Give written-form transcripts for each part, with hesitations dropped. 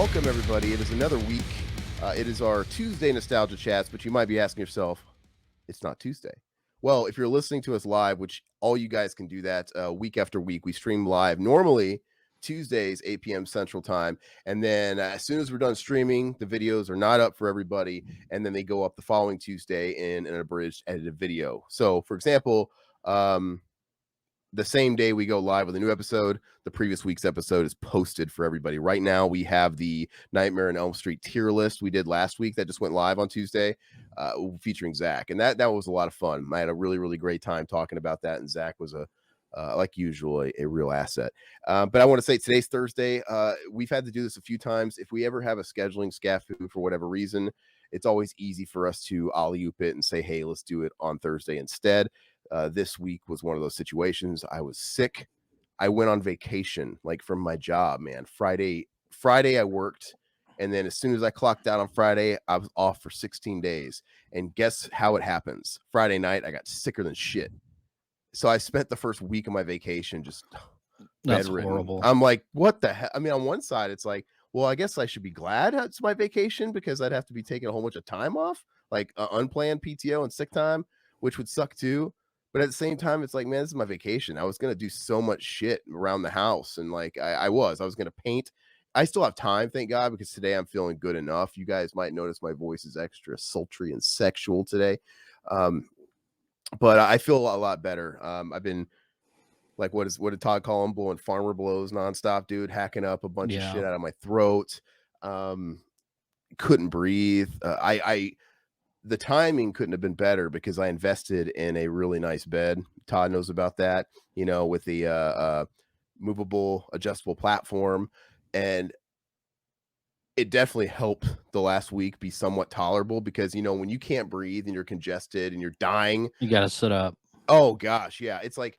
welcome everybody. It is another week. It is our Tuesday Nostalgia Chats, but you might be asking yourself, it's not Tuesday. Well, if you're listening to us live, which all you guys can do that week after week, we stream live normally Tuesdays, 8 p.m. Central Time. And then as soon as we're done streaming, the videos are not up for everybody. And then they go up the following Tuesday in an abridged edited video. So, for example, the same day we go live with a new episode, the previous week's episode is posted for everybody. Right now, we have the Nightmare on Elm Street tier list we did last week that just went live on Tuesday, featuring Zach, and that was a lot of fun. I had a really great time talking about that, and Zach was like usual, a real asset. But I want to say today's Thursday. We've had to do this a few times. If we ever have a scheduling snafu for whatever reason, it's always easy for us to alley-oop it and say, hey, let's do it on Thursday instead. This week was one of those situations. I was sick. I went on vacation, like from my job, man. Friday I worked. And then as soon as I clocked out on Friday, I was off for 16 days. And guess how it happens? Friday night, I got sicker than shit. So I spent the first week of my vacation just That's bedridden. horrible. I'm like, what the heck? I mean, on one side, it's like, well, I guess I should be glad it's my vacation because I'd have to be taking a whole bunch of time off, like unplanned PTO and sick time, which would suck too. But at the same time, it's like, man, this is my vacation. I was going to do so much shit around the house. And like, I was going to paint. I still have time, thank God, because today I'm feeling good enough. You guys might notice my voice is extra sultry and sexual today. But I feel a lot better. I've been like, what did Todd call him? Blowing farmer blows nonstop, dude, hacking up a bunch of shit out of my throat. Couldn't breathe. The timing couldn't have been better because I invested in a really nice bed. Todd knows about that, you know, with the movable, adjustable platform. And it definitely helped the last week be somewhat tolerable because, you know, when you can't breathe and you're congested and you're dying, you got to sit up. Oh, gosh. Yeah. It's like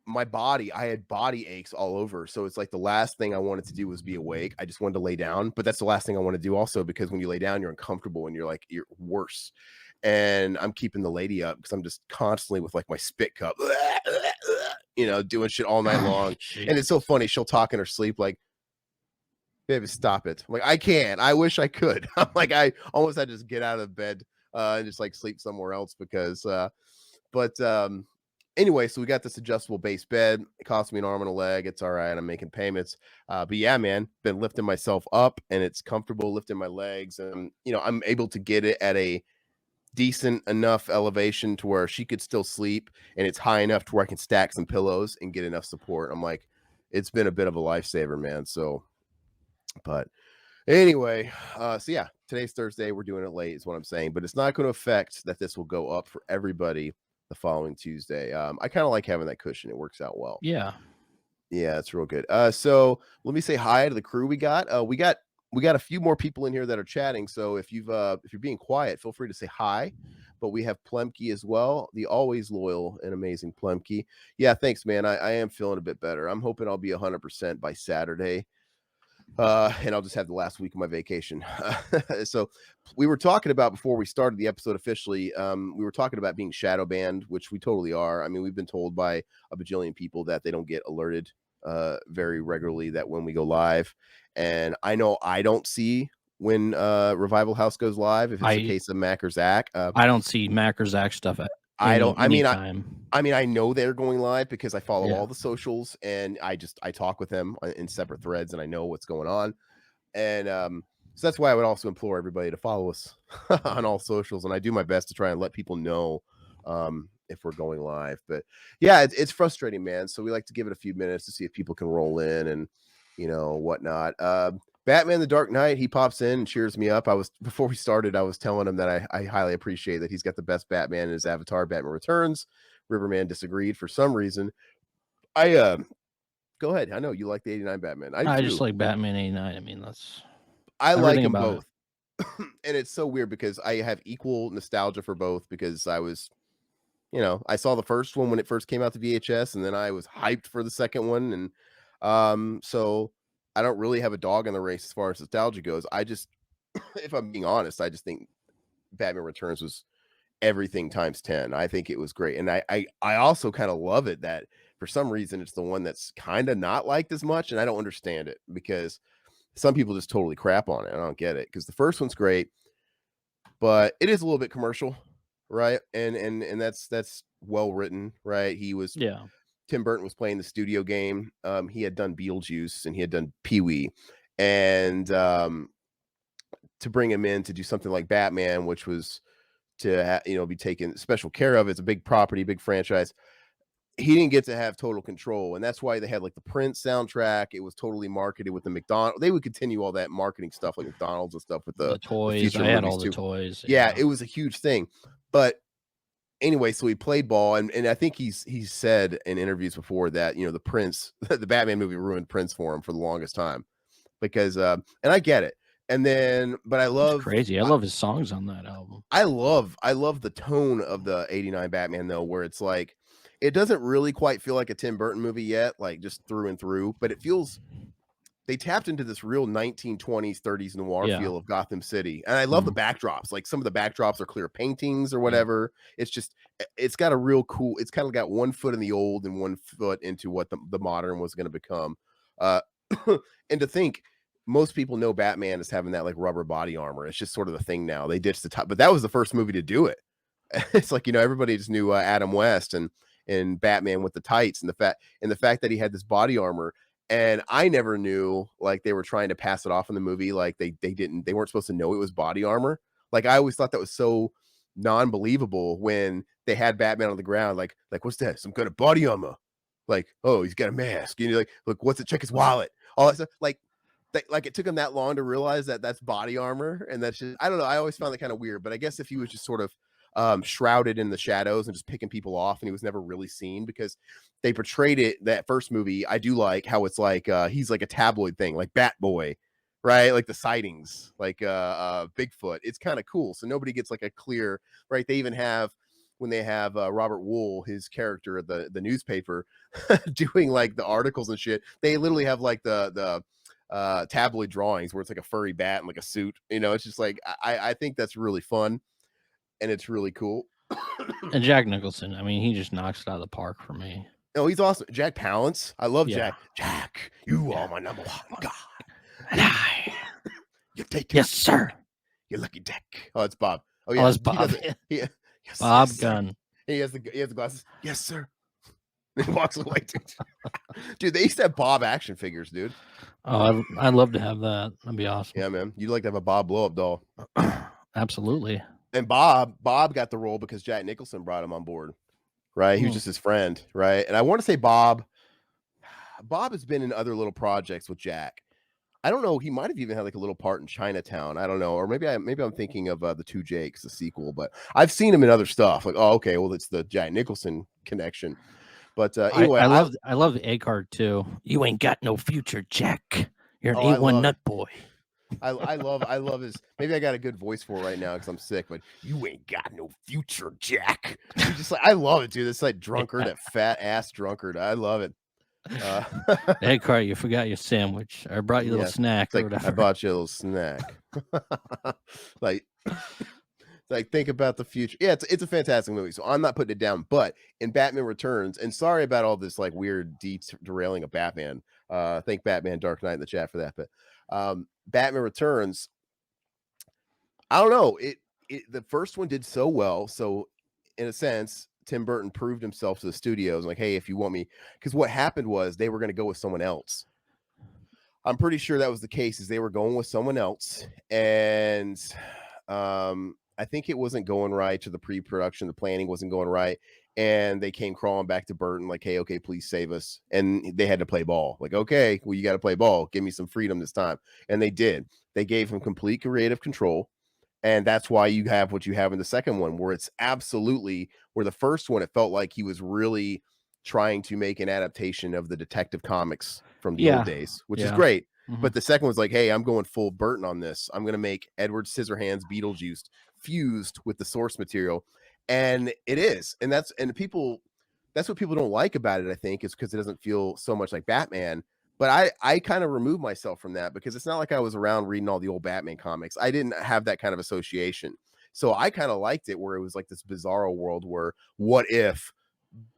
my body, I had body aches all over. So it's like the last thing I wanted to do was be awake. I just wanted to lay down, but that's the last thing I want to do also because when you lay down, you're uncomfortable and you're worse. And I'm keeping the lady up because I'm just constantly with like my spit cup, you know, doing shit all night long. And it's so funny. She'll talk in her sleep like, baby, stop it. I'm like, I can't. I wish I could. I'm like, I almost had to just get out of bed and just like sleep somewhere else because, anyway, so we got this adjustable base bed. It cost me an arm and a leg. It's all right. I'm making payments. But yeah, man, been lifting myself up and it's comfortable lifting my legs. And, you know, I'm able to get it at a decent enough elevation to where she could still sleep. And it's high enough to where I can stack some pillows and get enough support. I'm like, it's been a bit of a lifesaver, man. So, but anyway, so yeah, today's Thursday. We're doing it late is what I'm saying. But it's not going to affect that this will go up for everybody the following Tuesday. I kind of like having that cushion. It works out well. Yeah, it's real good. So let me say hi to the crew we got. We got a few more people in here that are chatting. So if you're being quiet, feel free to say hi. But we have Plemke as well, the always loyal and amazing Plemke. Yeah, thanks, man. I am feeling a bit better. I'm hoping I'll be 100% by Saturday. And I'll just have the last week of my vacation. So we were talking about before we started the episode officially, we were talking about being shadow banned, which we totally are. I mean, we've been told by a bajillion people that they don't get alerted very regularly that when we go live. And I know I don't see when Revival House goes live, if it's the case of Mac or Zach. I don't see Mac or Zach stuff at I mean, I know they're going live because I follow all the socials and I talk with them in separate threads and I know what's going on. And so that's why I would also implore everybody to follow us on all socials. And I do my best to try and let people know if we're going live. But yeah, it's frustrating, man. So we like to give it a few minutes to see if people can roll in and, you know, whatnot. Batman the Dark Knight, he pops in and cheers me up. Before we started, I was telling him that I highly appreciate that he's got the best Batman in his avatar, Batman Returns. Riverman disagreed for some reason. Go ahead. I know you like the 89 Batman. I just like Batman 89. I mean, I like them both. And it's so weird because I have equal nostalgia for both because I was, you know, I saw the first one when it first came out to VHS and then I was hyped for the second one. And so I don't really have a dog in the race as far as nostalgia goes. I just, if I'm being honest, I just think Batman Returns was everything times 10. I think it was great. And I also kind of love it that for some reason it's the one that's kind of not liked as much. And I don't understand it because some people just totally crap on it. I don't get it because the first one's great, but it is a little bit commercial, right? And that's well written, right? Yeah. Tim Burton was playing the studio game. He had done Beetlejuice and he had done Pee Wee, and to bring him in to do something like Batman, which was to be taken special care of. It's a big property, big franchise. He didn't get to have total control, and that's why they had like the Prince soundtrack. It was totally marketed with the McDonald. They would continue all that marketing stuff like McDonald's and stuff with The the toys. future I had movies all the too. toys. Yeah, Yeah. it was a huge thing. But anyway, so he played ball, and I think he's said in interviews before that the Prince, the Batman movie ruined Prince for him for the longest time because, and I get it. And then, but It's crazy. I love his songs on that album. I love the tone of the '89 Batman though, where it's like it doesn't really quite feel like a Tim Burton movie yet, like just through and through, but it feels they tapped into this real 1920s, 30s noir Yeah. feel of Gotham City. And I love the backdrops. Like some of the backdrops are clear paintings or whatever. Yeah. It's just it's got a real cool, it's kind of got one foot in the old and one foot into what the modern was going to become. Uh and to think most people know Batman as having that like rubber body armor. It's just sort of the thing now. They ditched the top, but that was the first movie to do it. It's like, everybody just knew Adam West and Batman with the tights and the fact that he had this body armor. And I never knew like they were trying to pass it off in the movie. Like they weren't supposed to know it was body armor. Like I always thought that was so non-believable when they had Batman on the ground. Like what's that? Some kind of body armor. Like, oh, he's got a mask. Like, look, what's it? Check his wallet. All that stuff. Like it took him that long to realize that that's body armor. And that's just, I don't know. I always found that kind of weird, but I guess if he was just sort of shrouded in the shadows and just picking people off and he was never really seen because they portrayed it that first movie. I do like how it's like he's like a tabloid thing, like Bat Boy, right? Like the sightings, like Bigfoot. It's kind of cool. So nobody gets like a clear, right? They even have when they have Robert Wool, his character at the newspaper, doing like the articles and shit. They literally have like the tabloid drawings where it's like a furry bat and like a suit. It's just like I think that's really fun and it's really cool. And Jack Nicholson, I mean, he just knocks it out of the park for me. Oh, he's awesome. Jack Palance. I love Jack. Jack, you are my number one god. And I, you take it. yes, sir. You lucky Dick. Oh, it's Bob. Oh, yeah. Oh, it's Bob. Yes, Bob yes, Gunn. He has the glasses. Yes, sir. And he walks away, dude. Dude, they used to have Bob action figures, dude. Oh, I'd love to have that. That'd be awesome. Yeah, man. You'd like to have a Bob blow up doll. Absolutely. And Bob got the role because Jack Nicholson brought him on board, right? He was just his friend, right? And I want to say Bob has been in other little projects with Jack. I don't know. He might have even had like a little part in Chinatown. I don't know. Or maybe I'm thinking of the Two Jakes, the sequel, but I've seen him in other stuff. Like, oh, okay. Well, it's the Jack Nicholson connection. But anyway, I love the A card too. You ain't got no future, Jack. You're an A1 nut boy. I love his. Maybe I got a good voice for it right now because I'm sick. But you ain't got no future, Jack. He's just like I love it, dude. This like drunkard, that fat ass drunkard. I love it. Hey, Carter, you forgot your sandwich. I brought you a little snack or whatever. I bought you a little snack. like think about the future. Yeah, it's a fantastic movie. So I'm not putting it down. But in Batman Returns, and sorry about all this like weird derailing of Batman. Thank Batman Dark Knight in the chat for that. But Batman Returns, I don't know. The first one did so well. So in a sense, Tim Burton proved himself to the studios like, hey, if you want me, because what happened was they were going to go with someone else. I'm pretty sure that was the case, is they were going with someone else. And I think it wasn't going right to the pre-production. The planning wasn't going right. And they came crawling back to Burton like, hey, okay, please save us. And they had to play ball. Like, okay, well, you got to play ball. Give me some freedom this time. And they did. They gave him complete creative control. And that's why you have what you have in the second one, where it's absolutely, where the first one, it felt like he was really trying to make an adaptation of the Detective Comics from the old days, which is great. Mm-hmm. But the second was like, hey, I'm going full Burton on this. I'm going to make Edward Scissorhands Beetlejuice fused with the source material. And it is. And that's what people don't like about it, I think, is because it doesn't feel so much like Batman. But I kind of removed myself from that because it's not like I was around reading all the old Batman comics. I didn't have that kind of association. So I kind of liked it where it was like this bizarro world where what if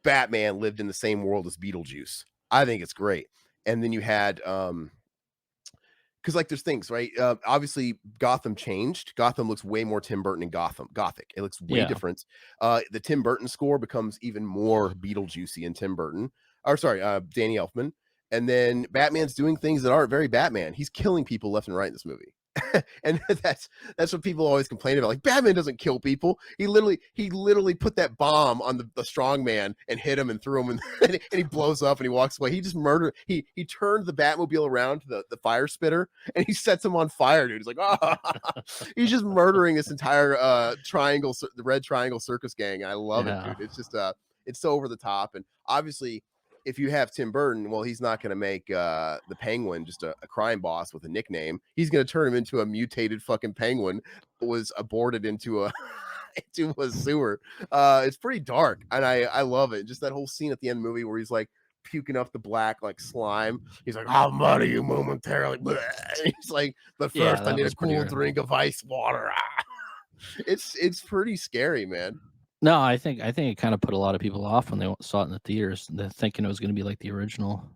Batman lived in the same world as Beetlejuice? I think it's great. And then you had because like there's things, right? Obviously, Gotham changed. Gotham looks way more Tim Burton and Gothic. It looks way Yeah. different. The Tim Burton score becomes even more Beetlejuicy in Tim Burton, or sorry, Danny Elfman. And then Batman's doing things that aren't very Batman. He's killing people left and right in this movie. And that's what people always complain about. Like, Batman doesn't kill people. He literally put that bomb on the strong man and hit him and threw him, and he blows up and he walks away. He just murdered. He turned the Batmobile around to the fire spitter and he sets him on fire, dude. He's like, oh, he's just murdering this entire the Red Triangle Circus gang. I love it, dude. It's just it's so over the top. And obviously, if you have Tim Burton, well, he's not going to make the Penguin just a crime boss with a nickname. He's going to turn him into a mutated fucking penguin that was aborted into a into a sewer. It's pretty dark, and I love it. Just that whole scene at the end of the movie where he's like puking up the black like slime. He's like, "I'll murder you momentarily." He's like, "But first, I need a cool drink of ice water." It's pretty scary, man. No, I think it kind of put a lot of people off when they saw it in the theaters. They're thinking it was going to be like the original.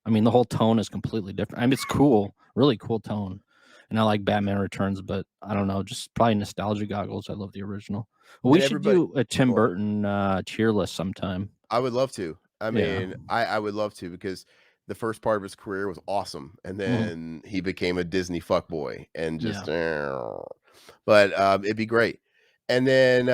I mean, the whole tone is completely different. I mean, it's cool, really cool tone. And I like Batman Returns, but I don't know, just probably nostalgia goggles. I love the original. Well, we should do a Tim Burton cheer list sometime. I would love to. I mean, I would love to, because the first part of his career was awesome, and then he became a Disney fuckboy and just. But it'd be great. And then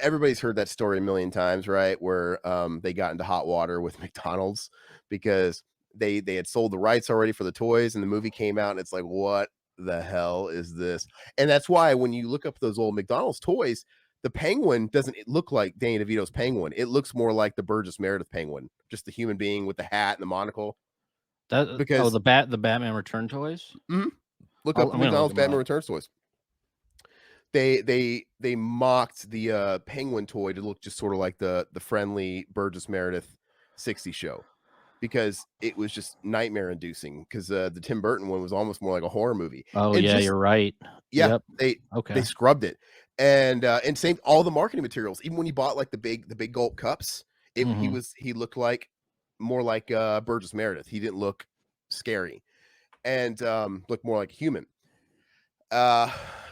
everybody's heard that story a million times, right? Where they got into hot water with McDonald's because they had sold the rights already for the toys, and the movie came out, and it's like, what the hell is this? And that's why when you look up those old McDonald's toys, the penguin doesn't look like Danny DeVito's penguin. It looks more like the Burgess Meredith penguin, just the human being with the hat and the monocle. Because the Batman Return toys. Look up the McDonald's Batman Returns toys. They mocked the penguin toy to look just sort of like the friendly Burgess Meredith 60s show, because it was just nightmare inducing, because the Tim Burton one was almost more like a horror movie. Oh, and you're right. Yeah, they scrubbed it. And same all the marketing materials, even when you bought like the big gulp cups, he looked like more like Burgess Meredith. He didn't look scary, and looked more like a human.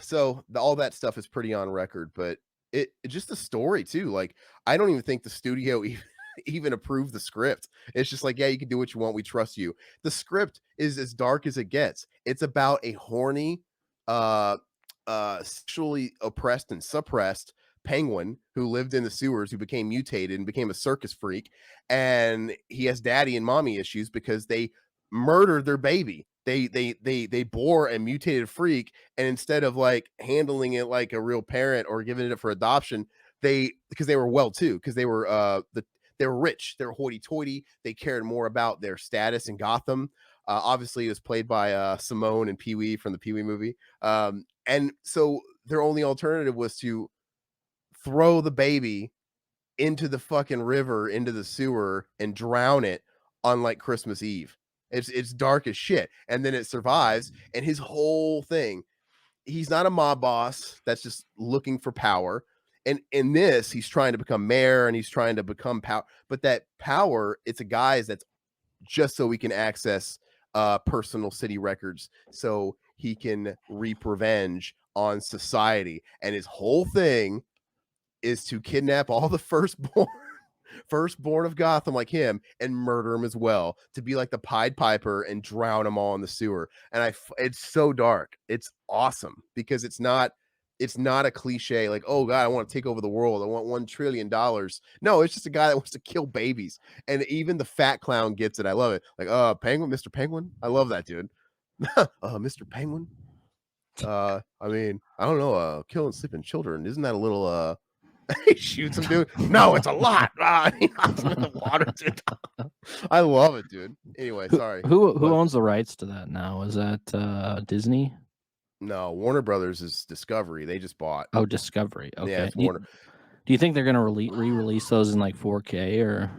So all that stuff is pretty on record, but it just the story too. Like, I don't even think the studio even approved the script. It's just like, yeah, you can do what you want. We trust you. The script is as dark as it gets. It's about a horny, sexually oppressed and suppressed penguin who lived in the sewers, who became mutated and became a circus freak. And he has daddy and mommy issues because they murdered their baby. They bore a mutated freak, and instead of like handling it like a real parent or giving it for adoption, because they were because they were they were rich, they were hoity-toity, they cared more about their status in Gotham. Obviously, it was played by Simone and Pee-wee from the Pee-wee movie, and so their only alternative was to throw the baby into the fucking river, into the sewer, and drown it on like Christmas Eve. It's dark as shit, and then it survives. And his whole thing, he's not a mob boss that's just looking for power. And in this, he's trying to become mayor, and he's trying to become power. But that power, it's a guy's that's just so he can access personal city records, so he can reap revenge on society. And his whole thing is to kidnap all the firstborn of Gotham like him and murder him as well, to be like the Pied Piper and drown them all in the sewer. And it's so dark. It's awesome, because it's not a cliche like, oh God, I want to take over the world, I want $1 trillion. No, it's just a guy that wants to kill babies. And even the fat clown gets it. I love it. Like, Penguin, Mr. Penguin. I love that, dude. Mr. Penguin. I mean, I don't know, killing sleeping children, isn't that a little he shoots him, dude. No, it's a lot. He knocks him in the water, dude. I love it, dude. Anyway, sorry. Who owns the rights to that now? Is that Disney? No, Warner Brothers is Discovery. They just bought. Oh, Discovery. Okay. Yeah, it's Warner. Do you think they're gonna re-release those in like 4K or?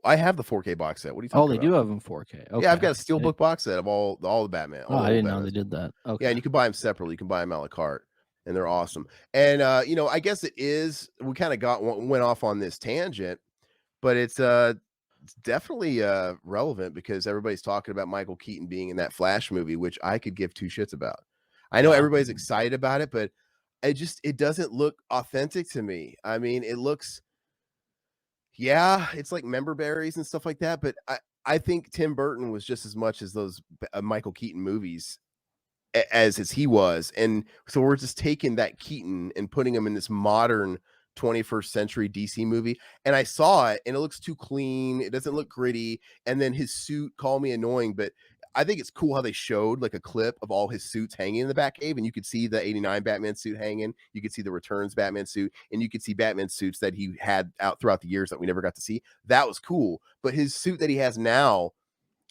I have the 4K box set. What are you talking about? Oh, they do have them 4K. Okay. Yeah, I've got a steelbook box set of all the Batman. I didn't know they did that. Okay. Yeah, and you can buy them separately. You can buy them a la carte, and they're awesome. And I guess it is. We kind of went off on this tangent, but it's it's definitely relevant because everybody's talking about Michael Keaton being in that Flash movie, which I could give two shits about. I know Yeah. everybody's excited about it, but it doesn't look authentic to me. I mean, it looks, yeah, it's like member berries and stuff like that, but I think Tim Burton was just as much as those Michael Keaton movies as he was. And so we're just taking that Keaton and putting him in this modern 21st century DC movie. And I saw it and it looks too clean. It doesn't look gritty. And then his suit, call me annoying, but I think it's cool how they showed like a clip of all his suits hanging in the Batcave, and you could see the 89 Batman suit hanging. You could see the Returns Batman suit, and you could see Batman suits that he had out throughout the years that we never got to see. That was cool. But his suit that he has now,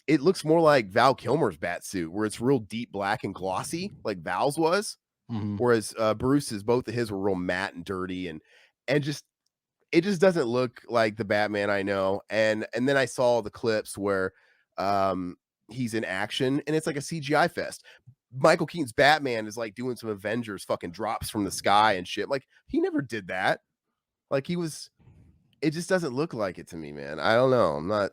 it looks more like Val Kilmer's bat suit, where it's real deep black and glossy, like Val's was. Mhm. Whereas Bruce's, both of his were real matte and dirty, and just it just doesn't look like the Batman I know. And then I saw the clips where he's in action, and it's like a CGI fest. Michael Keaton's Batman is like doing some Avengers fucking drops from the sky and shit. Like he never did that. Like he was. It just doesn't look like it to me, man. I don't know.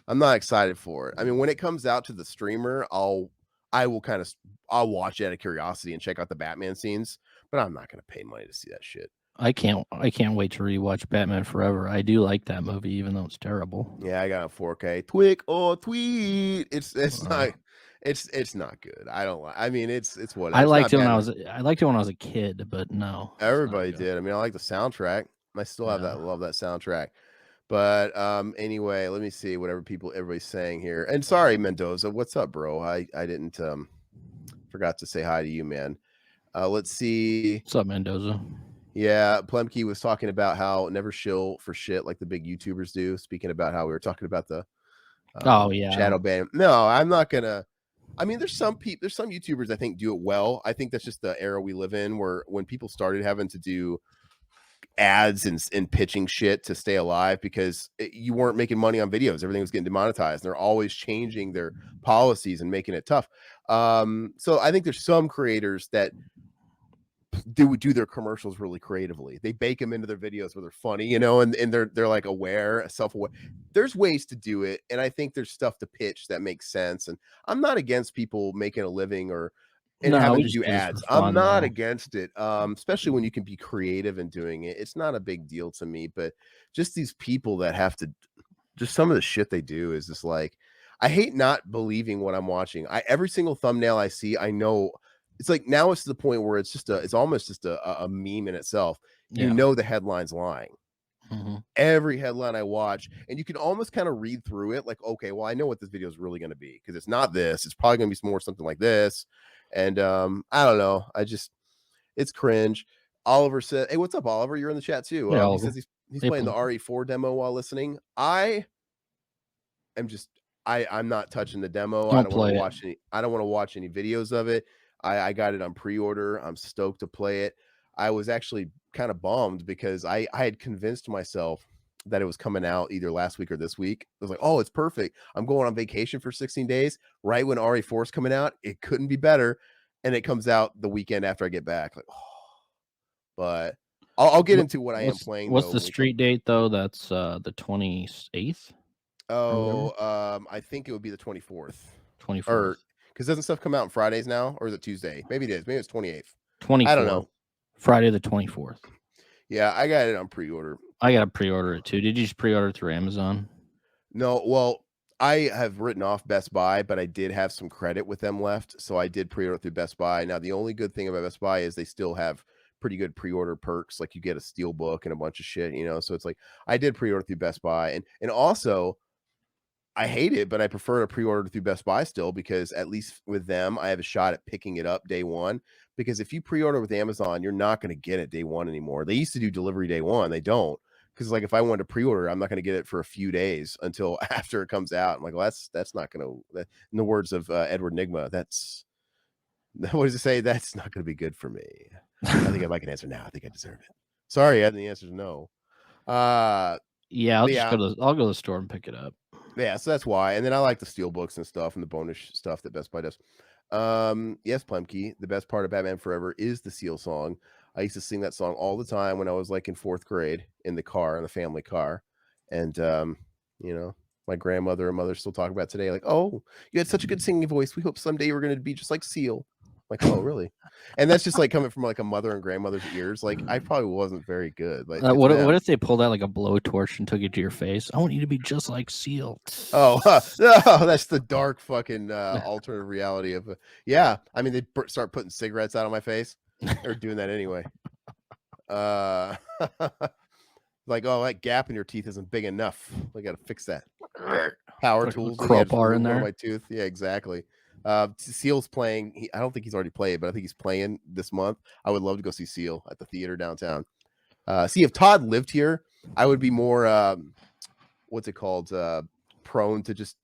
I'm not excited for it. I mean, when it comes out to the streamer, I'll watch it out of curiosity and check out the Batman scenes, but I'm not gonna pay money to see that shit. I can't wait to rewatch Batman Forever. I do like that movie, even though it's terrible. Yeah, I got a 4K. Twig or tweet. It's Uh, not it's not good. I don't like. I mean, it's whatever. I It's liked not it when Batman. I liked it when I was a kid, but no, it's not Everybody good. did. I mean, I like the soundtrack. I still have Yeah. that. Love that soundtrack. But anyway, let me see whatever everybody's saying here. And sorry, Mendoza, what's up, bro? I didn't forgot to say hi to you, man. Let's see. What's up, Mendoza? Yeah, Plemke was talking about how never shill for shit like the big YouTubers do. Speaking about how we were talking about the Oh yeah, shadow ban. No, I'm not gonna. I mean, there's some YouTubers I think do it well. I think that's just the era we live in, where when people started having to do ads and pitching shit to stay alive because you weren't making money on videos, everything was getting demonetized. They're always changing their policies and making it tough. So I think there's some creators that do their commercials really creatively. They bake them into their videos where they're funny, you know, and they're like aware, self-aware. There's ways to do it, and I think there's stuff to pitch that makes sense. And I'm not against people making a living and no, having we to just do did this for ads. I'm fun, not though. against it, especially when you can be creative in doing it. It's not a big deal to me, but just these people that have to, just some of the shit they do is just like, I hate not believing what I'm watching. Every single thumbnail I see, I know it's like now it's to the point where it's almost just a meme in itself. You Yeah. know the headline's lying. Mhm. Every headline I watch, and you can almost kind of read through it, like, okay, well, I know what this video is really going to be because it's not this. It's probably going to be more something like this. And I don't know. It's cringe. Oliver said, "Hey, what's up, Oliver? You're in the chat too." Yeah, He Oliver. says he's Hey, playing the Plum. RE4 demo while listening. I'm just I'm not touching the demo. Don't play it. I don't want to watch any videos of it. I got it on pre-order. I'm stoked to play it. I was actually kind of bummed because I had convinced myself that it was coming out either last week or this week. I was like, oh, it's perfect. I'm going on vacation for 16 days. Right when RE4 is coming out, it couldn't be better. And it comes out the weekend after I get back. Like, oh, but I'll get into what I am playing What's though. the street date though? That's the 28th or whatever. I think it would be the 24th. 24th. Or because doesn't stuff come out on Fridays now, or is it Tuesday? Maybe it is. Maybe it's 28th. I don't 24th. know. Friday the 24th. Yeah, I got it on pre-order. I gotta pre-order it too. Did you just pre-order it through Amazon? No, well, I have written off Best Buy, but I did have some credit with them left, so I did pre-order through Best Buy. Now, the only good thing about Best Buy is they still have pretty good pre-order perks, like you get a steel book and a bunch of shit, you know. So it's like I did pre-order through Best Buy, and also I hate it, but I prefer to pre-order through Best Buy still because at least with them, I have a shot at picking it up day one. Because if you pre-order with Amazon, you're not going to get it day one anymore. They used to do delivery day one. They don't. Because like if I wanted to pre-order, I'm not going to get it for a few days until after it comes out. I'm like, well, that's not going to. In the words of Edward Nigma, that's what does it say? That's not going to be good for me. I think I'd like an answer now. I think I deserve it. Sorry, Ed. The answer is no. Yeah, I'll go to the store and pick it up. Yeah, so that's why. And then I like the steel books and stuff and the bonus stuff that Best Buy does. Yes, Plemke, the best part of Batman Forever is the Seal song. I used to sing that song all the time when I was like in fourth grade in the car, in the family car. And you know, my grandmother and mother still talk about today. Like, oh, you had such a good singing voice. We hope someday you were going to be just like Seal. Like, oh, really? And that's just like coming from like a mother and grandmother's ears. Like, I probably wasn't very good. Like, it's What them. if they pulled out like a blowtorch and took it to your face? I want you to be just like Seal. Oh, no, that's the dark fucking alternative reality of. Yeah, I mean, they start putting cigarettes out on my face. They're doing that anyway. Like, oh, that gap in your teeth isn't big enough. We got to fix that. Power Like a tools. crowbar in One of there. my tooth. Yeah, exactly. Seal's playing. I don't think he's already played, but I think he's playing this month. I would love to go see Seal at the theater downtown. See, if Todd lived here, I would be more what's it called? Prone to just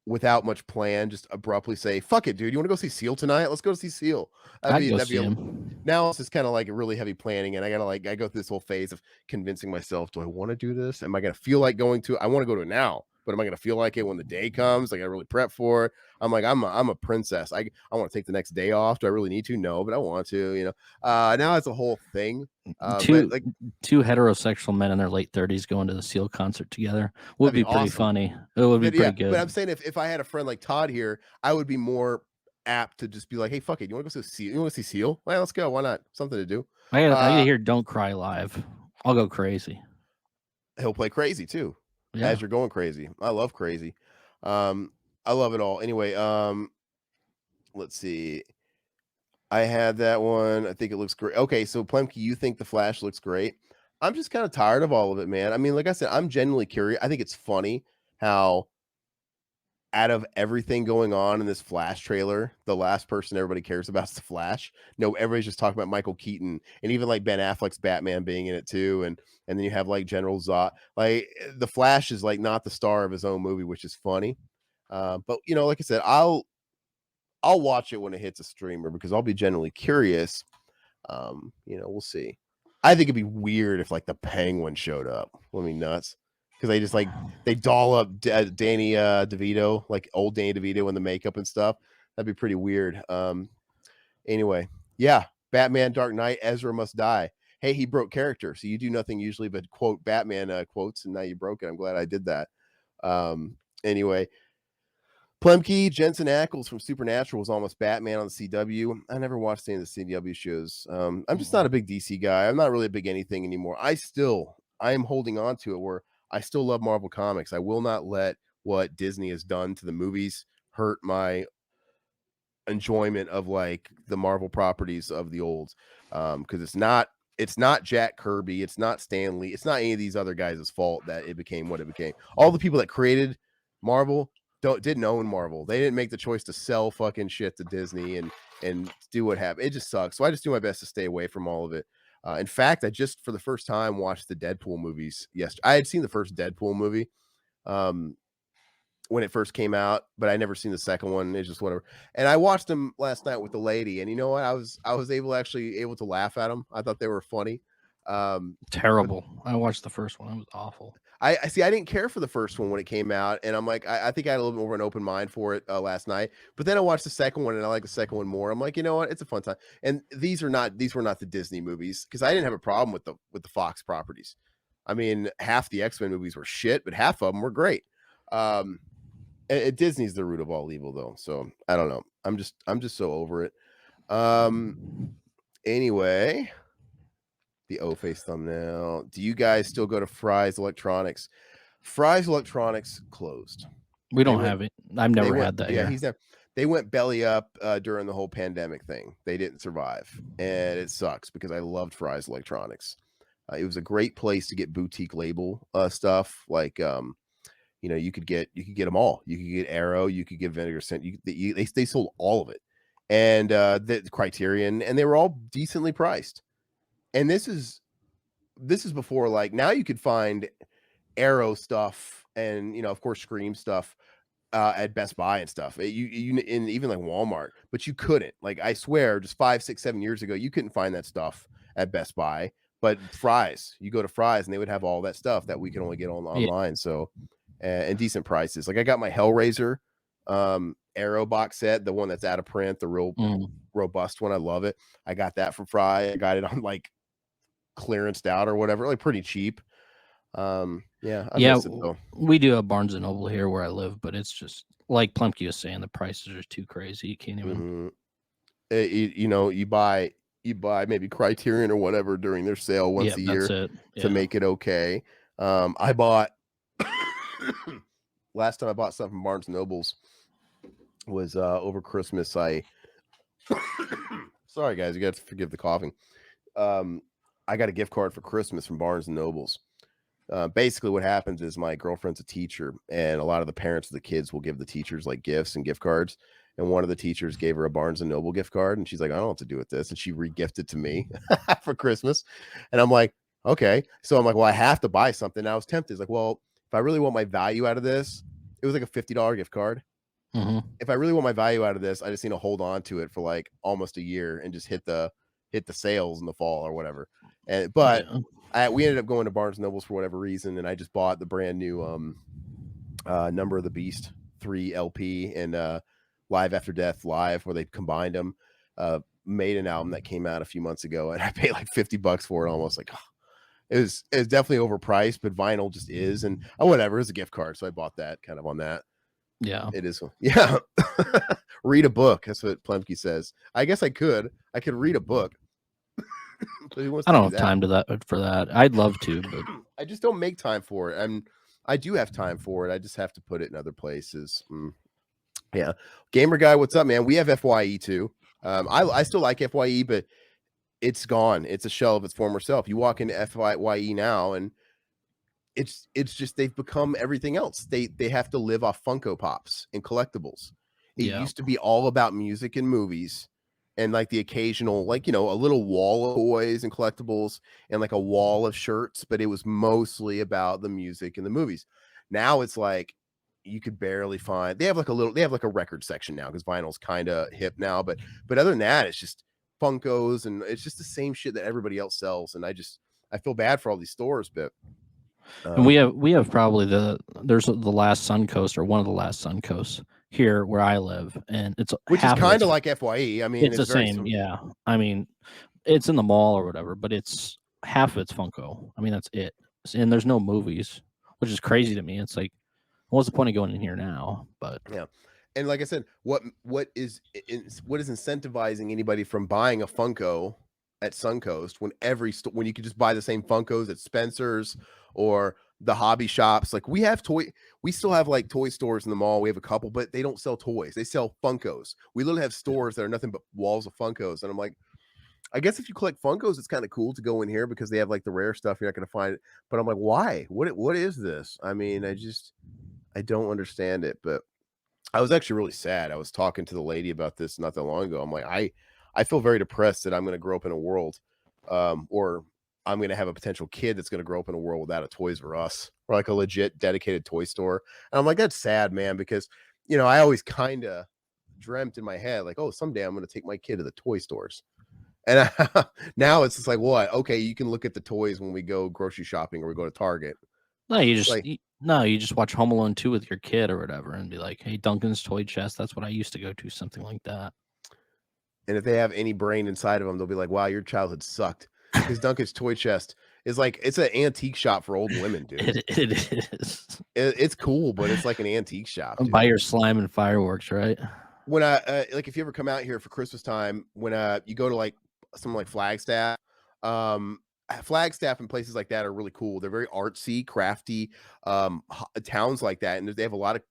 without much plan, just abruptly say, "Fuck it, dude. You want to go see Seal tonight? Let's go see Seal." I'd go see him. Now it's just kind of like a really heavy planning, and I go through this whole phase of convincing myself: do I want to do this? Am I gonna feel like going to? I want to go to it now, but am I gonna feel like it when the day comes? I gotta really prep for it. I'm like, I'm a princess. I want to take the next day off. Do I really need to? No, but I want to. Now it's a whole thing. Two heterosexual men in their late 30s going to the Seal concert together would be pretty funny. It would be pretty good. But I'm saying if I had a friend like Todd here, I would be more apt to just be like, hey, fuck it. You want to go see Seal? You want to see Seal? Well, let's go. Why not? Something to do. I gotta hear Don't Cry live. I'll go crazy. He'll play Crazy too. Yeah. As you're going crazy. I love Crazy. I love it all. Anyway, let's see. I had that one. I think it looks great. Okay, so Plemke, you think the Flash looks great? I'm just kind of tired of all of it, man. I mean, like I said, I'm genuinely curious. I think it's funny how out of everything going on in this Flash trailer, the last person everybody cares about is the Flash. No, everybody's just talking about Michael Keaton and even like Ben Affleck's Batman being in it too. And then you have like General Zod. Like the Flash is like not the star of his own movie, which is funny. But like I said, I'll watch it when it hits a streamer because I'll be genuinely curious. We'll see. I think it'd be weird if like the Penguin showed up. Would be nuts because they just they doll up Danny DeVito, like old Danny DeVito in the makeup and stuff. That'd be pretty weird. Anyway, yeah, Batman Dark Knight, Ezra must die. Hey, he broke character, so you do nothing usually but quote Batman quotes, and now you broke it. I'm glad I did that. Anyway. Plemke, Jensen Ackles from Supernatural was almost Batman on the CW. I never watched any of the CW shows. I'm just not a big DC guy. I'm not really a big anything anymore. I am holding on to it where I still love Marvel Comics. I will not let what Disney has done to the movies hurt my enjoyment of like the Marvel properties of the olds. Because it's not Jack Kirby, it's not Stan Lee, it's not any of these other guys' fault that it became what it became. All the people that created Marvel didn't own Marvel. They didn't make the choice to sell fucking shit to Disney and do what happened. It just sucks. So I just do my best to stay away from all of it. In fact, I just for the first time watched the Deadpool movies yesterday. I had seen the first Deadpool movie when it first came out, but I never seen the second one. It's just whatever. And I watched them last night with the lady, and you know what? I was able to laugh at them. I thought they were funny. Terrible. I watched the first one. It was awful. I see. I didn't care for the first one when it came out, and I'm like, I think I had a little bit more of an open mind for it last night. But then I watched the second one, and I like the second one more. I'm like, you know what? It's a fun time. And these were not the Disney movies because I didn't have a problem with the Fox properties. I mean, half the X-Men movies were shit, but half of them were great. Disney's the root of all evil, though. So I don't know. I'm just so over it. Anyway. The O-face thumbnail. Do you guys still go to Fry's Electronics? Fry's Electronics closed. We don't have it. I've never had that. Yeah, they went belly up during the whole pandemic thing. They didn't survive, and it sucks because I loved Fry's Electronics. It was a great place to get boutique label stuff. Like, you could get them all. You could get Arrow. You could get Vinegar Scent. They sold all of it, and the Criterion, and they were all decently priced. And this is before, like, now you could find Arrow stuff and of course Scream stuff at Best Buy and stuff. You in even like Walmart, but you couldn't. Like, I swear, just 5, 6, 7 years ago, you couldn't find that stuff at Best Buy. But Fry's, you go to Fry's and they would have all that stuff that we can only get online. So and decent prices. Like, I got my Hellraiser Arrow box set, the one that's out of print, the real robust one. I love it. I got that from Fry. I got it on like clearanced out or whatever, like pretty cheap. Yeah, I Yeah, miss it though. we do have Barnes and Noble here where I live, but it's just like Plemke was saying, the prices are too crazy. You can't even. Hmm. You know, you buy maybe Criterion or whatever during their sale once Yeah, a that's year it. to Yeah. make it okay. I bought last time I bought something from Barnes and Nobles was over Christmas. I sorry guys, you got to forgive the coughing. Um, I got a gift card for Christmas from Barnes and Nobles. Basically, what happens is my girlfriend's a teacher, and a lot of the parents of the kids will give the teachers like gifts and gift cards. And one of the teachers gave her a Barnes and Noble gift card, and she's like, "I don't know what to do with this," and she re-gifted to me for Christmas. And I'm like, "Okay." So I'm like, "Well, I have to buy something." And I was tempted. It's like, "Well, if I really want my value out of this, it was like a $50 gift card. Hmm. If I really want my value out of this, I just need to hold on to it for like almost a year and just hit the sales in the fall or whatever." And but Yeah. we ended up going to Barnes and Nobles for whatever reason, and I just bought the brand new Number of the Beast 3 LP and Live After Death Live, where they combined them. Made an album that came out a few months ago, and I paid like $50 for it. Almost like, oh, it was definitely overpriced, but vinyl just is, and whatever. It was a gift card, so I bought that kind of on that. Yeah. It is, yeah. Read a book. That's what Plemke says. I guess I could read a book, but who wants I to don't do have that? time to that for that. I'd love to, but I just don't make time for it. I do have time for it. I just have to put it in other places. Yeah. Gamer guy, what's up, man? We have FYE too. I still like FYE, but it's gone. It's a shell of its former self. You walk into FYE now, and it's just they've become everything else. They have to live off Funko Pops and collectibles. It yeah. used to be all about music and movies, and like the occasional, like, a little wall of toys and collectibles and like a wall of shirts, but it was mostly about the music and the movies. Now it's like you could barely find. They have like a record section now because vinyl's kind of hip now, but other than that, it's just Funkos, and it's just the same shit that everybody else sells. And I feel bad for all these stores, but And um, we have probably there's the last Suncoast or one of the last Suncoasts here where I live, and it's which is half of kind it's of like FYE. I mean, it's the it's very same. Yeah. I mean, it's in the mall or whatever, but it's half of it's Funko. I mean, that's it. And there's no movies, which is crazy to me. It's like, what's the point of going in here now? But yeah. And like I said, what is incentivizing anybody from buying a Funko at Suncoast when when you could just buy the same Funkos at Spencer's or the hobby shops? Like we still have like toy stores in the mall. We have a couple, but they don't sell toys. They sell Funkos. We literally have stores that are nothing but walls of Funkos. And I'm like, I guess if you collect Funkos, it's kind of cool to go in here because they have like the rare stuff you're not going to find. But I'm like, why? What is this? I mean, I don't understand it. But I was actually really sad. I was talking to the lady about this not that long ago. I'm like, I feel very depressed that I'm going to grow up in a world, or I'm going to have a potential kid that's going to grow up in a world without a Toys R Us or like a legit dedicated toy store. And I'm like, that's sad, man, because I always kind of dreamt in my head like, oh, someday I'm going to take my kid to the toy stores. And now it's just like, what? Okay, you can look at the toys when we go grocery shopping or we go to Target. no, Like, you just watch Home Alone 2 with your kid or whatever, and be like, hey, Duncan's Toy Chest. That's what I used to go to, something like that. and if they have any brain inside of them, they'll be like, wow, your childhood sucked. Because Duncan's Toy Chest is like, it's an antique shop for old women, dude. It is. It's cool, but it's like an antique shop, dude. Buy your slime and fireworks, right? When I like, if you ever come out here for Christmas time, when you go to like something like Flagstaff, um, Flagstaff and places like that are really cool. They're very artsy, crafty, towns like that, and they have a lot of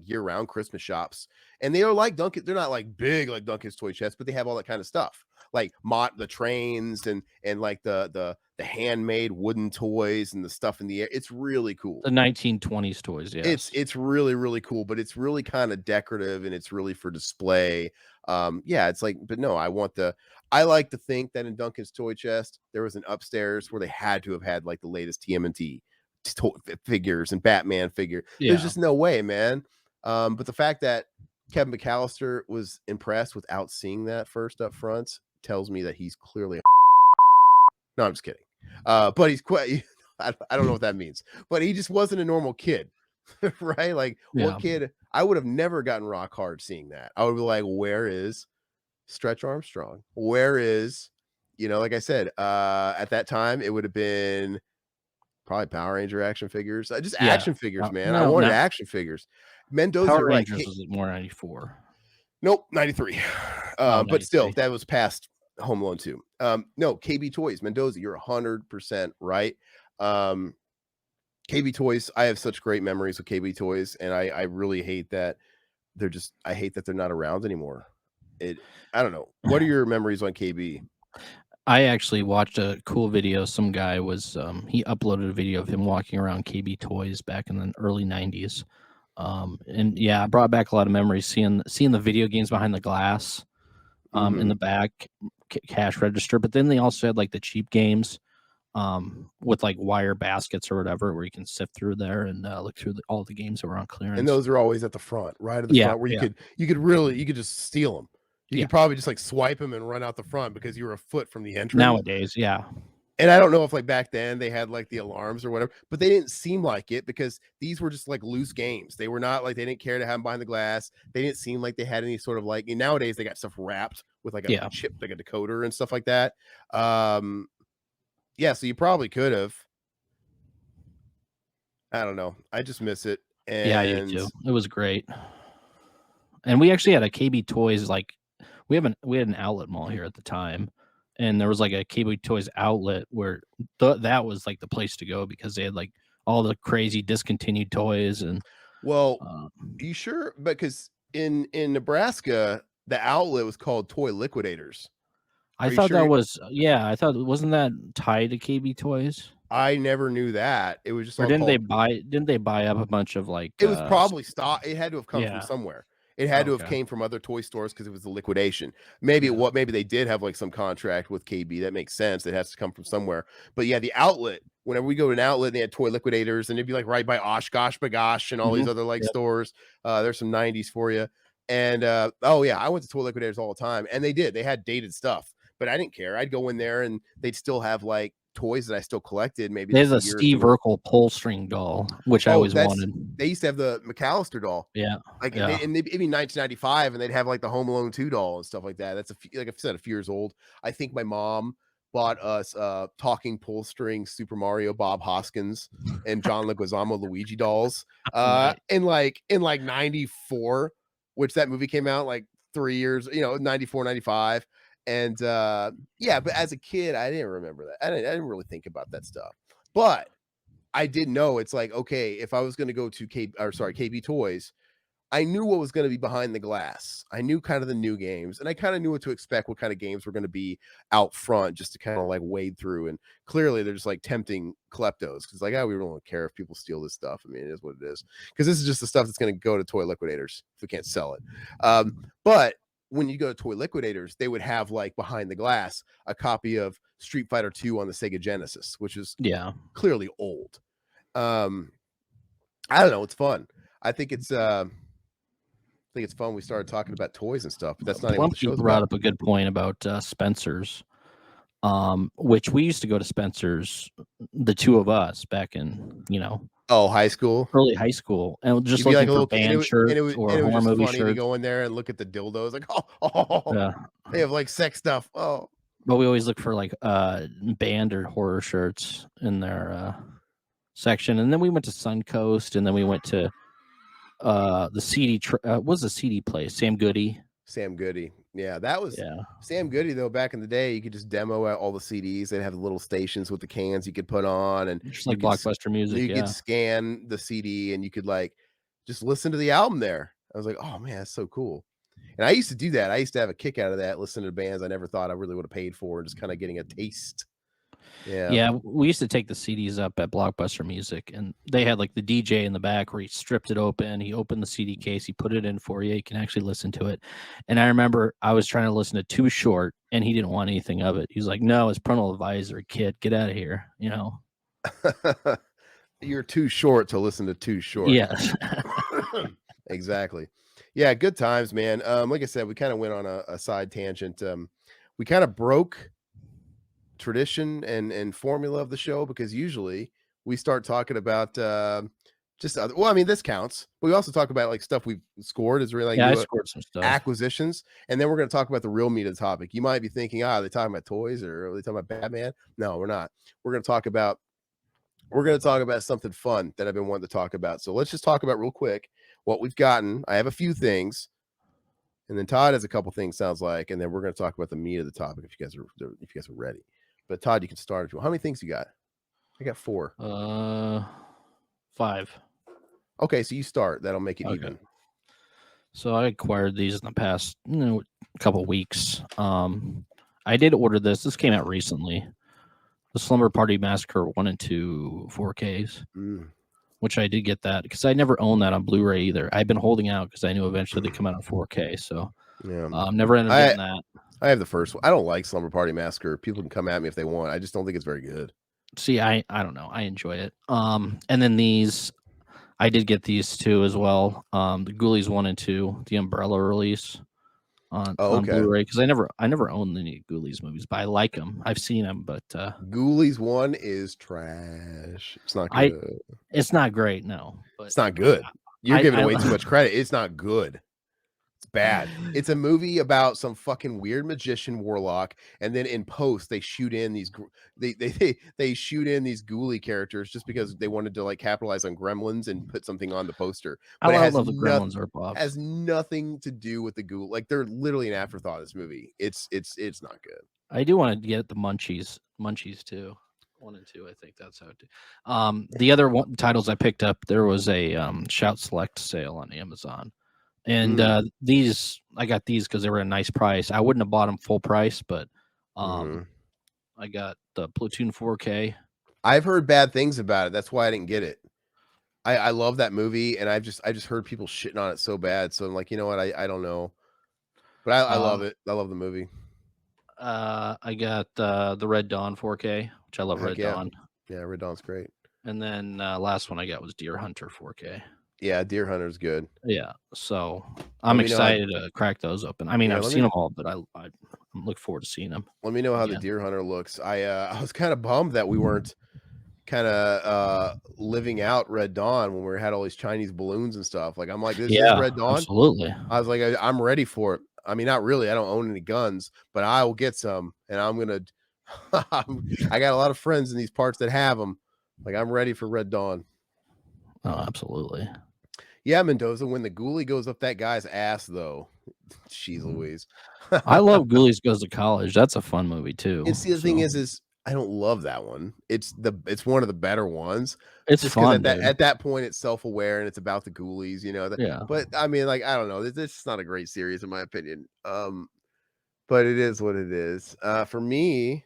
year-round Christmas shops, and they are like Duncan. They're not like big like Duncan's Toy Chest, but they have all that kind of stuff, like the trains and like the handmade wooden toys and the stuff in the air. It's really cool. The 1920s toys, yes. It's really, really cool, but it's really kind of decorative and it's really for display. Yeah, it's like, but no, I like to think that in Duncan's Toy Chest, there was an upstairs where they had to have had like the latest TMNT figures and Batman figure. There's Yeah. just no way, man. But the fact that Kevin McAllister was impressed without seeing that first up front tells me that he's clearly no, I'm just kidding. But he's quite I don't know what that means, but he just wasn't a normal kid, right? Like, Yeah. what kid? I would have never gotten rock hard seeing that. I would be like, where is Stretch Armstrong? Where is, like I said, at that time, it would have been Probably Power Ranger action figures. Just Yeah. action figures, man. I No, wanted no. action figures. Mendoza, Power you're right. Rangers was more 94. Nope, 93. Oh, But still, 93. that was past Home Alone 2. No, KB Toys, Mendoza, you're 100% right. KB Toys, I have such great memories with KB Toys, and I really hate that I hate that they're not around anymore. I don't know. What are your memories on KB? I actually watched a cool video. Some guy was he uploaded a video of him walking around KB Toys back in the early 90s. And yeah, it brought back a lot of memories seeing the video games behind the glass in the back cash register. But then they also had like the cheap games with like wire baskets or whatever, where you can sift through there and look through all the games that were on clearance. And those are always at the front, right at the front, where you could just steal them. You could probably just like swipe them and run out the front because you were a foot from the entrance. Nowadays, yeah. And I don't know if like back then they had like the alarms or whatever, but they didn't seem like it because these were just like loose games. They were not like, they didn't care to have them behind the glass. They didn't seem like they had any sort of like, nowadays they got stuff wrapped with like a chip, like a decoder and stuff like that. Yeah, so you probably could have. I don't know. I just miss it. And yeah, I do too. It was great. And we actually had a KB Toys, like we had an outlet mall here at the time, and there was like a KB Toys outlet where that was like the place to go because they had like all the crazy discontinued toys. And well, you sure? Because in Nebraska, the outlet was called Toy Liquidators. I thought that was I thought, wasn't that tied to KB Toys? I never knew that. It was just, or didn't they buy up a bunch of like it was probably stock. It had to have come from somewhere. It had to have came from other toy stores because it was the liquidation. Maybe maybe they did have like some contract with KB. That makes sense. It has to come from somewhere. But yeah, the outlet, whenever we go to an outlet, they had Toy Liquidators, and it'd be like right by Oshkosh Bagosh and all these other like stores. There's some 90s for you. And oh yeah, I went to Toy Liquidators all the time, and they had dated stuff, but I didn't care. I'd go in there and they'd still have like toys that I still collected. Maybe there's a Steve Urkel pull string doll, which I always wanted. They used to have the McAllister doll. It'd be 1995, and they'd have like the Home Alone 2 doll and stuff like that. That's like I said, a few years old. I think my mom bought us talking pull string Super Mario Bob Hoskins and John Leguizamo Luigi dolls in like 94, which that movie came out like 3 years, 94, 95. And yeah, but as a kid, I didn't remember that. I didn't really think about that stuff. But I did know it's like, okay, if I was going to go to KB Toys, I knew what was going to be behind the glass. I knew kind of the new games, and I kind of knew what to expect, what kind of games were going to be out front, just to kind of like wade through. And clearly, they're just like tempting kleptos because like, we don't care if people steal this stuff. I mean, it is what it is, because this is just the stuff that's going to go to Toy Liquidators if we can't sell it. But when you go to Toy Liquidators, they would have like behind the glass a copy of Street Fighter 2 on the Sega Genesis, which is clearly old. I don't know. It's fun. I think it's fun. We started talking about toys and stuff, but that's not even what the show's brought about. Up a good point about Spencer's, which we used to go to Spencer's, the two of us back in, high school, early high school, and just looking like for band shirts or horror movie shirts. To go in there and look at the dildos, like, they have like sex stuff. Oh, but we always look for like band or horror shirts in their section, and then we went to Suncoast, and then we went to the CD. What was the CD place? Sam Goody. Yeah, that was Sam Goody though. Back in the day, you could just demo out all the CDs. They'd have the little stations with the cans you could put on, and just like Blockbuster Music. You could scan the CD, and you could like just listen to the album there. I was like, oh man, that's so cool. And I used to do that. I used to have a kick out of that, listening to bands I never thought I really would have paid for, and just kind of getting a taste. Yeah, we used to take the CDs up at Blockbuster Music, and they had like the DJ in the back where he stripped it open, he opened the CD case, he put it in for you, you can actually listen to it. And I remember I was trying to listen to Too Short, and he didn't want anything of it. He was like, no, it's parental advisory, kid, get out of here, You're too short to listen to Too Short. Yes. Exactly. Yeah, good times, man. Like I said, we kind of went on a side tangent. We kind of broke tradition and formula of the show, because usually we start talking about this counts, but we also talk about like stuff we've scored. Is really like I scored some stuff, acquisitions, and then we're going to talk about the real meat of the topic. You might be thinking, are they talking about toys or are they talking about Batman? No, we're not. We're going to talk about we're going to talk about something fun that I've been wanting to talk about. So let's just talk about real quick what we've gotten. I have a few things, and then Todd has a couple things. Sounds like, and then we're going to talk about the meat of the topic if you guys are ready. But Todd, you can start if you want. How many things you got? I got 4. 5. Okay, so you start. That'll make it Okay. even. So I acquired these in the past couple weeks. I did order this. This came out recently. The Slumber Party Massacre 1 and 2 4Ks, which I did get that because I never owned that on Blu-ray either. I've been holding out because I knew eventually they'd come out on 4K. So Yeah, never ended up getting that. I have the first one. I don't like Slumber Party Massacre. People can come at me if they want. I just don't think it's very good. See, I don't know. I enjoy it. And then these, I did get these two as well. The Ghoulies 1 and 2, the Umbrella release on Blu-ray, because I never owned any Ghoulies movies, but I like them. I've seen them, but Ghoulies 1 is trash. It's not good. It's not great, no. But it's not good. You're giving away too much credit. It's not good. It's bad. It's a movie about some fucking weird magician warlock, and then in post they shoot in these they shoot in these ghoulie characters just because they wanted to like capitalize on Gremlins and put something on the poster. But I love the Gremlins ripoffs. Has nothing to do with the ghoul. Like they're literally an afterthought of this movie. It's not good. I do want to get the Munchies too. 1 and 2, I think that's how it. The other titles I picked up, there was a Shout Select sale on Amazon. And these, I got these because they were a nice price. I wouldn't have bought them full price, but I got the Platoon 4K. I've heard bad things about it. That's why I didn't get it. I love that movie, and I just heard people shitting on it so bad. So I'm like, you know what? I don't know, but I love it. I love the movie. I got the Red Dawn 4K, which I love. Red Dawn. Yeah, Red Dawn's great. And then last one I got was Deer Hunter 4K. Yeah, Deer Hunter's good. Yeah, so I'm excited to crack those open. I mean, I've seen them all, but I look forward to seeing them. Let me know how the Deer Hunter looks. I was kind of bummed that we weren't kind of living out Red Dawn when we had all these Chinese balloons and stuff. Like I'm like, this is Red Dawn. Absolutely. I was like, I'm ready for it. I mean, not really. I don't own any guns, but I will get some, and I'm gonna. I got a lot of friends in these parts that have them. Like I'm ready for Red Dawn. Oh, absolutely. Yeah, Mendoza. When the ghoulie goes up that guy's ass, though, jeez Louise. I love Ghoulies Goes to College. That's a fun movie too. And see, the thing is I don't love that one. It's one of the better ones. It's just fun. At that point, it's self-aware and it's about the ghoulies, you know. Yeah. But I mean, like, I don't know. This is not a great series in my opinion. But it is what it is. For me,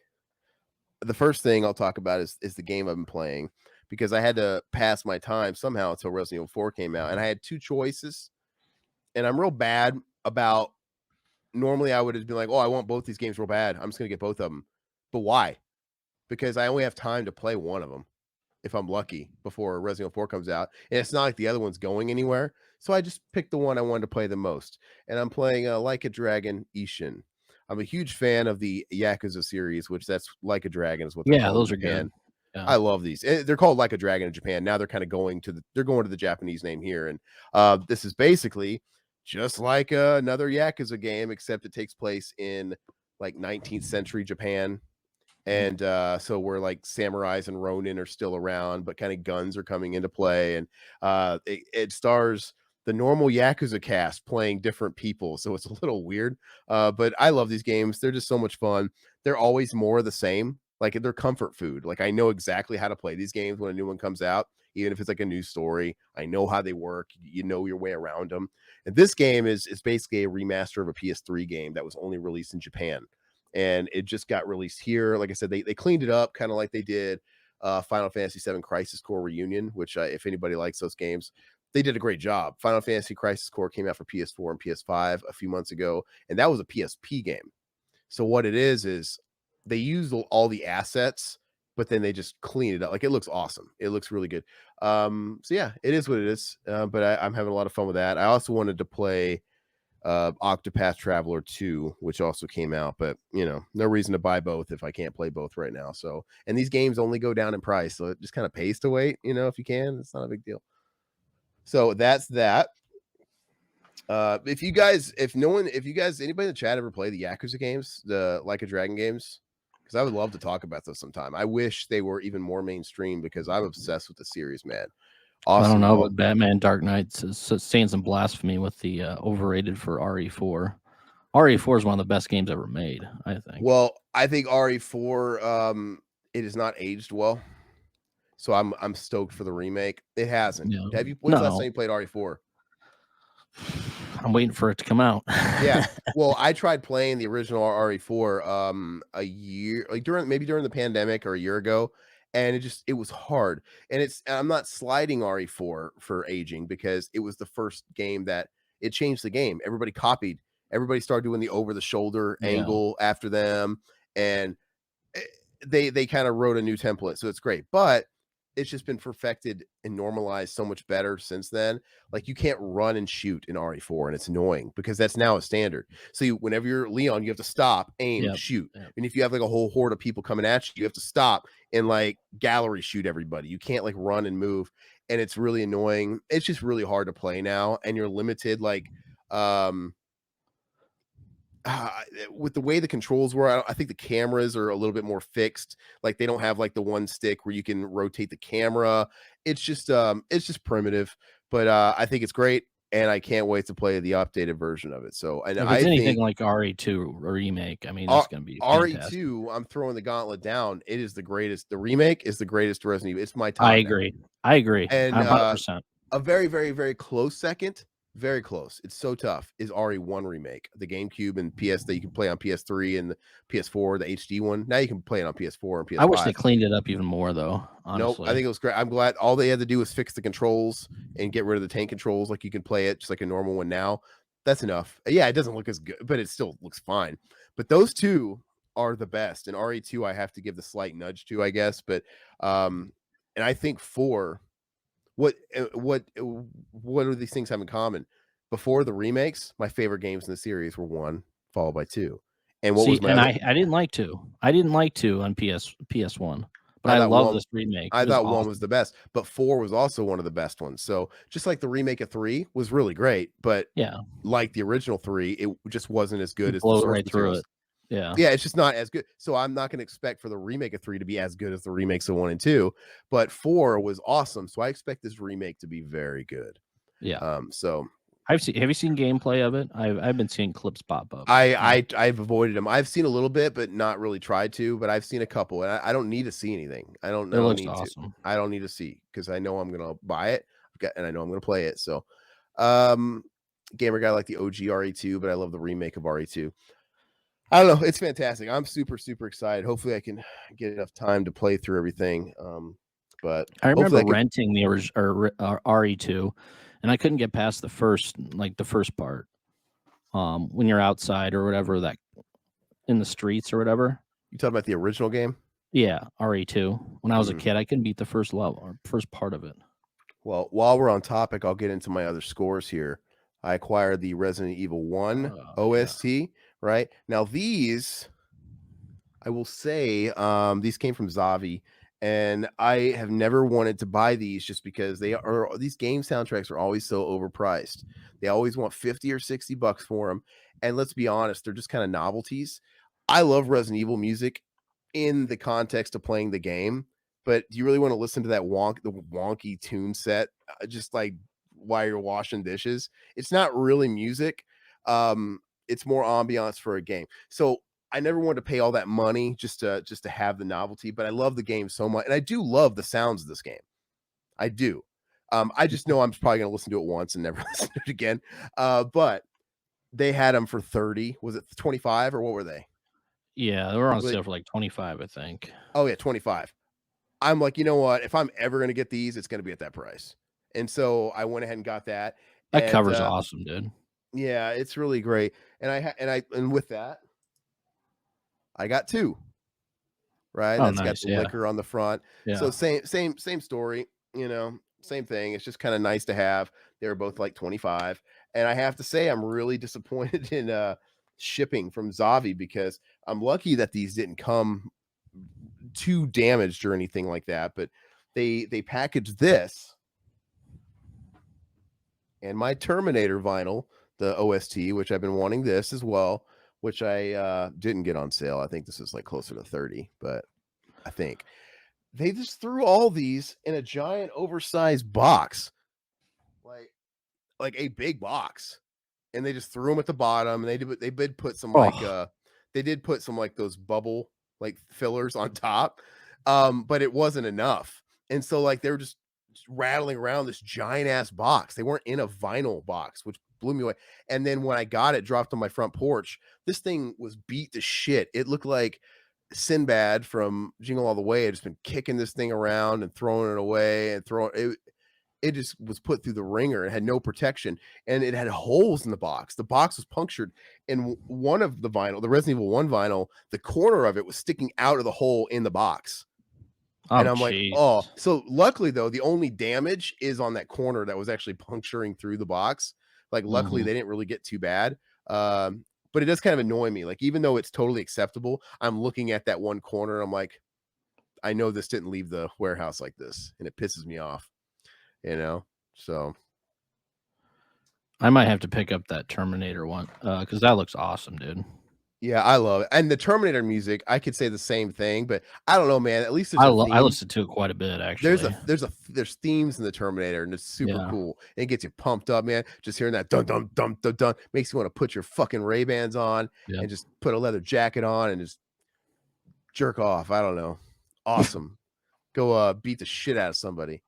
the first thing I'll talk about is the game I've been playing, because I had to pass my time somehow until Resident Evil 4 came out, and I had 2 choices, and I'm real bad about. Normally, I would have been like, "Oh, I want both these games real bad. I'm just gonna get both of them." But why? Because I only have time to play one of them, if I'm lucky, before Resident Evil 4 comes out, and it's not like the other one's going anywhere. So I just picked the one I wanted to play the most, and I'm playing Like a Dragon Ishin. I'm a huge fan of the Yakuza series, which that's Like a Dragon is what they're called. Those are good. Yeah. I love these. They're called Like a Dragon in Japan. Now they're kind of going to the Japanese name here, and this is basically just like another Yakuza game, except it takes place in like 19th century Japan. And so we're like samurais and Ronin are still around, but kind of guns are coming into play. And it stars the normal Yakuza cast playing different people. So it's a little weird. But I love these games. They're just so much fun. They're always more of the same. Like they're comfort food. Like I know exactly how to play these games when a new one comes out, even if it's like a new story. I know how they work. You know your way around them. And this game is basically a remaster of a PS3 game that was only released in Japan. And it just got released here. Like I said, they cleaned it up kind of like they did Final Fantasy VII Crisis Core Reunion, which if anybody likes those games, they did a great job. Final Fantasy Crisis Core came out for PS4 and PS5 a few months ago, and that was a PSP game. So what it is they use all the assets, but then they just clean it up. Like it looks awesome. It looks really good. So yeah, it is what it is. But I'm having a lot of fun with that. I also wanted to play Octopath Traveler 2, which also came out, but you know, no reason to buy both if I can't play both right now. So, and these games only go down in price, so it just kind of pays to wait, you know, if you can. It's not a big deal. So that's that. If you guys, anybody in the chat ever play the Yakuza games, the Like a Dragon games? because I would love to talk about those sometime. I wish they were even more mainstream because I'm obsessed with the series, man. I don't Awesome. know, Oh, but Batman Dark Knights is saying some blasphemy with the overrated for RE4. RE4 is one of the best games ever made, I think. well, I think RE4 it is not aged well. So I'm stoked for the remake. It hasn't. Yeah. Have you when's the last No, time you played RE4? I'm waiting for it to come out. Yeah. Well, I tried playing the original RE4 a year like during the pandemic or a year ago, and it was hard. And I'm not sliding RE4 for aging because it was the first game that it changed the game. Everybody copied. Everybody started doing the over the shoulder Yeah. angle after them, and eh, they kind of wrote a new template, so it's great. But it's just been perfected and normalized so much better since then. Like you can't run and shoot in RE4, and it's annoying because that's now a standard. So whenever you're Leon, you have to stop, aim, Yep. shoot. Yep. And if you have like a whole horde of people coming at you, you have to stop and like gallery shoot everybody. You can't like run and move, and it's really annoying. It's just really hard to play now, and you're limited. Like with the way the controls were, I think the cameras are a little bit more fixed. Like they don't have like the one stick where you can rotate the camera. It's just primitive, but I think it's great, and I can't wait to play the updated version of it. So, and If it's I anything think like RE2 remake, I mean, it's going to be fantastic. RE2, I'm throwing the gauntlet down. It is the greatest. The remake is the greatest Resident Evil. It's my top I now. agree. I agree. And I'm 100%. a very, very, very close second, very close. It's so tough. Is RE1 remake, the GameCube and PS that you can play on PS3 and the PS4, the HD one. Now you can play it on PS4 and PS5. I wish they cleaned it up even more, though. Honestly, Nope, I think it was great. I'm glad all they had to do was fix the controls and get rid of the tank controls. Like you can play it just like a normal one now. That's enough. Yeah, it doesn't look as good, but it still looks fine. But those two are the best. And RE2, I have to give the slight nudge to, I guess. But and I think 4. What do these things have in common? Before the remakes, my favorite games in the series were 1, followed by 2. And what was my other? I didn't like 2. I didn't like 2 on PS1, but I thought love 1 this remake. I It was thought 1 awesome. was the best, but 4 was also one of the best ones. So, just like the remake of 3 was really great, but Yeah, like the original 3, it just wasn't as good it as the blows source right through materials. it. Yeah, Yeah, it's just not as good. So I'm not gonna expect for the remake of 3 to be as good as the remakes of 1 and 2, but 4 was awesome, so I expect this remake to be very good. yeah. So Have you seen gameplay of it? I've been seeing clips pop up. I've avoided them. I've seen a little bit, but not really tried to, but I've seen a couple, and I don't need to see anything. I It don't looks need to. awesome. I don't need to see because I know I'm gonna buy it, and I know I'm gonna play it. So, gamer guy like the OG RE2, but I love the remake of RE2. I don't know. It's fantastic. I'm super, super excited. Hopefully, I can get enough time to play through everything. But I hopefully, remember I can. renting the RE2, and I couldn't get past the first part. When you're outside or whatever, that in the streets or whatever. You talking about the original game? Yeah, RE2. When I was a Mhm. kid, I couldn't beat the first level or first part of it. Well, while we're on topic, I'll get into my other scores here. I acquired the Resident Evil 1 Yeah. OST, right? Now these, I will say, these came from Zavi, and I have never wanted to buy these just because these game soundtracks are always so overpriced. They always want 50 or 60 bucks for them. And let's be honest, they're just kind of novelties. I love Resident Evil music in the context of playing the game, but do you really want to listen to the wonky tune set just like while you're washing dishes? It's not really music. It's more ambiance for a game. So I never wanted to pay all that money just to have the novelty, but I love the game so much, and I do love the sounds of this game. I do. I just know I'm probably going to listen to it once and never listen to it again. But they had them for 30. Was it 25 or what were they? Yeah, they were on sale for like 25, I think. Oh yeah, 25. I'm like, you know what? If I'm ever going to get these, it's going to be at that price. And so I went ahead and got that. That And cover's awesome, dude. yeah, it's really great. And with that, I got 2. Right? Oh, That's got nice. the Yeah. liquor on the front. Yeah. So same story, same thing. It's just kind of nice to have. They were both like 25. And I have to say, I'm really disappointed in shipping from Zavi because I'm lucky that these didn't come too damaged or anything like that. But they packaged this and my Terminator vinyl, the OST, which I've been wanting this as well, which I didn't get on sale. I think this is like closer to 30, but I think they just threw all these in a giant oversized box, like a big box, and they just threw them at the bottom. And they did put some Oh, they did put some like those bubble like fillers on top, but it wasn't enough. And so like they were just rattling around this giant ass box. They weren't in a vinyl box, which blew me away. And then when I got it dropped on my front porch, this thing was beat to shit. It looked like Sinbad from Jingle All the Way had just been kicking this thing around and throwing it away and throwing it. It just was put through the ringer. It had no protection, and it had holes in the box. The box was punctured, and one of the vinyl, the Resident Evil 1 vinyl, the corner of it was sticking out of the hole in the box. And oh, I'm like, jeez. oh, so luckily though, the only damage is on that corner that was actually puncturing through the box. Like, luckily Mhm. they didn't really get too bad. But it does kind of annoy me. Like, even though it's totally acceptable, I'm looking at that one corner. I'm like, I know this didn't leave the warehouse like this, and it pisses me off, you know? So I might have to pick up that Terminator one because that looks awesome, dude. yeah, I love it. And the Terminator music, I could say the same thing, but I don't know, man. At least there's I a I theme. listen to it quite a bit, actually. There's themes in the Terminator, and it's super Yeah, cool. And it gets you pumped up, man. Just hearing that dun dun dun dun dun makes you want to put your fucking Ray-Bans on yeah. and just put a leather jacket on and just jerk off. I don't know. Awesome. Go beat the shit out of somebody.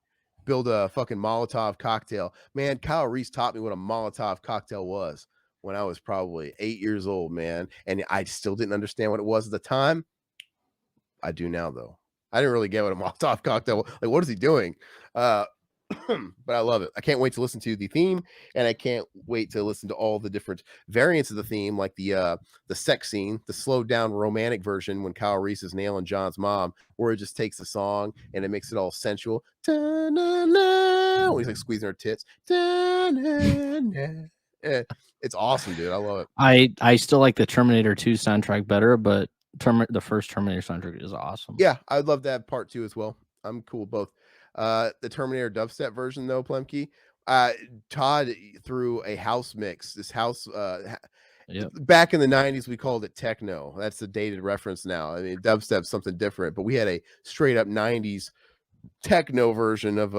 Build a fucking Molotov cocktail. Man, Kyle Reese taught me what a Molotov cocktail was when I was probably 8 years old, man. And I still didn't understand what it was at the time. I do now, though. I didn't really get what a Molotov cocktail, like, what is he doing? Uh, but I love it. I can't wait to listen to the theme, and I can't wait to listen to all the different variants of the theme, like the sex scene, the slowed down romantic version when Kyle Reese is nailing John's mom, where it just takes the song and it makes it all sensual. Ta-na-na, when he's like squeezing her tits. Ta-na-na. Eh, it's awesome, dude. I love it. I still like the Terminator 2 soundtrack better, but the first Terminator soundtrack is awesome. Yeah, I'd love to have part 2 as well. I'm cool with both. The Terminator dubstep version though, Plemke, uh, Todd threw a house mix. This house, Yep. back in the 90s, we called it techno. That's a dated reference now. I mean, dubstep's something different, but we had a straight up 90s techno version of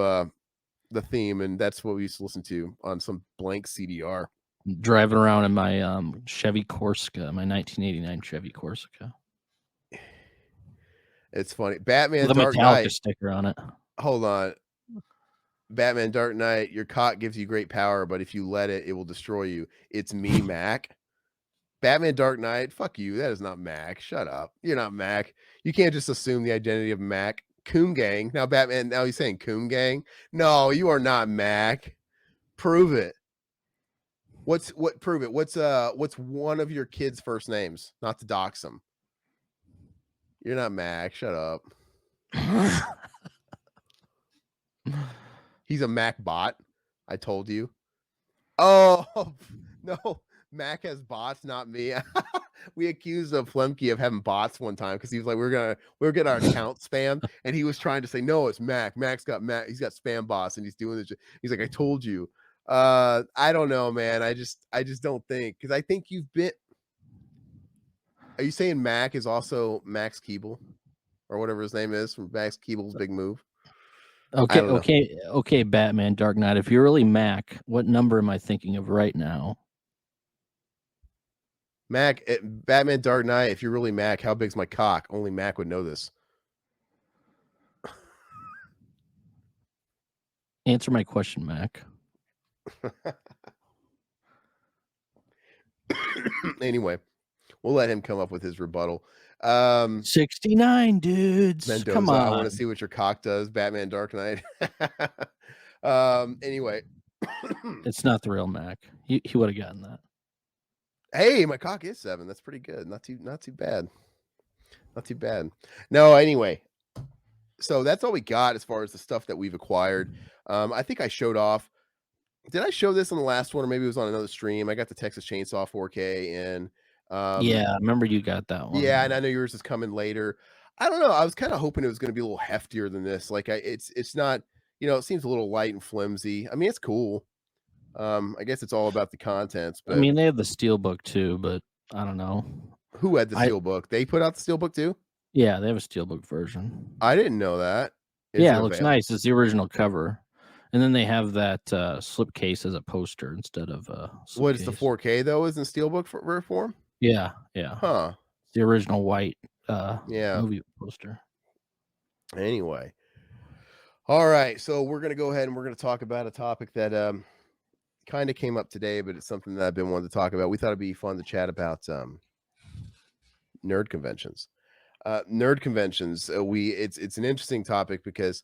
the theme, and that's what we used to listen to on some blank CDR. Driving around in my Chevy Corsica, my 1989 Chevy Corsica It's funny. Batman with a Dark Metallica Knight. sticker on it. Hold on. Batman Dark Knight, your cock gives you great power, but if you let it, it will destroy you. It's me, Mac. Batman Dark Knight, fuck you. That is not Mac. Shut up. You're not Mac. You can't just assume the identity of Mac. Coon Gang. Now Batman, now he's saying Coon Gang. No, you are not Mac. Prove it. Prove it? What's one of your kids' first names? Not to dox them. You're not Mac. Shut up. He's a Mac bot. I told you. Oh no, Mac has bots, not me. We accused of Flemke of having bots one time because he was like, we're getting our account spam, and he was trying to say, no, it's Mac. Mac's got Mac, he's got spam bots, and he's doing this. He's like, I told you. I don't know, man. I just don't think, because I think you've been. Are you saying Mac is also Max Keeble or whatever his name is from Max Keeble's Big Move? Okay, okay, Batman Dark Knight. If you're really Mac, what number am I thinking of right now? Mac, Batman Dark Knight, if you're really Mac, how big's my cock? Only Mac would know this. Answer my question, Mac. Anyway, we'll let him come up with his rebuttal. 69 dudes. Mendoza, Come I want on. to see what your cock does, Batman Dark Knight. Anyway. It's not the real Mac. He would have gotten that. Hey, my cock is 7. That's pretty good. Not too bad. Not too bad. No, anyway. So that's all we got as far as the stuff that we've acquired. I think I showed off. Did I show this on the last one, or maybe it was on another stream? I got the Texas Chainsaw 4K in. Yeah, I remember you got that one. Yeah, and I know yours is coming later. I don't know. I was kind of hoping it was going to be a little heftier than this. Like, it's not. It seems a little light and flimsy. I mean, it's cool. I guess it's all about the contents. But I mean, they have the Steelbook too, but I don't know. Who had the I Steelbook? They put out the Steelbook too? Yeah, they have a steelbook version. I didn't know that. Is Yeah, it it looks available? nice. It's the original cover, and then they have that slipcase as a poster instead of a What is the slipcase. 4K though? Is in Steelbook for rare form? Yeah, yeah. Huh. It's the original white Yeah. movie poster. Anyway. All right. So we're gonna go ahead and we're gonna talk about a topic that kind of came up today, but it's something that I've been wanting to talk about. We thought it'd be fun to chat about nerd conventions. Nerd conventions. It's an interesting topic because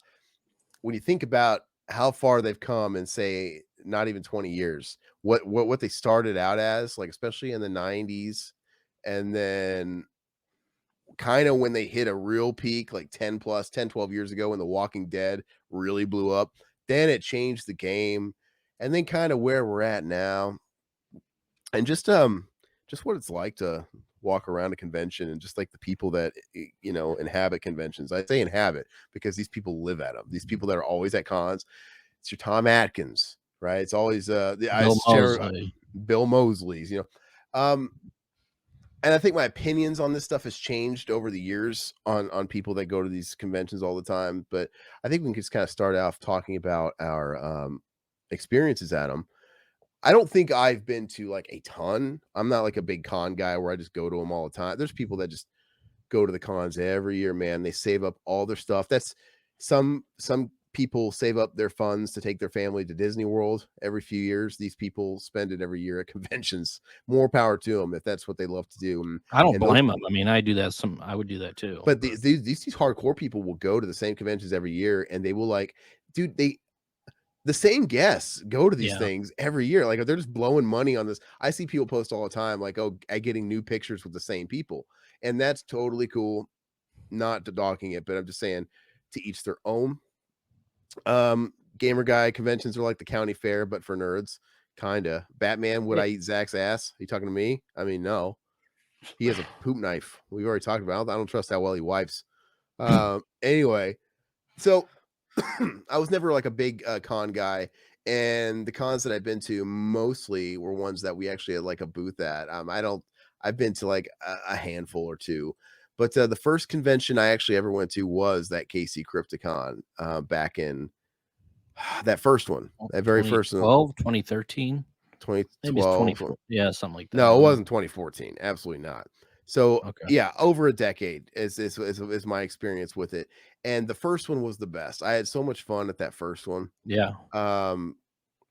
when you think about how far they've come in say not even 20 years, what they started out as, like especially in the 90s, and then kind of when they hit a real peak like 10 years ago when The Walking Dead really blew up, then it changed the game, and then kind of where we're at now, and just what it's like to walk around a convention and just like the people that inhabit conventions. I say inhabit because these people live at them. These people that are always at cons. It's your Tom Atkins, right? It's always the I Bill share Moseley. Bill Mosley's, and I think my opinions on this stuff has changed over the years on people that go to these conventions all the time. But I think we can just kind of start off talking about our experiences at them. I don't think I've been to like a ton. I'm not like a big con guy where I just go to them all the time. There's people that just go to the cons every year, man. They save up all their stuff. That's some people save up their funds to take their family to Disney World every few years. These people spend it every year at conventions. More power to them if that's what they love to do. I don't And those, blame them. I mean, I do that. I would do that too. but these hardcore people will go to the same conventions every year, and they will like, dude, the same guests go to these Yeah, things every year. Like they're just blowing money on this. I see people post all the time, like, oh, getting new pictures with the same people, and that's totally cool. Not to docking it, but I'm just saying to each their own. Gamer guy conventions are like the county fair, but for nerds. Kinda. Batman, would yeah. I eat Zach's ass? Are you talking to me? I mean, no. He has a poop knife. We've already talked about it. I don't trust how well he wipes. Anyway, so I was never like a big con guy, and the cons that I've been to mostly were ones that we actually had like a booth at. I've been to like a handful or two, but the first convention I actually ever went to was that KC Crypticon back in that first one, that very first one, 2012, 2013, maybe it's 2012. 24. Yeah, something like that. I No, it don't know. wasn't 2014. Absolutely not. So Okay. yeah, over a decade is my experience with it. And the first one was the best. I had so much fun at that first one. Yeah. Um,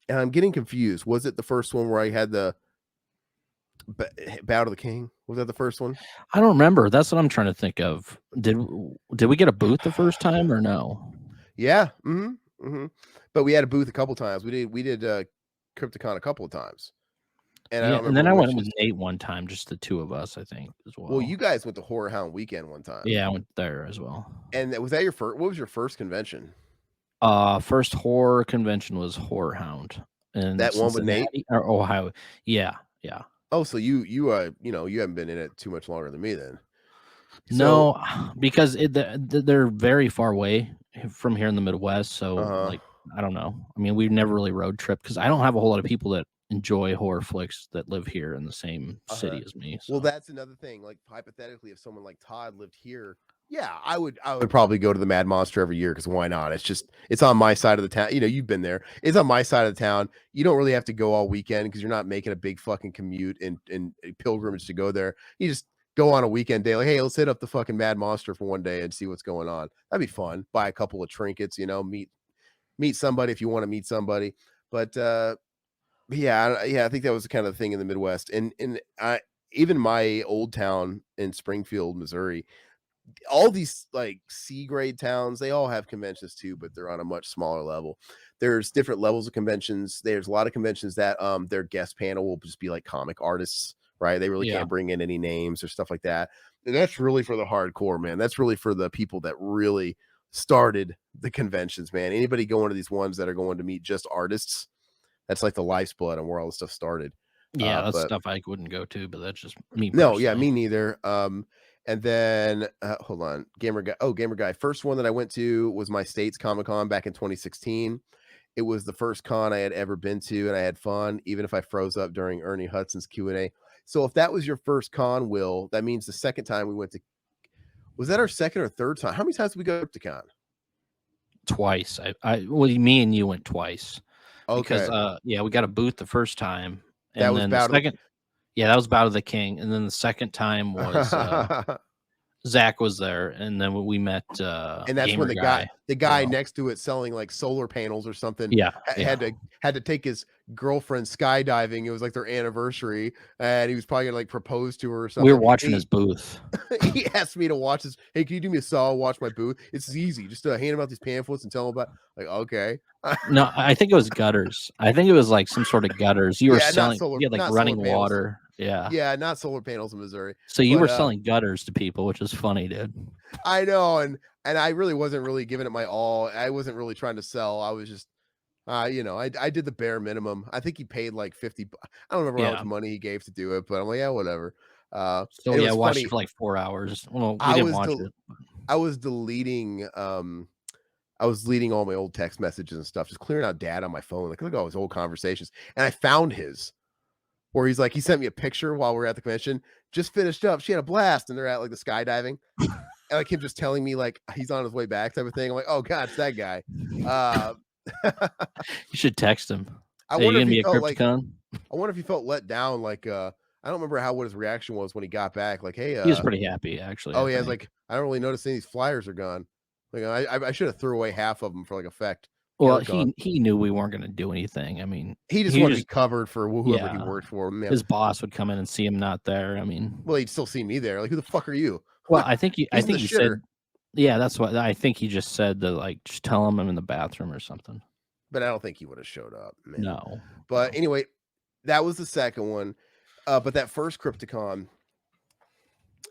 and I'm getting confused. Was it the first one where I had the Bow to the King? Was that the first one? I don't remember. That's what I'm trying to think of. Did we get a booth the first time or no? Yeah. But we had a booth a couple times. We did Crypticon a couple of times. And I Yeah, don't and then remember I which went with is. Nate one time, just the two of us, I think, as Well, well. you guys went to Horror Hound Weekend one time. Yeah, I went there as well. And was that your first? What was your first convention? First horror convention was Horror Hound in That one with Nate? Cincinnati or Ohio. Yeah, yeah. Oh, so you haven't been in it too much longer than me then. So, No, because they're very far away from here in the Midwest. So, uh-huh. like, I don't know. I mean, we've never really road trip because I don't have a whole lot of people that enjoy horror flicks that live here in the same Uh-huh. city as me. Well, So, that's another thing. Like hypothetically, if someone like Todd lived here, yeah, I would probably go to the Mad Monster every year because why not? It's on my side of the town. You've been there. It's on my side of the town. You don't really have to go all weekend because you're not making a big fucking commute and pilgrimage to go there. You just go on a weekend day, like, hey, let's hit up the fucking Mad Monster for one day and see what's going on. That'd be fun. Buy a couple of trinkets, meet somebody if you want to meet somebody. But yeah, I think that was kind of the thing in the Midwest, and I even my old town in Springfield, Missouri, all these like C grade towns, they all have conventions too, but they're on a much smaller level. There's different levels of conventions. There's a lot of conventions that their guest panel will just be like comic artists, right? They really yeah, can't bring in any names or stuff like that. And that's really for the hardcore, man. That's really for the people that really started the conventions, man. Anybody going to these ones that are going to meet just artists, that's like the lifeblood and where all this stuff started. yeah, that's But stuff I wouldn't go to, but that's just me no, yeah, personally. me neither. And then hold on, Gamer Guy. Oh, Gamer Guy. First one that I went to was my state's Comic Con back in 2016. It was the first con I had ever been to, and I had fun, even if I froze up during Ernie Hudson's Q&A. So if that was your first con, Will, that means the second time we went to, was that our second or third time? How many times did we go to con? Twice. Well, me and you went twice because Okay. yeah, we got a booth the first time, That and was then the Bout of second, yeah, that was Bout of the King, and then the second time was the Zach was there, and then we met and that's when Gamer Guy. the guy Well, next to it selling like solar panels or something yeah, yeah. had to take his girlfriend skydiving. It was like their anniversary, and he was probably gonna like propose to her or We were something. watching his booth. He asked me to watch this. Hey, can you do me a solid? Watch my booth. It's easy. Just hand him out these pamphlets and tell him about. Like, okay, No, I think it was gutters. I think it was like some sort of gutters. You were yeah, selling. You had like not solar running panels. water. Yeah. Yeah, not solar panels in Missouri. So you But were selling gutters to people, which is funny, dude. I know, and I really wasn't really giving it my all. I wasn't really trying to sell. I was just, you know, I did the bare minimum. I think he paid like 50. I don't remember how much Yeah. money he gave to do it, but I'm like, yeah, whatever. So It yeah, I was watched funny. it for like 4 hours. Well, we I didn't was watch del- it. I was deleting I was deleting all my old text messages and stuff, just clearing out data on my phone. Like, look at all his old conversations. And I found his where he's like, he sent me a picture while we were at the convention, just finished up. She had a blast, and they're at like the skydiving. And like him just telling me like he's on his way back type of thing. I'm like, oh god, it's that guy. You should text him. I Hey, you wonder if gonna he be at felt like CryptoCon? I wonder if he felt let down. Like I don't remember what his reaction was when he got back. Like, hey, He was pretty happy, actually. oh I yeah, it's think. like I don't really notice any of these flyers are gone. Like I should have threw away half of them for like effect. You Well, know, gone. he knew we weren't going to do anything. I mean, He just he wanted to be just covered for whoever he yeah. worked for. Yeah. His boss would come in and see him not there. I mean, Well, he'd still see me there. Like, who the fuck are you? well, I think He's in the he shitter. said, yeah, that's what I think he just said to like just tell him I'm in the bathroom or something. But I don't think he would have showed up, man. No. But anyway, that was the second one. But that first Crypticon,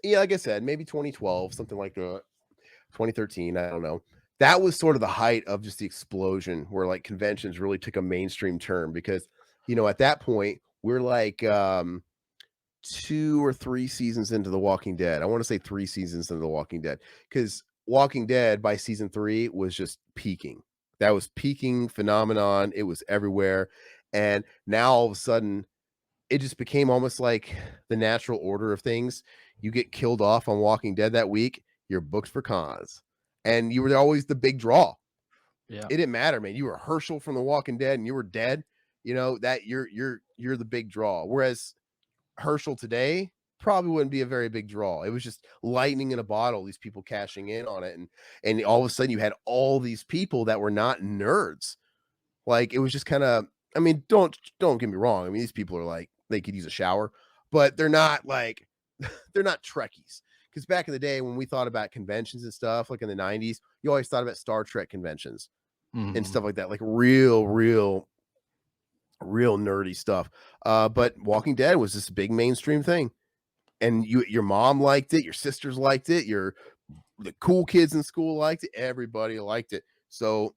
yeah, like I said, maybe 2012, something like 2013. I don't know. That was sort of the height of just the explosion where like conventions really took a mainstream turn because, you know, at that point, we're like 2 or 3 seasons into The Walking Dead. I want to say 3 seasons into The Walking Dead because Walking Dead by season 3 was just peaking. That was peaking phenomenon. It was everywhere. And now all of a sudden, it just became almost like the natural order of things. You get killed off on Walking Dead that week, you're booked for cons. And you were always the big draw. Yeah. It didn't matter, man. You were Herschel from The Walking Dead and you were dead. You know, that you're the big draw. Whereas Herschel today probably wouldn't be a very big draw. It was just lightning in a bottle, these people cashing in on it. And all of a sudden you had all these people that were not nerds. Like it was just kind of, I mean, don't get me wrong. I mean, these people are like, they could use a shower, but they're not like, they're not Trekkies. Because back in the day when we thought about conventions and stuff, like in the 90s, you always thought about Star Trek conventions and stuff like that, like real nerdy stuff. But Walking Dead was this big mainstream thing. And your mom liked it, your sisters liked it, the cool kids in school liked it, everybody liked it. So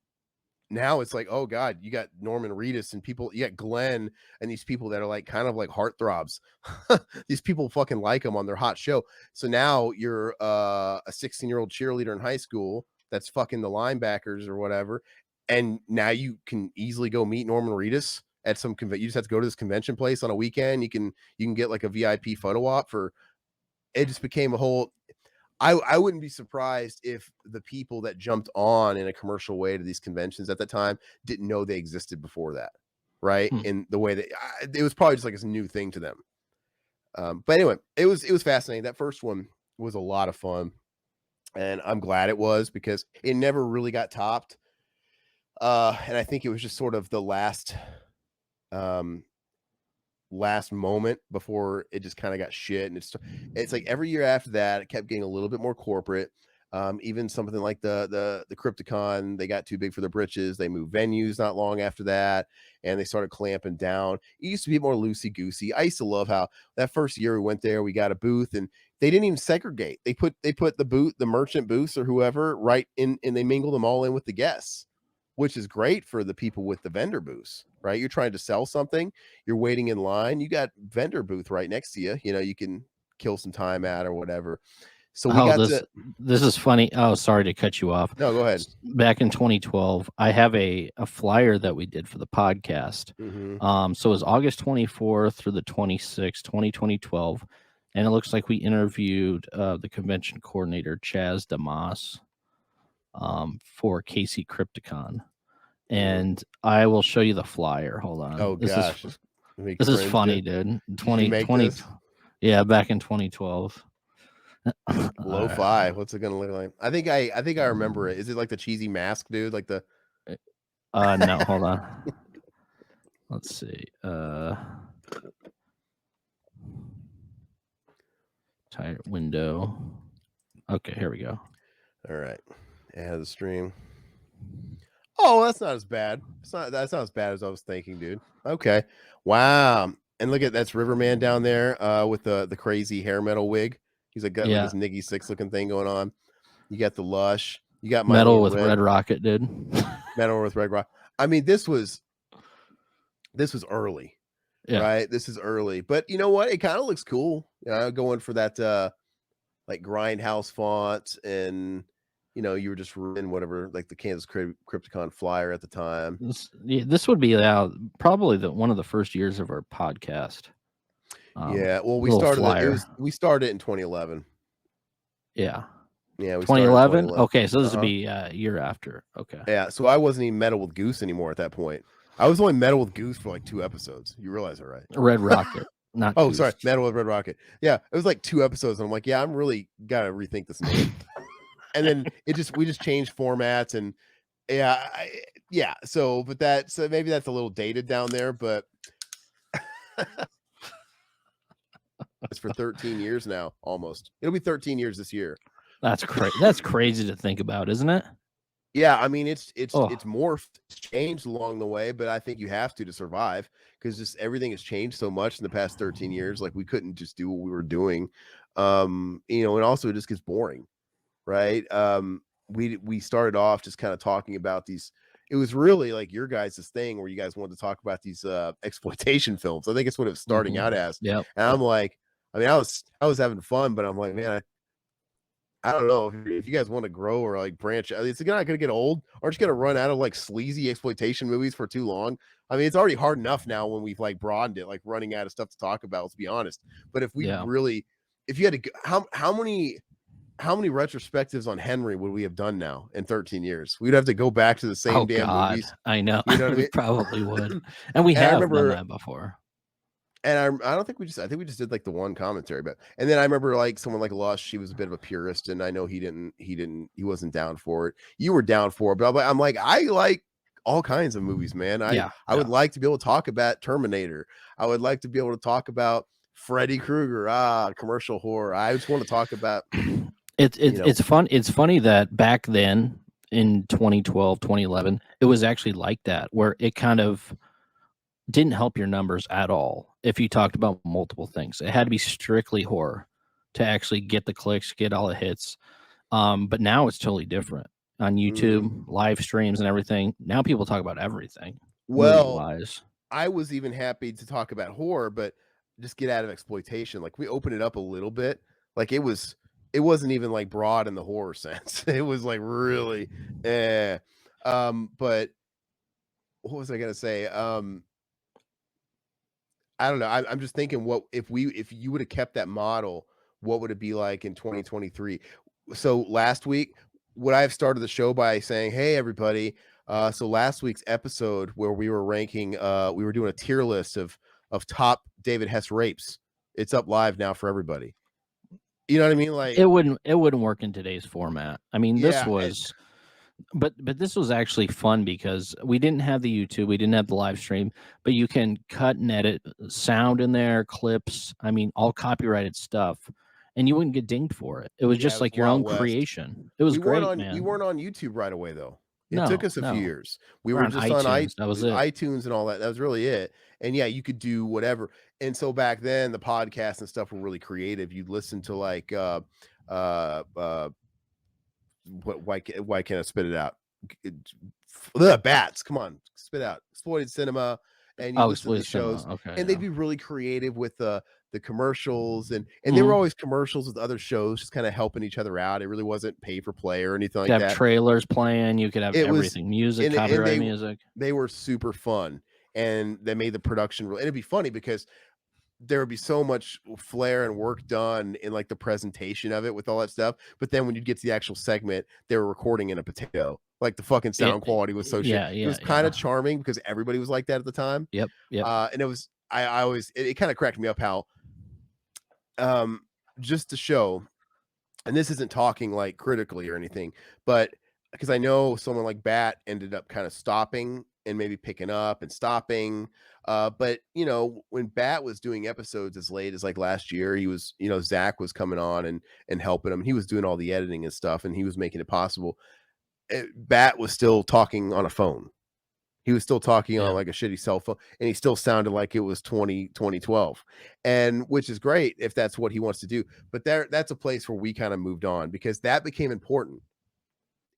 now it's like, oh god, you got Norman Reedus and people, you got Glenn and these people that are like kind of like heartthrobs. These people fucking like them on their hot show. So now you're a 16-year-old cheerleader in high school that's fucking the linebackers or whatever, and now you can easily go meet Norman Reedus at some convention. You just have to go to this convention place on a weekend. You can get like a VIP photo op for. It just became a whole. I wouldn't be surprised if the people that jumped on in a commercial way to these conventions at that time didn't know they existed before that, right? In the way that it was probably just like a new thing to them. But anyway, it was fascinating. That first one was a lot of fun, and I'm glad it was because it never really got topped. And I think it was just sort of the last moment before it just kind of got shit. And it's like every year after that, it kept getting a little bit more corporate. Even something like the Crypticon, they got too big for their britches. They moved venues not long after that, and they started clamping down. It used to be more loosey goosey. I used to love how that first year we went there, we got a booth, and they didn't even segregate. They put the merchant booths or whoever right in, and they mingled them all in with the guests, which is great for the people with the vendor booths, right? You're trying to sell something, you're waiting in line, you got vendor booth right next to you. You know, you can kill some time at or whatever. So we got this is funny. Oh, sorry to cut you off. No, go ahead. Back in 2012, I have a flyer that we did for the podcast. So it was August 24th through the 26th, 2012. And it looks like we interviewed the convention coordinator, Chaz Damas, for KC Crypticon. And I will show you the flyer. Hold on. Oh, gosh. This is funny, dude. 2020. Yeah, back in 2012. Lo-fi. What's it gonna look like? I think I remember it. Is it like the cheesy mask, dude? Like the no, hold on. Let's see. Tight window. Okay, here we go. All right. Add the stream. Oh, that's not as bad. That's not as bad as I was thinking, dude. Okay. Wow. And look at that's Riverman down there with the crazy hair metal wig. He's got like this Niggy Six looking thing going on. You got the Lush. You got Metal with Red Rocket, dude. Metal with Red Rocket. I mean, this was early. Yeah. Right. This is early. But you know what? It kind of looks cool. Going for that like Grindhouse font, and you know, you were just in whatever, like the Kansas Crypticon flyer at the time. This would be probably one of the first years of our podcast. Yeah, well, we started in 2011. Yeah. Yeah, 2011. Okay, so this would be a year after. Okay. Yeah, so I wasn't even Metal with Goose anymore at that point. I was only Metal with Goose for like 2 episodes. You realize that, right? Red Rocket, not. Oh, Goose. Sorry, Metal with Red Rocket. Yeah, it was like 2 episodes, and I'm like, yeah, I'm really gotta rethink this name. And then we just changed formats, and yeah. So maybe that's a little dated down there, but. It's for 13 years now, almost. It'll be 13 years this year. That's crazy. That's crazy to think about, isn't it? Yeah, I mean, it's morphed, it's changed along the way, but I think you have to survive, because just everything has changed so much in the past 13 years. Like, we couldn't just do what we were doing, and also it just gets boring, right? We started off just kind of talking about these. It was really like your guys' thing where you guys wanted to talk about these exploitation films. I think it's what it was starting out as. Yeah, and I'm like, I mean, I was having fun, but I'm like, man, I don't know if you guys want to grow or like branch. It's not going to get old. Aren't you going to run out of like sleazy exploitation movies for too long? I mean, it's already hard enough now when we've like broadened it, like running out of stuff to talk about. Let's be honest. But if we really, if you had to, how many retrospectives on Henry would we have done now in 13 years? We'd have to go back to the same movies. I know. You know what I mean? We probably would, and we have done that before. And I think we just did like the one commentary, but and then I remember like someone like Lush, she was a bit of a purist, and I know he wasn't down for it. You were down for it, but I'm like, I like all kinds of movies, man. I would like to be able to talk about Terminator. I would like to be able to talk about Freddy Krueger, commercial horror. I just want to talk about it's fun. It's funny that back then in 2012, 2011, it was actually like that, where it kind of didn't help your numbers at all if you talked about multiple things. It had to be strictly horror to actually get the clicks, get all the hits. But now it's totally different on YouTube, live streams and everything. Now people talk about everything. Well, I was even happy to talk about horror, but just get out of exploitation. Like, we opened it up a little bit. Like, it wasn't even like broad in the horror sense. It was like really, but what was I going to say? I don't know. I'm just thinking, what if you would have kept that model, what would it be like in 2023? So last week, would I have started the show by saying, hey, everybody, so last week's episode where we were ranking, we were doing a tier list of top David Hess rapes. It's up live now for everybody. You know what I mean? Like, it wouldn't work in today's format. I mean, this was, but this was actually fun because we didn't have the YouTube, we didn't have the live stream, but you can cut and edit sound in there, clips. I mean, all copyrighted stuff, and you wouldn't get dinged for it. It was just like your own creation. It was great, man. We weren't on YouTube right away though. It took us a few years. We were just on iTunes. That was it. iTunes and all that. That was really it. And yeah, you could do whatever. And so back then, the podcasts and stuff were really creative. You'd listen to like why can't I spit it out? Bats, come on, spit out. Exploited Cinema and you listen to Split these shows, Cinema. Okay, and yeah. they'd be really creative with the commercials, and they were Mhm. always commercials with other shows, just kind of helping each other out. It really wasn't pay for play or anything You could like have that. trailers playing, you could have It was, everything, music, and copyright music. they were super fun, and they made the production real. And it'd be funny because there would be so much flair and work done in like the presentation of it with all that stuff. But then when you get to the actual segment, they were recording in a potato. Like the fucking It sound quality was so shit. yeah, It yeah, was kind yeah. of charming because everybody was like that at the time. Yep, yep. And it was I always it kind of cracked me up how um just to show, and this isn't talking like critically or anything, but because I know someone like Bat ended up kind of stopping and maybe picking up and stopping. But you know, when Bat was doing episodes as late as like last year, he was, you know, Zach was coming on and helping him. He was doing all the editing and stuff, and he was making it possible. Bat was still talking on a phone. He was still talking on Yeah. like a shitty cell phone, and he still sounded like it was 2012, and which is great if that's what he wants to do. But that's a place where we kind of moved on because that became important.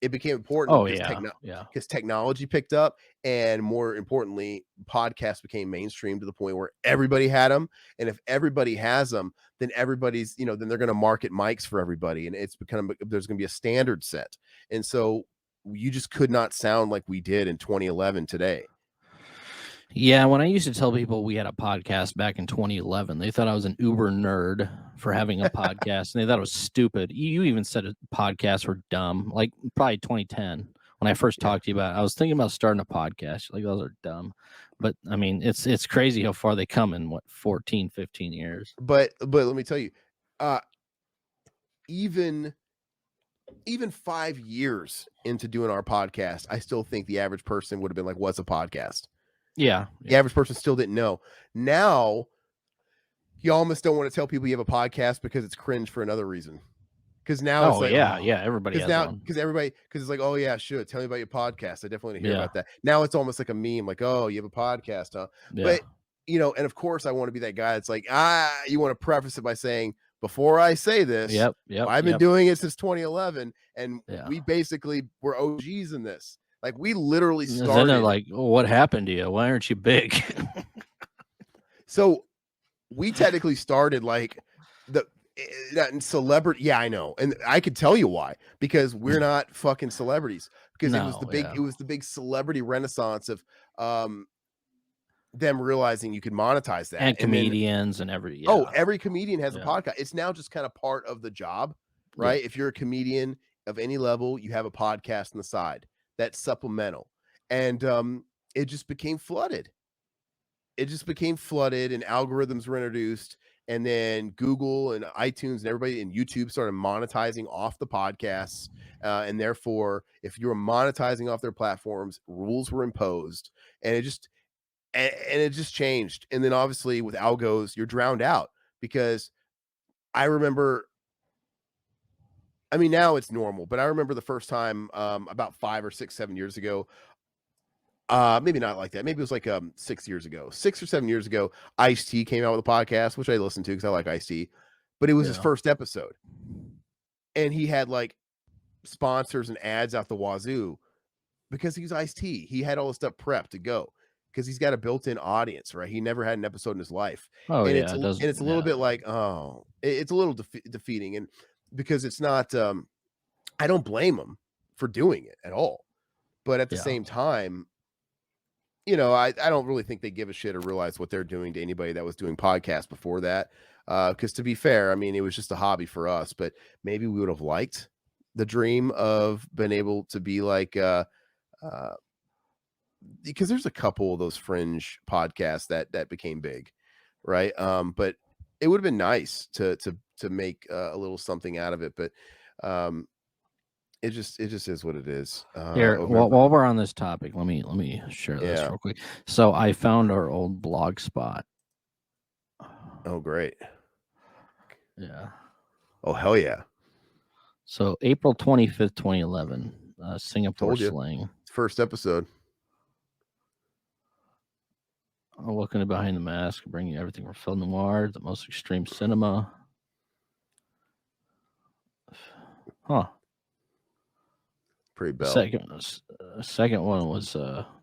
It became important Oh, because yeah, yeah. technology picked up, and more importantly, podcasts became mainstream to the point where everybody had them. And if everybody has them, then everybody's, you know, then they're going to market mics for everybody, and it's become there's going to be a standard set. And so you just could not sound like we did in 2011 today. Yeah, when I used to tell people we had a podcast back in 2011, they thought I was an uber nerd for having a podcast, and they thought it was stupid. You even said podcasts were dumb, like probably 2010 when I first Yeah. talked to you about it. I was thinking about starting a podcast. Like, those are dumb. But I mean, it's crazy how far they come in 14, 15 years. But let me tell you, uh, even 5 years into doing our podcast, I still think the average person would have been like, "What's a podcast?" Yeah, The average person still didn't know. Now, you almost don't want to tell people you have a podcast because it's cringe for another reason. Because now it's Oh like, yeah, yeah. Everybody has one. because it's like, oh yeah, sure, tell me about your podcast. I definitely want to hear Yeah, about that. Now it's almost like a meme, like, oh, you have a podcast, huh? yeah, But you know, and of course, I want to be that guy. It's like, you want to preface it by saying, before I say this, yep, yep, I've been yep. doing it since 2011, and Yeah. we basically were OGs in this. Like, we literally Then they're started. like, oh, "What happened to you? Why aren't you big?" So we technically started like the celebrity. Yeah, I know, and I could tell you why, because we're not fucking celebrities. Because No, yeah. it was the big celebrity renaissance of um them realizing you could monetize that, And and then comedians and yeah. every comedian has a Yeah. podcast. It's now just kind of part of the job, Yeah. right? If you're a comedian of any level, you have a podcast on the side that's supplemental, and it just became flooded. It just became flooded, and algorithms were introduced, and then Google and iTunes and everybody and YouTube started monetizing off the podcasts, and therefore, if you were monetizing off their platforms, rules were imposed, and it just changed. And then obviously with algos, you're drowned out because I remember. I mean, now it's normal, but I remember the first time about 5 or 6, 7 years ago. Maybe not like that. Maybe it was like 6 years ago. 6 or 7 years ago, Ice-T came out with a podcast, which I listened to because I like Ice-T. But it was his Yeah. first episode. And he had like sponsors and ads out the wazoo because he's Ice-T. He had all the stuff prepped to go because he's got a built-in audience, right? He never had an episode in his life. Oh, And yeah, it doesn't it's a little bit like, it's a little defeating, and because it's not I don't blame him for doing it at all. But at the Yeah. same time, you know, I don't really think they give a shit or realize what they're doing to anybody that was doing podcasts before that. Because to be fair, I mean, it was just a hobby for us, but maybe we would have liked the dream of being able to be like, because there's a couple of those fringe podcasts that became big, right? But it would have been nice to make a little something out of it, but it just is what it is. Here, Over while we're on this topic, let me share this Yeah. real quick. So I found our old blog spot. Oh, great. Yeah. Oh, hell yeah. So April 25th, 2011, Singapore Told you. Sling. First episode. Looking at Behind the Mask, bringing you everything from film noir, the most extreme cinema. Huh. Pretty bell. Second one was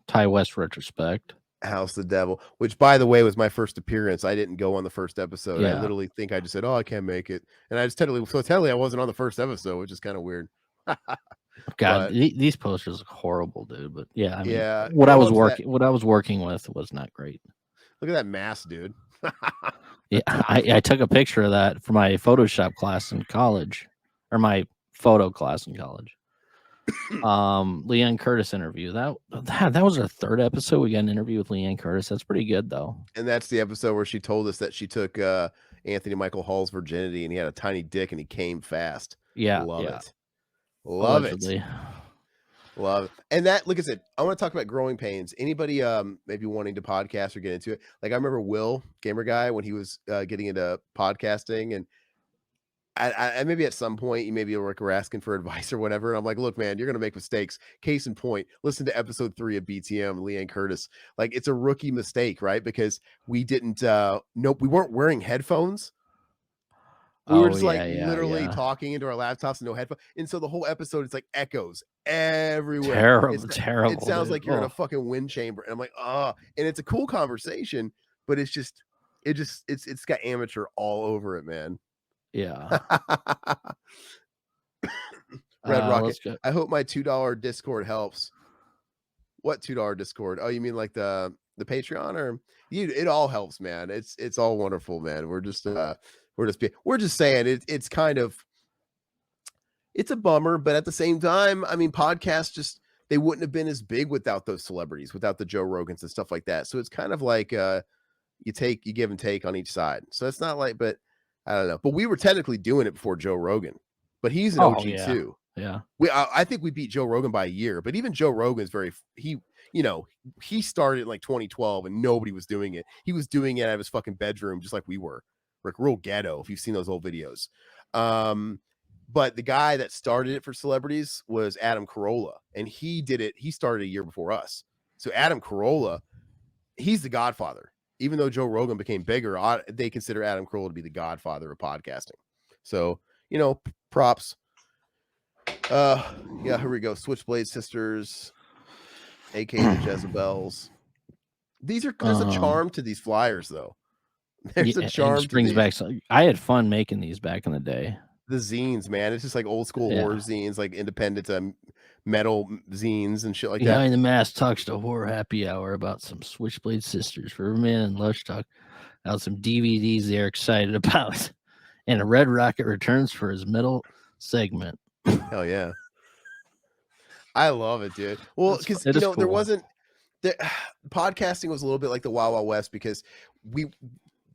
Ty West retrospect. House of the Devil, which by the way was my first appearance. I didn't go on the first episode. I Yeah. literally think I just said, "Oh, I can't make it," and I just technically I wasn't on the first episode, which is kind of weird. God, But these posters look horrible, dude. But yeah, I mean, yeah, what I go was up to that. working with was not great. Look at that mask, dude. Yeah, I took a picture of that for my Photoshop class in college, or my photo class in college. Leanne Curtis interview. That was our third episode. We got an interview with Leanne Curtis. That's pretty good though. And that's the episode where she told us that she took Anthony Michael Hall's virginity, and he had a tiny dick, and he came fast. Yeah, Love yeah. it. Love Allegedly. it. Love it. And that, like I said, I want to talk about growing pains. Anybody maybe wanting to podcast or get into it? Like I remember Will, gamer guy, when he was getting into podcasting, and I maybe at some point you maybe were asking for advice or whatever. And I'm like, look, man, you're gonna make mistakes. Case in point, listen to episode 3 of BTM, Leanne Curtis. Like it's a rookie mistake, right? Because we didn't we weren't wearing headphones. We were just like literally talking into our laptops and no headphones. And so the whole episode is like echoes everywhere. Terrible. It sounds dude. like you're in a fucking wind chamber. And I'm like, and it's a cool conversation, but it's got amateur all over it, man. Yeah. Red Rocket. I hope my $2 Discord helps. What $2 Discord? Oh, you mean like the Patreon, or it all helps, man. It's all wonderful, man. We're just saying it's kind of, it's a bummer, but at the same time, I mean, podcasts they wouldn't have been as big without those celebrities, without the Joe Rogans and stuff like that. So it's kind of like you give and take on each side. So it's not like, but I don't know. But we were technically doing it before Joe Rogan, but he's an OG too. Yeah. I think we beat Joe Rogan by a year, but even Joe Rogan's he started in like 2012 and nobody was doing it. He was doing it out of his fucking bedroom, just like we were. Like real ghetto, if you've seen those old videos. But the guy that started it for celebrities was Adam Carolla, and he started a year before us. So Adam Carolla, he's the godfather. Even though Joe Rogan became bigger, they consider Adam Carolla to be the godfather of podcasting. So, props. Yeah, here we go. Switchblade Sisters, aka the Jezebels. There's a charm to these flyers, though. There's a charm. Brings back. I had fun making these back in the day. The zines, man, it's just like old school horror zines, like independent metal zines and shit like that. Behind the Mask talks to Horror Happy Hour about some Switchblade Sisters, Riverman, and Lush talk about some DVDs they're excited about, and a Red Rocket returns for his metal segment. Hell yeah, I love it, dude. Well, because cool. Podcasting was a little bit like the Wild Wild West, because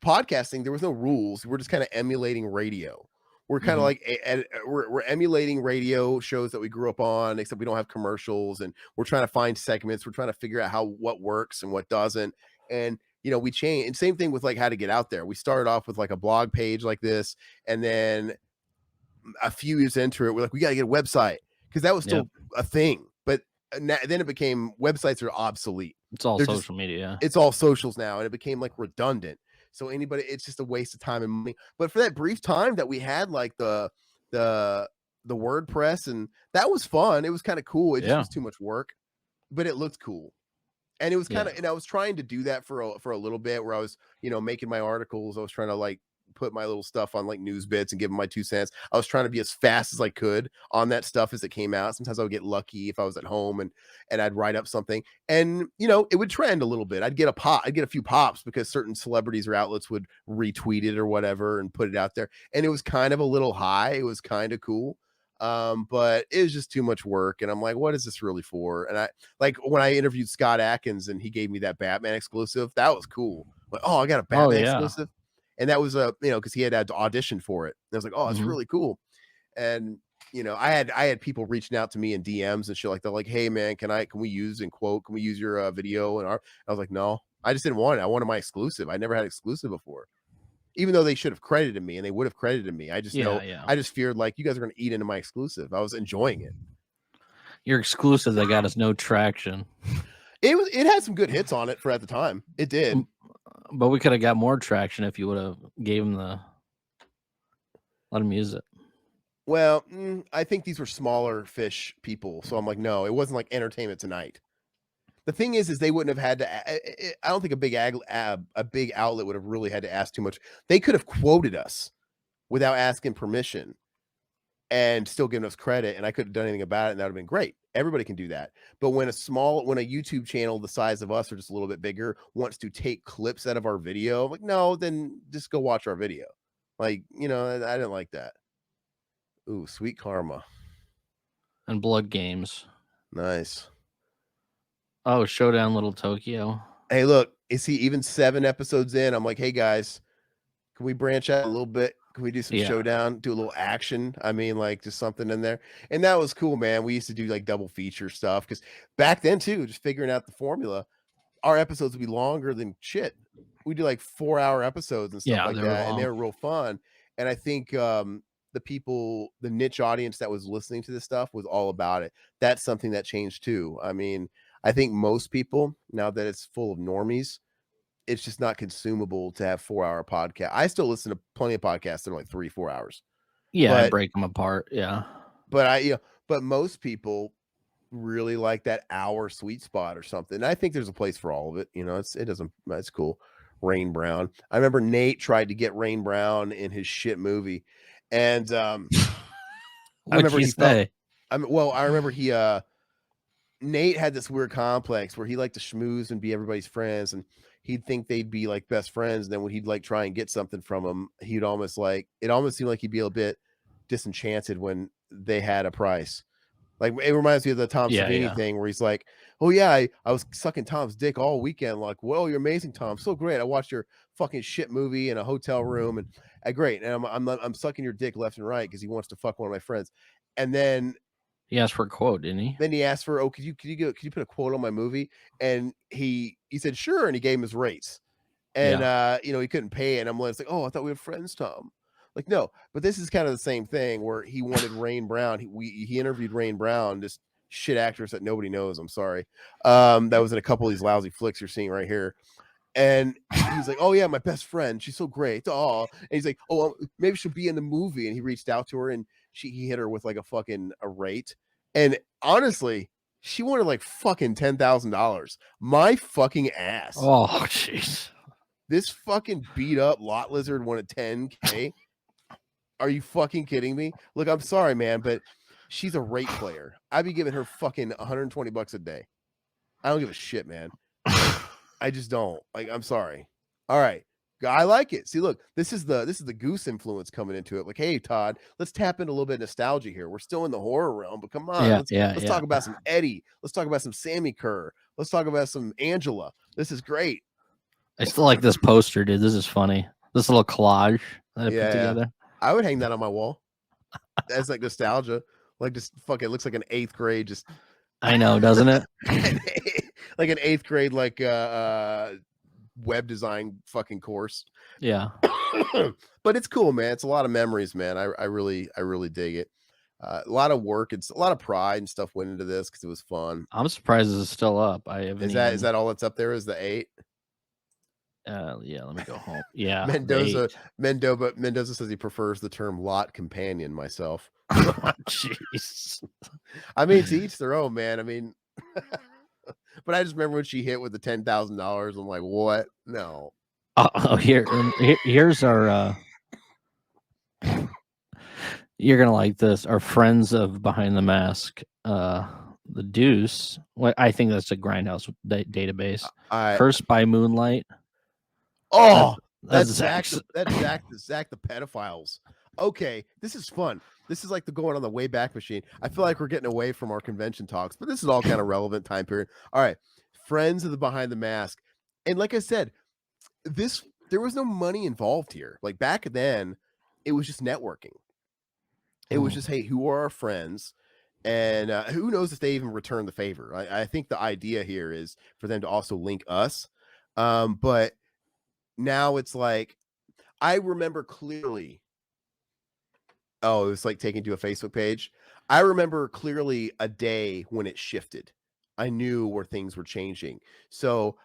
podcasting, there was no rules. We're just kind of emulating radio. We're kind of like we're emulating radio shows that we grew up on, except we don't have commercials, and we're trying to find segments. We're trying to figure out what works and what doesn't. And we change. And same thing with like how to get out there. We started off with like a blog page like this, and then a few years into it, we're like, we got to get a website, because that was still a thing. But then it became websites are obsolete. It's all social media. It's all socials now, and it became like redundant. So it's just a waste of time and money. But for that brief time that we had, like the WordPress, and that was fun. It was kind of cool. It just was too much work, but it looked cool. And it was kind of, and I was trying to do that for a little bit, where I was, making my articles. I was trying to like put my little stuff on like news bits and give them my 2 cents. I was trying to be as fast as I could on that stuff as it came out. Sometimes I would get lucky if I was at home and I'd write up something, and it would trend a little bit. I'd get a few pops because certain celebrities or outlets would retweet it or whatever and put it out there. And it was kind of a little high. It was kind of cool. But it was just too much work. And I'm like, what is this really for? And I like when I interviewed Scott Adkins and he gave me that Batman exclusive, that was cool. Like, oh, I got a Batman exclusive. And that was because he had to audition for it. And I was like, oh, it's really cool. And I had people reaching out to me in DMs and shit like that, like, hey man, can we use your video? And I was like, no, I just didn't want it. I wanted my exclusive. I never had exclusive before, even though they should have credited me, and they would have credited me. I just I just feared like you guys are going to eat into my exclusive. I was enjoying it. Your exclusive that got us no traction. It had some good hits on it for at the time. It did. But we could have got more traction if you would have let him use it. Well, I think these were smaller fish people. So I'm like, no, it wasn't like Entertainment Tonight. The thing is they wouldn't have had to. I don't think a big outlet would have really had to ask too much. They could have quoted us without asking permission and still giving us credit, and I couldn't have done anything about it, and that would have been great. Everybody can do that. But when a YouTube channel the size of us or just a little bit bigger wants to take clips out of our video, I'm like, no, then just go watch our video. Like, I didn't like that. Ooh, Sweet Karma. And Blood Games. Nice. Oh, Showdown Little Tokyo. Hey, look, is he even 7 episodes in? I'm like, hey guys, can we branch out a little bit? Can we do some Showdown, do a little action? I mean, like just something in there. And that was cool, man. We used to do like double feature stuff because back then too, just figuring out the formula, our episodes would be longer than shit. We do like 4-hour episodes and stuff like that. And they were real fun. And I think the niche audience that was listening to this stuff was all about it. That's something that changed too. I mean, I think most people, now that it's full of normies, it's just not consumable to have 4-hour podcast. I still listen to plenty of podcasts that are like 3-4 hours. Yeah, I break them apart. Yeah. But but most people really like that hour sweet spot or something. And I think there's a place for all of it. It's cool. Rain Brown. I remember Nate tried to get Rain Brown in his shit movie. And I remember Nate had this weird complex where he liked to schmooze and be everybody's friends, and he'd think they'd be like best friends. And then when he'd like try and get something from them, it almost seemed like he'd be a bit disenchanted when they had a price. Like it reminds me of the Tom Savini thing where he's like, oh yeah, I was sucking Tom's dick all weekend. Like, well, you're amazing, Tom. So great. I watched your fucking shit movie in a hotel room and great. And I'm sucking your dick left and right because he wants to fuck one of my friends. And then he asked for a quote, didn't he? Then he asked for, could you put a quote on my movie? And he said, sure. And he gave him his rates. And, he couldn't pay it. And I'm like, oh, I thought we were friends, Tom. Like, no, but this is kind of the same thing where he wanted Rain Brown. He interviewed Rain Brown, this shit actress that nobody knows. I'm sorry. That was in a couple of these lousy flicks you're seeing right here. And he's like, oh yeah, my best friend. She's so great. Oh, and he's like, oh, maybe she'll be in the movie. And he reached out to her and he hit her with like a rate. And honestly, she wanted like fucking $10,000. My fucking ass. Oh, jeez. This fucking beat up lot lizard wanted $10K. Are you fucking kidding me? Look, I'm sorry, man, but she's a rate player. I'd be giving her fucking $120 a day. I don't give a shit, man. I just don't. Like, I'm sorry. All right. I like it. See, look, this is the Goose influence coming into it. Like, hey, Todd, let's tap into a little bit of nostalgia here. We're still in the horror realm, but come on. Let's talk about some Eddie. Let's talk about some Sammy Kerr. Let's talk about some Angela. This is great. I still like this poster, dude. This is funny. This little collage that I put together. I would hang that on my wall. That's like nostalgia. Like, just fucking looks like an 8th grade. Just I know, doesn't it? Like an 8th grade, like web design fucking course. Yeah. But it's cool, man. It's a lot of memories, man. I really dig it. A lot of work. It's a lot of pride and stuff went into this because it was fun. I'm surprised it's still up. Is that all that's up there? Is the 8? Yeah, let me go home. Yeah. Mendoza says he prefers the term lot companion myself. Jeez. I mean, to each their own, man. I mean, but I just remember when she hit with the $10,000. I'm like, what? No. Here's our you're gonna like this. Our friends of Behind the Mask, the Deuce. What I think that's a Grindhouse database. Cursed by Moonlight. Oh, that's Zach the pedophiles. Okay, this is fun. This is like the going on the way back machine. I feel like we're getting away from our convention talks, but this is all kind of relevant time period. All right, friends of the Behind the Mask. And like I said, there was no money involved here. Like back then, it was just networking. It was just, hey, who are our friends? And who knows if they even return the favor. I think the idea here is for them to also link us. But now it's like, I remember clearly. Oh, it was like taken to a Facebook page. I remember clearly a day when it shifted. I knew where things were changing. So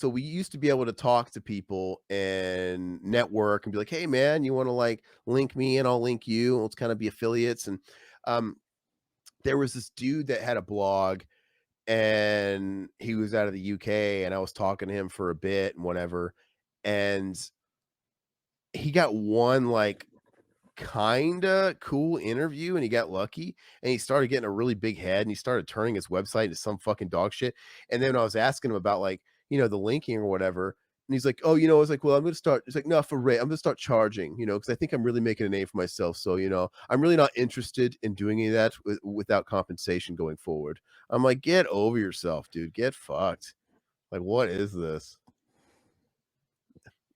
we used to be able to talk to people and network and be like, hey man, you want to like link me and I'll link you. Let's kind of be affiliates. And there was this dude that had a blog and he was out of the UK, and I was talking to him for a bit and whatever, and he got one like kinda cool interview, and he got lucky, and he started getting a really big head, and he started turning his website into some fucking dog shit. And then I was asking him about like, the linking or whatever, and he's like, "Oh, I was like, well, I'm gonna start." He's like, "No, for rate, I'm gonna start charging, because I think I'm really making a name for myself. So, I'm really not interested in doing any of that without compensation going forward." I'm like, "Get over yourself, dude. Get fucked. Like, what is this?"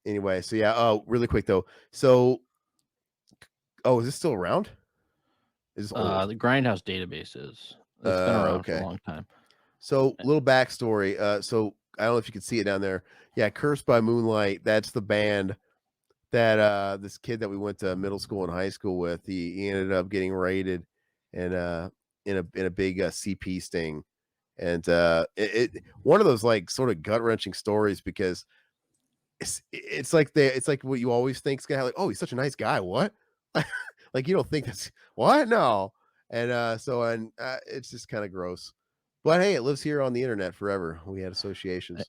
Anyway, so yeah. Oh, really quick though. So, is this still around? Is this old? The Grindhouse database is. It's been around for a Okay. long time. So, little backstory. So I don't know if you can see it down there. Yeah, Cursed by Moonlight. That's the band that this kid that we went to middle school and high school with. He ended up getting raided and in a big CP sting. And it one of those like sort of gut wrenching stories because it's like what you always think's gonna like, oh, he's such a nice guy. What? Like you don't think that's what? No. And it's just kind of gross. But hey, it lives here on the internet forever. We had associations.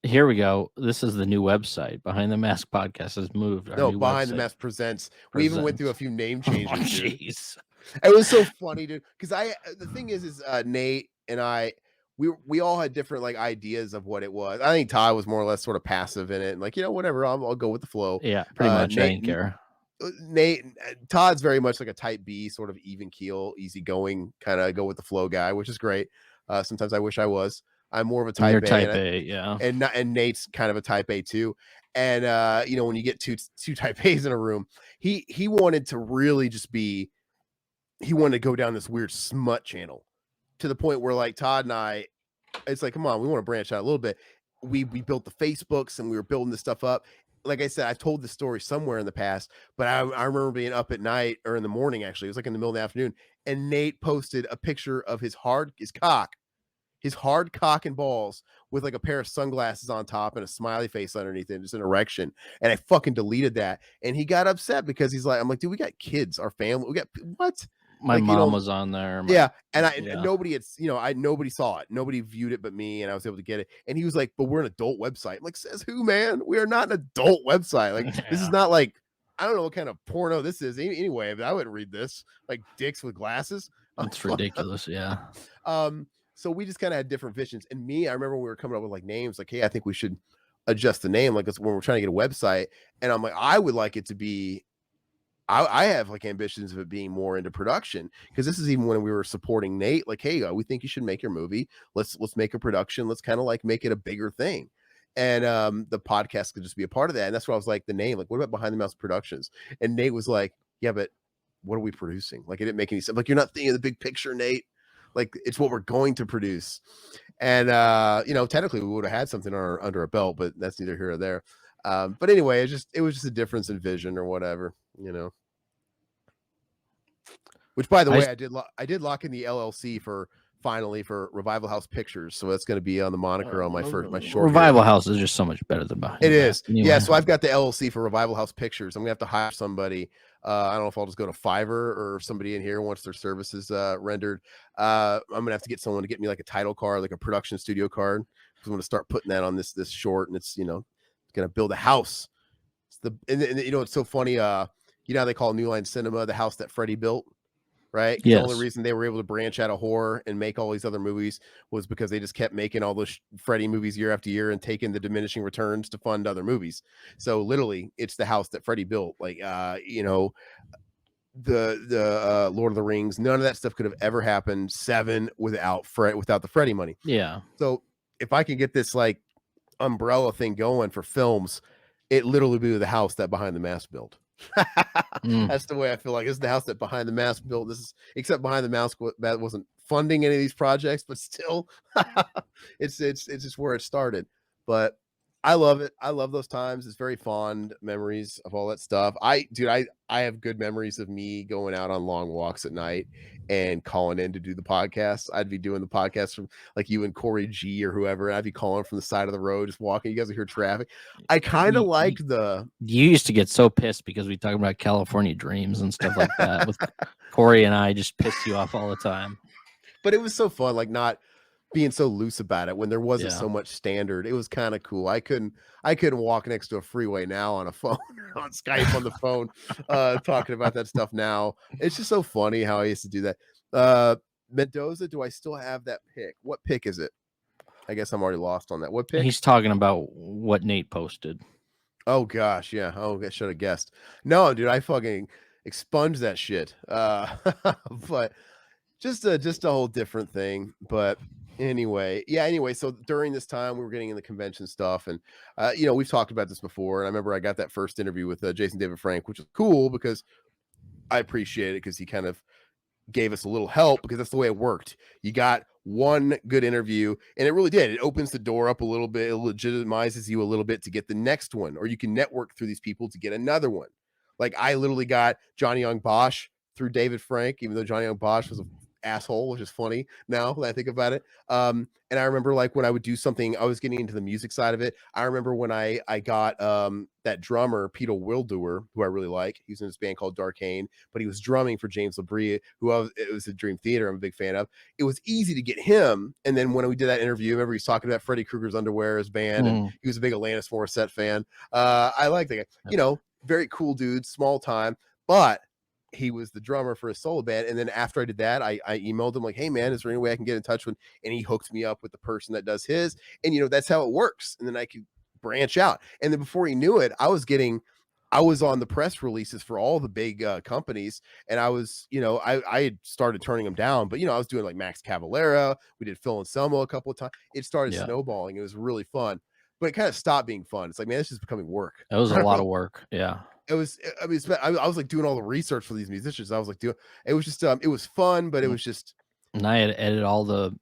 Here we go. This is the new website. Behind the Mask podcast has moved. Our No, new Behind the website Mask presents. We even went through a presents. few name Oh, changes, dude. jeez. It was so funny, dude. Because the thing is Nate and I, we all had different like ideas of what it was. I think Todd was more or less sort of passive in it, and like whatever, I'll go with the flow. Yeah, pretty much. I Nate, didn't care. Nate, Todd's very much like a type B, sort of even keel, easygoing, kind of go with the flow guy, which is great. Sometimes I wish I was. I'm more of a type You're A, type A, yeah. and Nate's kind of a type A too. And when you get two type A's in a room, he wanted to really just be. He wanted to go down this weird smut channel to the point where like Todd and I, it's like, come on, we want to branch out a little bit. We built the Facebooks and we were building this stuff up. Like I said, I've told this story somewhere in the past, but I remember being up at night or in the morning, actually. It was like in the middle of the afternoon. And Nate posted a picture of his hard cock and balls with like a pair of sunglasses on top and a smiley face underneath it, just an erection. And I fucking deleted that. And he got upset because he's like, I'm like, dude, we got kids, our family, we got what? My Like, mom was on there. Yeah, and nobody nobody saw it. Nobody viewed it but me, and I was able to get it. And he was like, "But we're an adult website." I'm like, says who, man? We are not an adult website. Like, this is not like I don't know what kind of porno this is. Anyway, but I wouldn't read this. Like dicks with glasses. It's ridiculous. Yeah. So we just kind of had different visions. And me, I remember we were coming up with like names, like, hey, I think we should adjust the name, like when we're trying to get a website. And I'm like, I would like it to be. I have like ambitions of it being more into production because this is even when we were supporting Nate. Like, hey, we think you should make your movie. Let's make a production. Let's kind of like make it a bigger thing. And the podcast could just be a part of that. And that's what I was like, the name. Like, what about Behind the Mouse Productions? And Nate was like, yeah, but what are we producing? Like, it didn't make any sense. Like, you're not thinking of the big picture, Nate. Like, it's what we're going to produce. And technically we would have had something under a belt, but that's neither here or there. But anyway, it was just a difference in vision or whatever, Which, by the way, I did lock in the LLC for Revival House Pictures, so that's going to be on the moniker on my short. Revival House is just so much better than Behind. It is, anyway. Yeah. So I've got the LLC for Revival House Pictures. I'm gonna have to hire somebody. I don't know if I'll just go to Fiverr or somebody in here wants their services rendered. I'm gonna have to get someone to get me like a title card, like a production studio card, because I'm gonna start putting that on this short, and it's gonna build a house. It's it's so funny. How they call New Line Cinema the house that Freddie built. Right. Yes. The only reason they were able to branch out of horror and make all these other movies was because they just kept making all those Freddy movies year after year and taking the diminishing returns to fund other movies. So literally it's the house that Freddy built. Like, the Lord of the Rings, none of that stuff could have ever happened. 7 without the Freddy money. Yeah. So if I can get this like umbrella thing going for films, it literally be the house that Behind the Mask built. That's the way I feel like. This is the house that Behind the Mask built. This is, except Behind the Mask that wasn't funding any of these projects, but still it's just where it started. But I love it. I love those times. It's very fond memories of all that stuff. I have good memories of me going out on long walks at night and calling in to do the podcast. I'd be doing the podcast from like you and Corey G or whoever, and I'd be calling from the side of the road, just walking. You guys would hear traffic. I kind of like the. You used to get so pissed because we talk about California Dreams and stuff like that. With Corey and I just pissed you off all the time. But it was so fun. Like not. being so loose about it when there wasn't Yeah. so much standard. It was kind of cool. I couldn't walk next to a freeway now on a phone on Skype on the phone talking about that stuff now. It's just so funny how I used to do that. Mendoza, do I still have that pick? What pick is it? I guess I'm already lost on that. What pick? He's talking about what Nate posted. Oh gosh, yeah. Oh, I should have guessed. No, dude, I fucking expunged that shit. But just a whole different thing. But anyway, yeah. Anyway, so during this time, we were getting in the convention stuff, and we've talked about this before. And I remember I got that first interview with Jason David Frank, which was cool because I appreciate it because he kind of gave us a little help because that's the way it worked. You got one good interview and it really did. It opens the door up a little bit. It legitimizes you a little bit to get the next one, or you can network through these people to get another one. Like I literally got Johnny Young Bosch through David Frank, even though Johnny Young Bosch was an asshole, which is funny now that I think about it. And I remember like when I would do something, I was getting into the music side of it. I remember when I got that drummer, Peter Wildoer, who I really like. He's in this band called Darkane, but he was drumming for James Labrie, it was a Dream Theater I'm a big fan of. It was easy to get him. And then when we did that interview, remember he's talking about Freddy Krueger's Underwear, his band, and he was a big Alanis Morissette fan. I like that guy. Very cool dude, small time, but he was the drummer for a solo band. And then after I did that, I emailed him like, hey man, is there any way I can get in touch with? And he hooked me up with the person that does his. And that's how it works. And then I could branch out. And then before he knew it, I was on the press releases for all the big companies. And I was, I had started turning them down, but I was doing like Max Cavalera. We did Phil Anselmo a couple of times. It started snowballing. It was really fun, but it kind of stopped being fun. It's like, man, this is becoming work. It was a lot of work. Yeah. It was, I mean, I was like doing all the research for these musicians. I was like it was just, it was fun, but it was just. And I had edited all the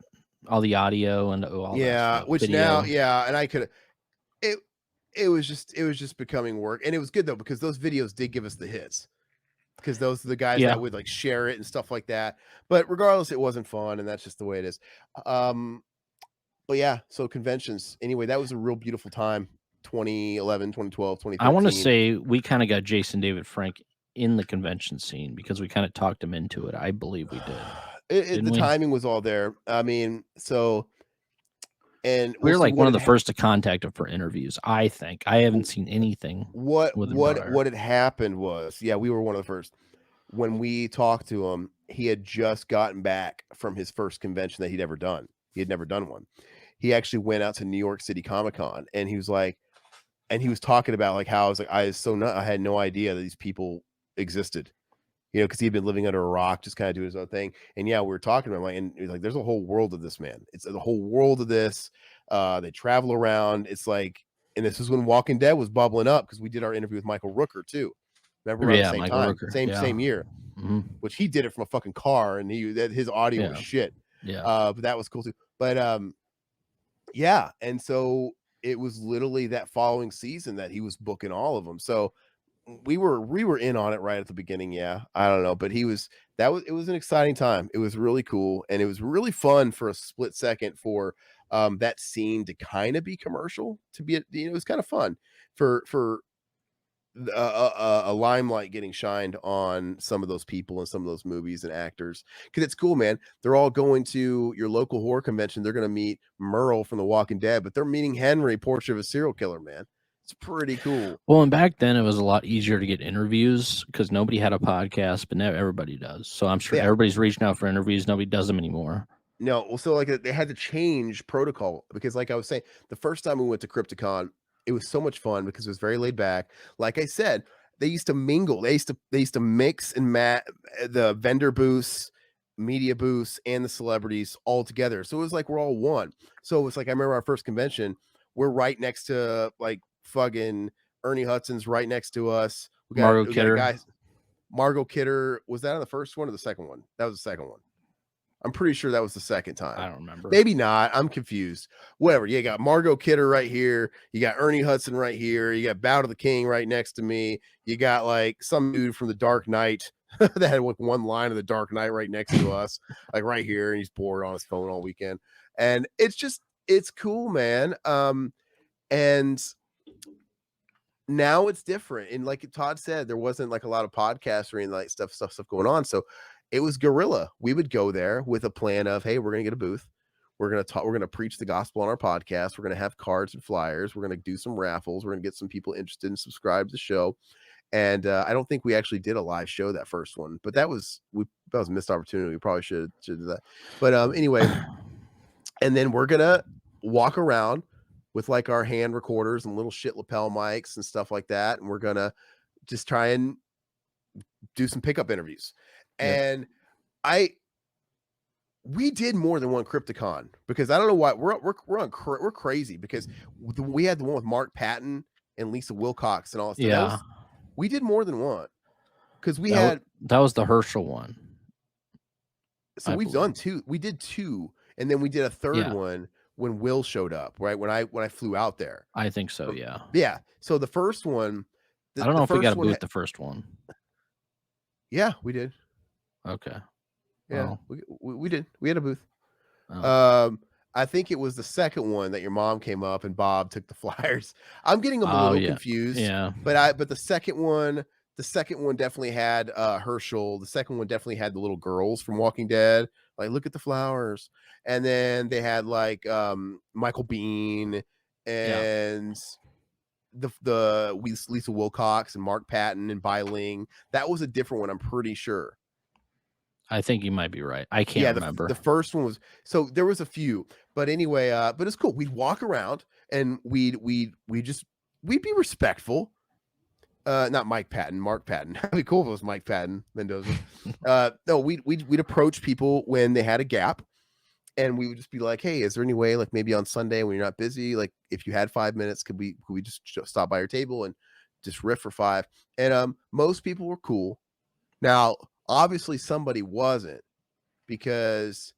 audio and all that stuff, which video. now, and I could, it was just becoming work. And it was good though, because those videos did give us the hits because those are the guys that would like share it and stuff like that. But regardless, it wasn't fun. And that's just the way it is. But yeah, so conventions anyway, that was a real beautiful time. 2011, 2012, 2013. I want to say we kind of got Jason David Frank in the convention scene because we kind of talked him into it. I believe we did. The timing was all there. I mean, and we were like one of the first to contact him for interviews. I think I haven't seen anything. What had happened was, we were one of the first. When we talked to him, he had just gotten back from his first convention that he'd ever done. He had never done one. He actually went out to New York City Comic Con, and he was like, and he was talking about like how I had no idea that these people existed, because he'd been living under a rock, just kind of doing his own thing. And we were talking about and he was like, there's a whole world of this, man. It's the whole world of this. They travel around. It's like, and this is when Walking Dead was bubbling up because we did our interview with Michael Rooker too. Remember, around the same Michael time, Rooker. same year, which he did it from a fucking car, and his audio was shit. But that was cool too. But and so it was literally that following season that he was booking all of them. So we were in on it right at the beginning. I don't know, but it was an exciting time. It was really cool, and it was really fun for a split second for that scene to kind of be commercial, to be it was kind of fun for a limelight getting shined on some of those people and some of those movies and actors, because it's cool, man. They're all going to your local horror convention. They're going to meet Merle from The Walking Dead, but they're meeting Henry, Portrait of a Serial Killer, man. It's pretty cool. Well, and back then it was a lot easier to get interviews because nobody had a podcast, but now everybody does. So I'm sure everybody's reaching out for interviews. Nobody does them anymore. No, well, so like they had to change protocol because, like I was saying, the first time we went to Crypticon, it was so much fun because it was very laid back. Like I said, they used to mingle. They used to mix and match the vendor booths, media booths, and the celebrities all together. So it was like we're all one. So it was like I remember our first convention. We're right next to like fucking Ernie Hudson's right next to us. We got Margot Kidder. Margot Kidder. Was that on the first one or the second one? That was the second one. I'm pretty sure that was the second time. I don't remember. Maybe not. I'm confused. Whatever. You got Margot Kidder right here. You got Ernie Hudson right here. You got Bow to the King right next to me. You got like some dude from The Dark Knight that had like one line of The Dark Knight right next to us, like right here. And he's bored on his phone all weekend. And it's cool, man. And now it's different. And like Todd said, there wasn't like a lot of podcasts or anything like stuff going on. So it was guerrilla. We would go there with a plan of, hey, we're going to get a booth. We're going to talk. We're going to preach the gospel on our podcast. We're going to have cards and flyers. We're going to do some raffles. We're going to get some people interested and subscribe to the show. And I don't think we actually did a live show that first one, but that was a missed opportunity. We probably should do that. But anyway, and then we're gonna walk around with like our hand recorders and little shit lapel mics and stuff like that, and we're gonna just try and do some pickup interviews. And we did more than one Crypticon because I don't know why we're crazy because we had the one with Mark Patton and Lisa Wilcox and all that stuff. Yeah. We did more than one because that was the Herschel one. So we've done two. We did two, and then we did a third one when Will showed up. Right when I flew out there. I think so. Yeah. Yeah. So the first one. I don't know if we got a booth the first one. Yeah, we did. Okay. Yeah, we did. We had a booth. Oh. I think it was the second one that your mom came up and Bob took the flyers. I'm getting them a little confused. Yeah. But the second one definitely had Herschel. The second one definitely had the little girls from Walking Dead. Like, look at the flowers. And then they had like Michael Biehn and the Lisa Wilcox and Mark Patton and Bai Ling. That was a different one, I'm pretty sure. I think you might be right. I can't remember. The first one was, so there was a few, but anyway, but it's cool. We'd walk around and we'd be respectful. Not Mike Patton, Mark Patton. That'd be cool if it was Mike Patton, Mendoza. No, we'd approach people when they had a gap, and we would just be like, "Hey, is there any way, like maybe on Sunday when you're not busy, like if you had 5 minutes, could we just stop by your table and just riff for 5?" And most people were cool. Now, obviously, somebody wasn't, because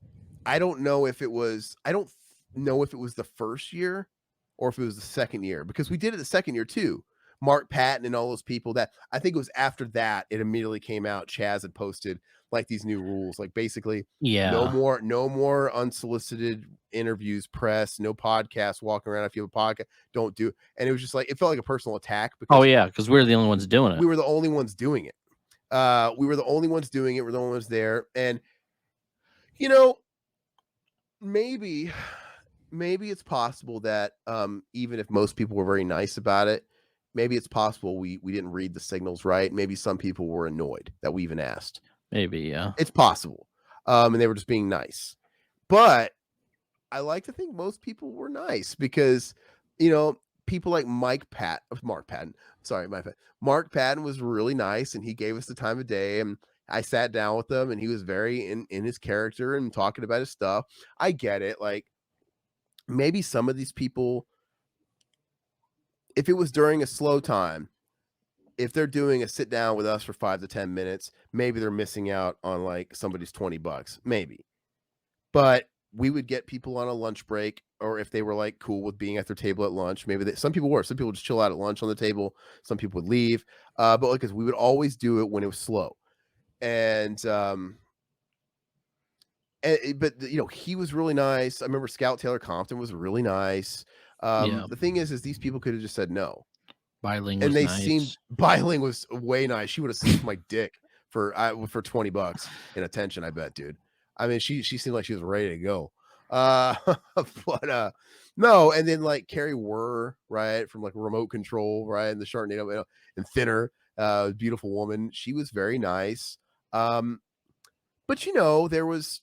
I don't know if it was the first year or if it was the second year, because we did it the second year too. Mark Patton and all those people, that I think it was after that it immediately came out. Chaz had posted like these new rules, like basically no more unsolicited interviews, press, no podcast walking around. If you have a podcast, don't do. And it was just like, it felt like a personal attack because we were the only ones doing it. We were the only ones doing it. We're the only ones there. And maybe it's possible that even if most people were very nice about it, maybe it's possible we didn't read the signals right. Maybe some people were annoyed that we even asked. Maybe, yeah. It's possible. And they were just being nice. But I like to think most people were nice because, people like Mark Patton was really nice, and he gave us the time of day, and I sat down with him, and he was very in his character and talking about his stuff. I get it. Like, maybe some of these people, if it was during a slow time, if they're doing a sit down with us for 5 to 10 minutes, maybe they're missing out on like somebody's $20, maybe. But we would get people on a lunch break, or if they were like cool with being at their table at lunch, maybe some people just chill out at lunch on the table. Some people would leave, but like, because we would always do it when it was slow. And he was really nice. I remember Scout Taylor Compton was really nice. The thing is these people could have just said no. Bai Ling was nice. Bai Ling was way nice. She would have sucked my dick for $20 in attention, I bet, dude. I mean, she seemed like she was ready to go. But no, and then like Carrie Wurr, right, from like Remote Control, right, and the Sharknado, and Thinner, beautiful woman. She was very nice. But there was,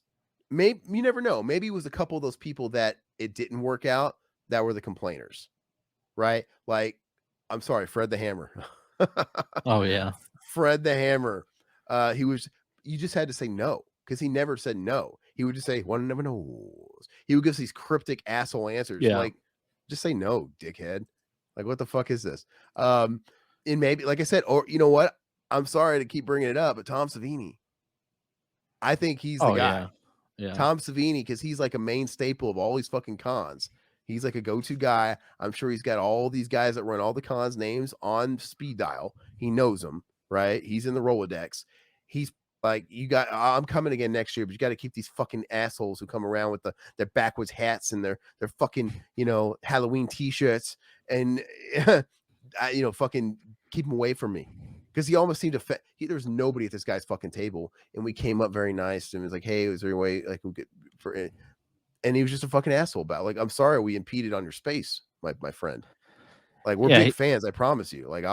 maybe, you never know. Maybe it was a couple of those people that it didn't work out that were the complainers, right? Like, I'm sorry, Fred the Hammer. Oh yeah, Fred the Hammer. You just had to say no, because he never said no. He would just say, "One never knows." He would give us these cryptic asshole answers. Yeah. Like, just say no, dickhead. Like, what the fuck is this? And maybe, like I said, or you know what? I'm sorry to keep bringing it up, but Tom Savini. I think he's the guy. Yeah. Tom Savini, because he's like a main staple of all these fucking cons. He's like a go-to guy. I'm sure he's got all these guys that run all the cons names on speed dial. He knows them, right? He's in the Rolodex. He's like, I'm coming again next year, but you got to keep these fucking assholes who come around with their backwards hats and their fucking, Halloween t-shirts, and fucking keep them away from me. Because he almost seemed to there's nobody at this guy's fucking table, and we came up very nice and was like, "Hey, is there a way like we get for it?" and he was just a fucking asshole about it. Like, I'm sorry we impeded on your space, my friend. Like, we're Yeah, big fans, I promise you. Like,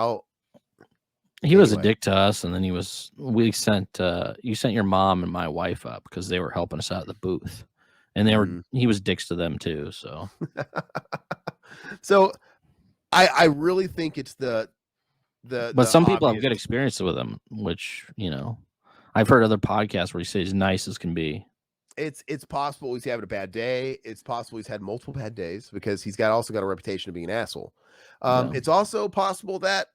he was a anyway. dick to us, and then you sent your mom and my wife up because they were helping us out at the booth, and he was dicks to them too. So, so I really think it's but some people have good experiences with him, which I've heard other podcasts where he says he's nice as can be. It's possible he's having a bad day. It's possible he's had multiple bad days because he's also got a reputation of being an asshole. It's also possible that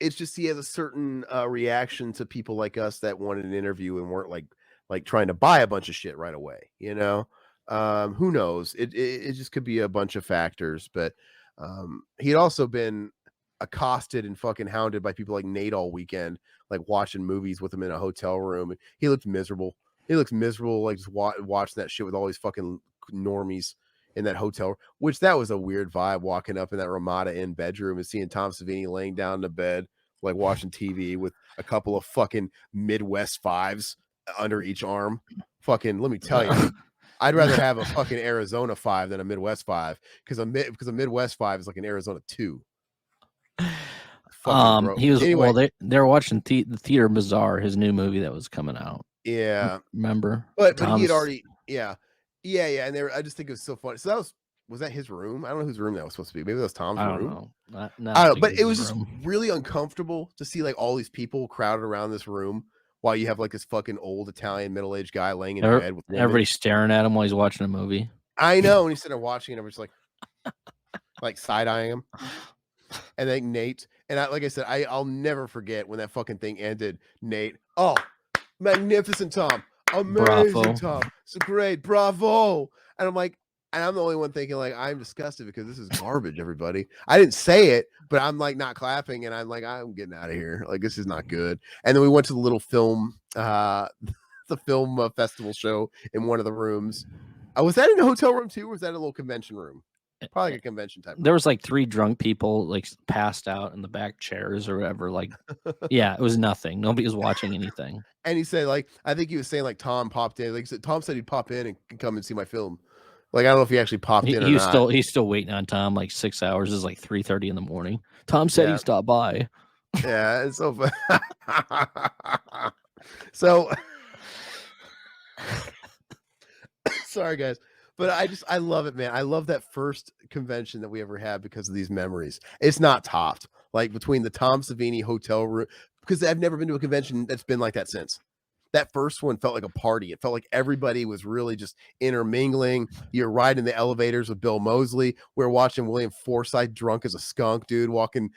it's just he has a certain reaction to people like us that wanted an interview and weren't like trying to buy a bunch of shit right away. Who knows? It just could be a bunch of factors, but he'd also been accosted and fucking hounded by people like Nate all weekend, like watching movies with him in a hotel room. He looked miserable. He looks miserable, like just watching that shit with all these fucking normies in that hotel, which that was a weird vibe, walking up in that Ramada Inn bedroom and seeing Tom Savini laying down in the bed, like watching TV with a couple of fucking Midwest fives under each arm. Fucking, let me tell you, I'd rather have a fucking Arizona 5 than a Midwest 5 because a Midwest 5 is like an Arizona 2. He was anyway. They were watching the Theater Bazaar, his new movie that was coming out. Yeah, remember? But he had already, yeah, and I just think it was so funny. So was that his room? I don't know whose room that was supposed to be. Maybe that was Tom's room. I don't know. I don't know, but it was just really uncomfortable to see like all these people crowded around this room while you have like this fucking old Italian middle-aged guy laying in bed with everybody staring at him while he's watching a movie. I know, and he's sitting there watching, and everybody's like side-eyeing him. And then Nate, and like I said, I'll never forget when that fucking thing ended. Nate, oh, magnificent, Tom. Amazing, bravo. Tom. So great, bravo. And I'm like, and I'm the only one thinking like, I'm disgusted because this is garbage, everybody. I didn't say it, but I'm like not clapping, and I'm like, I'm getting out of here. Like, this is not good. And then we went to the little film, the film festival show in one of the rooms. Was that in a hotel room too, or was that a little convention room? Probably like a convention type. There was like 3 drunk people like passed out in the back chairs or whatever. Like, yeah, it was nothing. Nobody was watching anything. And he said, like, I think he was saying like Tom popped in. Like, Tom said he'd pop in and come and see my film. Like, I don't know if he actually popped in. He's still waiting on Tom. Like 6 hours is like 3:30 in the morning. Tom said he stopped by. Yeah, it's so fun. So, sorry guys. But I love it, man. I love that first convention that we ever had because of these memories. It's not topped. Like between the Tom Savini hotel room, because I've never been to a convention that's been like that since. That first one felt like a party. It felt like everybody was really just intermingling. You're riding the elevators with Bill Moseley. We're watching William Forsythe drunk as a skunk, dude, walking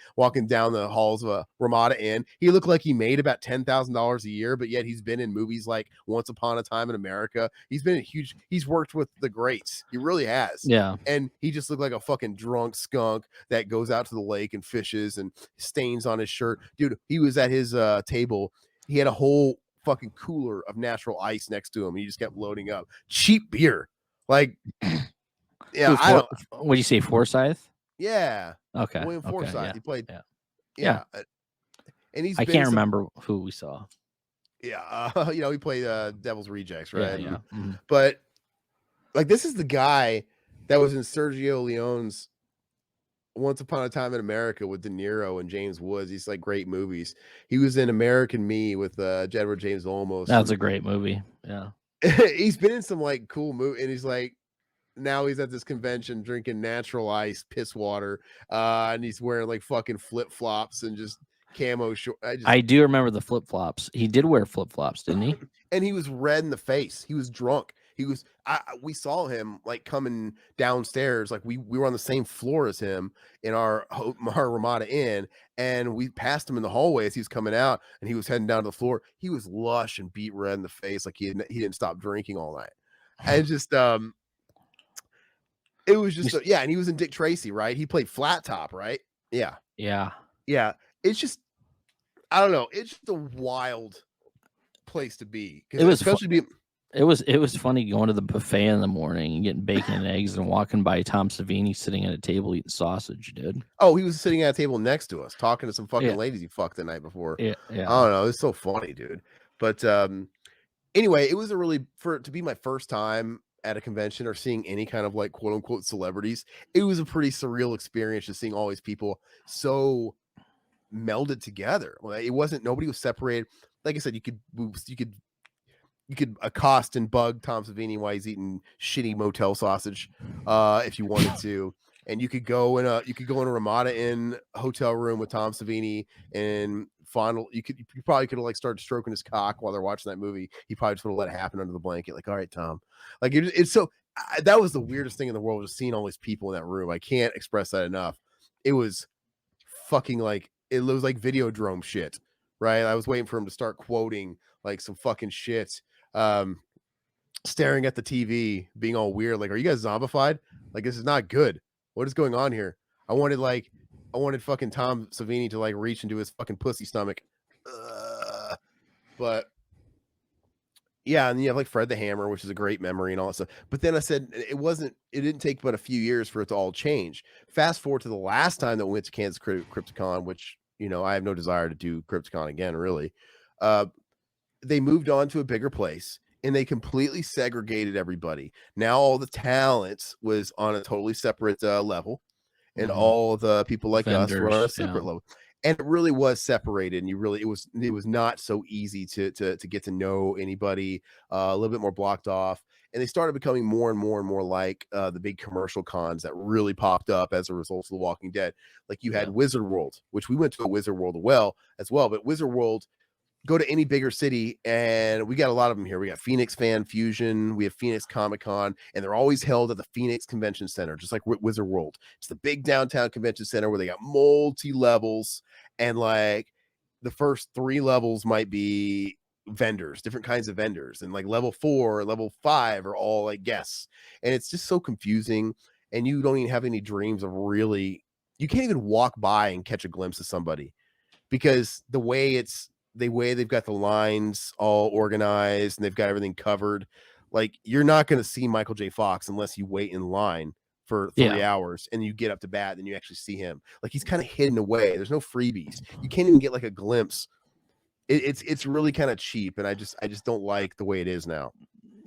down the halls of a Ramada Inn. He looked like he made about $10,000 a year, but yet he's been in movies like Once Upon a Time in America. He's worked with the greats. He really has. Yeah. And he just looked like a fucking drunk skunk that goes out to the lake and fishes and stains on his shirt. Dude, he was at his table. He had a whole fucking cooler of natural ice next to him, and he just kept loading up cheap beer. Like, yeah, what do you say, Forsythe? Yeah, okay, William Forsythe. Yeah. He played. Yeah. And I can't remember who we saw. Yeah, he played Devil's Rejects, right? Yeah. Mm-hmm. But like, this is the guy that was in Sergio Leone's Once Upon a Time in America with De Niro and James Woods. These like great movies. He was in American Me with Edward James Olmos. That's a great movie. Yeah. He's been in some like cool movie, and he's like, now he's at this convention drinking natural ice, piss water, and he's wearing like fucking flip-flops and just camo short. I do remember the flip-flops. He did wear flip-flops, didn't he? And he was red in the face. He was drunk. We saw him like coming downstairs. Like we were on the same floor as him in our Ramada Inn, and we passed him in the hallway as he was coming out, and he was heading down to the floor. He was lush and beat red in the face. Like he didn't stop drinking all night. And just, it was just, yeah. And he was in Dick Tracy, right? He played Flat Top, right? Yeah. Yeah. Yeah. It's just, I don't know. It's just a wild place to be. It was It was funny going to the buffet in the morning and getting bacon and eggs and walking by Tom Savini sitting at a table eating sausage, dude. Oh, he was sitting at a table next to us talking to some fucking ladies he fucked the night before. Yeah. I don't know. It's so funny, dude. But anyway, it was to be my first time at a convention or seeing any kind of like quote unquote celebrities, it was a pretty surreal experience just seeing all these people so melded together. Well, it wasn't, nobody was separated. Like I said, you could accost and bug Tom Savini while he's eating shitty motel sausage, if you wanted to. And you could go in a Ramada Inn hotel room with Tom Savini and fondle. You probably could have like started stroking his cock while they're watching that movie. He probably just would have let it happen under the blanket. Like, all right, Tom. Like it's so that was the weirdest thing in the world, just seeing all these people in that room. I can't express that enough. It was fucking like, it was like Videodrome shit, right? I was waiting for him to start quoting like some fucking shit. Staring at the TV, being all weird, like, are you guys zombified? Like, this is not good. What is going on here? I wanted fucking Tom Savini to like reach into his fucking pussy stomach. But yeah, and you have like Fred the Hammer, which is a great memory and all that stuff. But then I said it didn't take but a few years for it to all change. Fast forward to the last time that we went to Kansas Crypticon, which, you know, I have no desire to do Crypticon again, really. They moved on to a bigger place and they completely segregated everybody. Now all the talents was on a totally separate level, and all the people like us were on a separate level. And it really was separated, and it was not so easy to get to know anybody, a little bit more blocked off. And they started becoming more and more and more like the big commercial cons that really popped up as a result of The Walking Dead. Like you had Wizard World, which we went to a Wizard World as well, but Wizard World, go to any bigger city, and we got a lot of them here. We got Phoenix Fan Fusion, we have Phoenix Comic Con, and they're always held at the Phoenix Convention Center, just like Wizard World. It's the big downtown convention center where they got multi levels, and like the first 3 levels might be vendors, different kinds of vendors, and like level 4 or level 5 are all like guests, and it's just so confusing. And you don't even have any dreams of really, you can't even walk by and catch a glimpse of somebody, because the way they've got the lines all organized and they've got everything covered. Like, you're not going to see Michael J. Fox unless you wait in line for 3 hours and you get up to bat and you actually see him. Like, he's kind of hidden away. There's no freebies. You can't even get like a glimpse. It's really kind of cheap, and I just don't like the way it is now.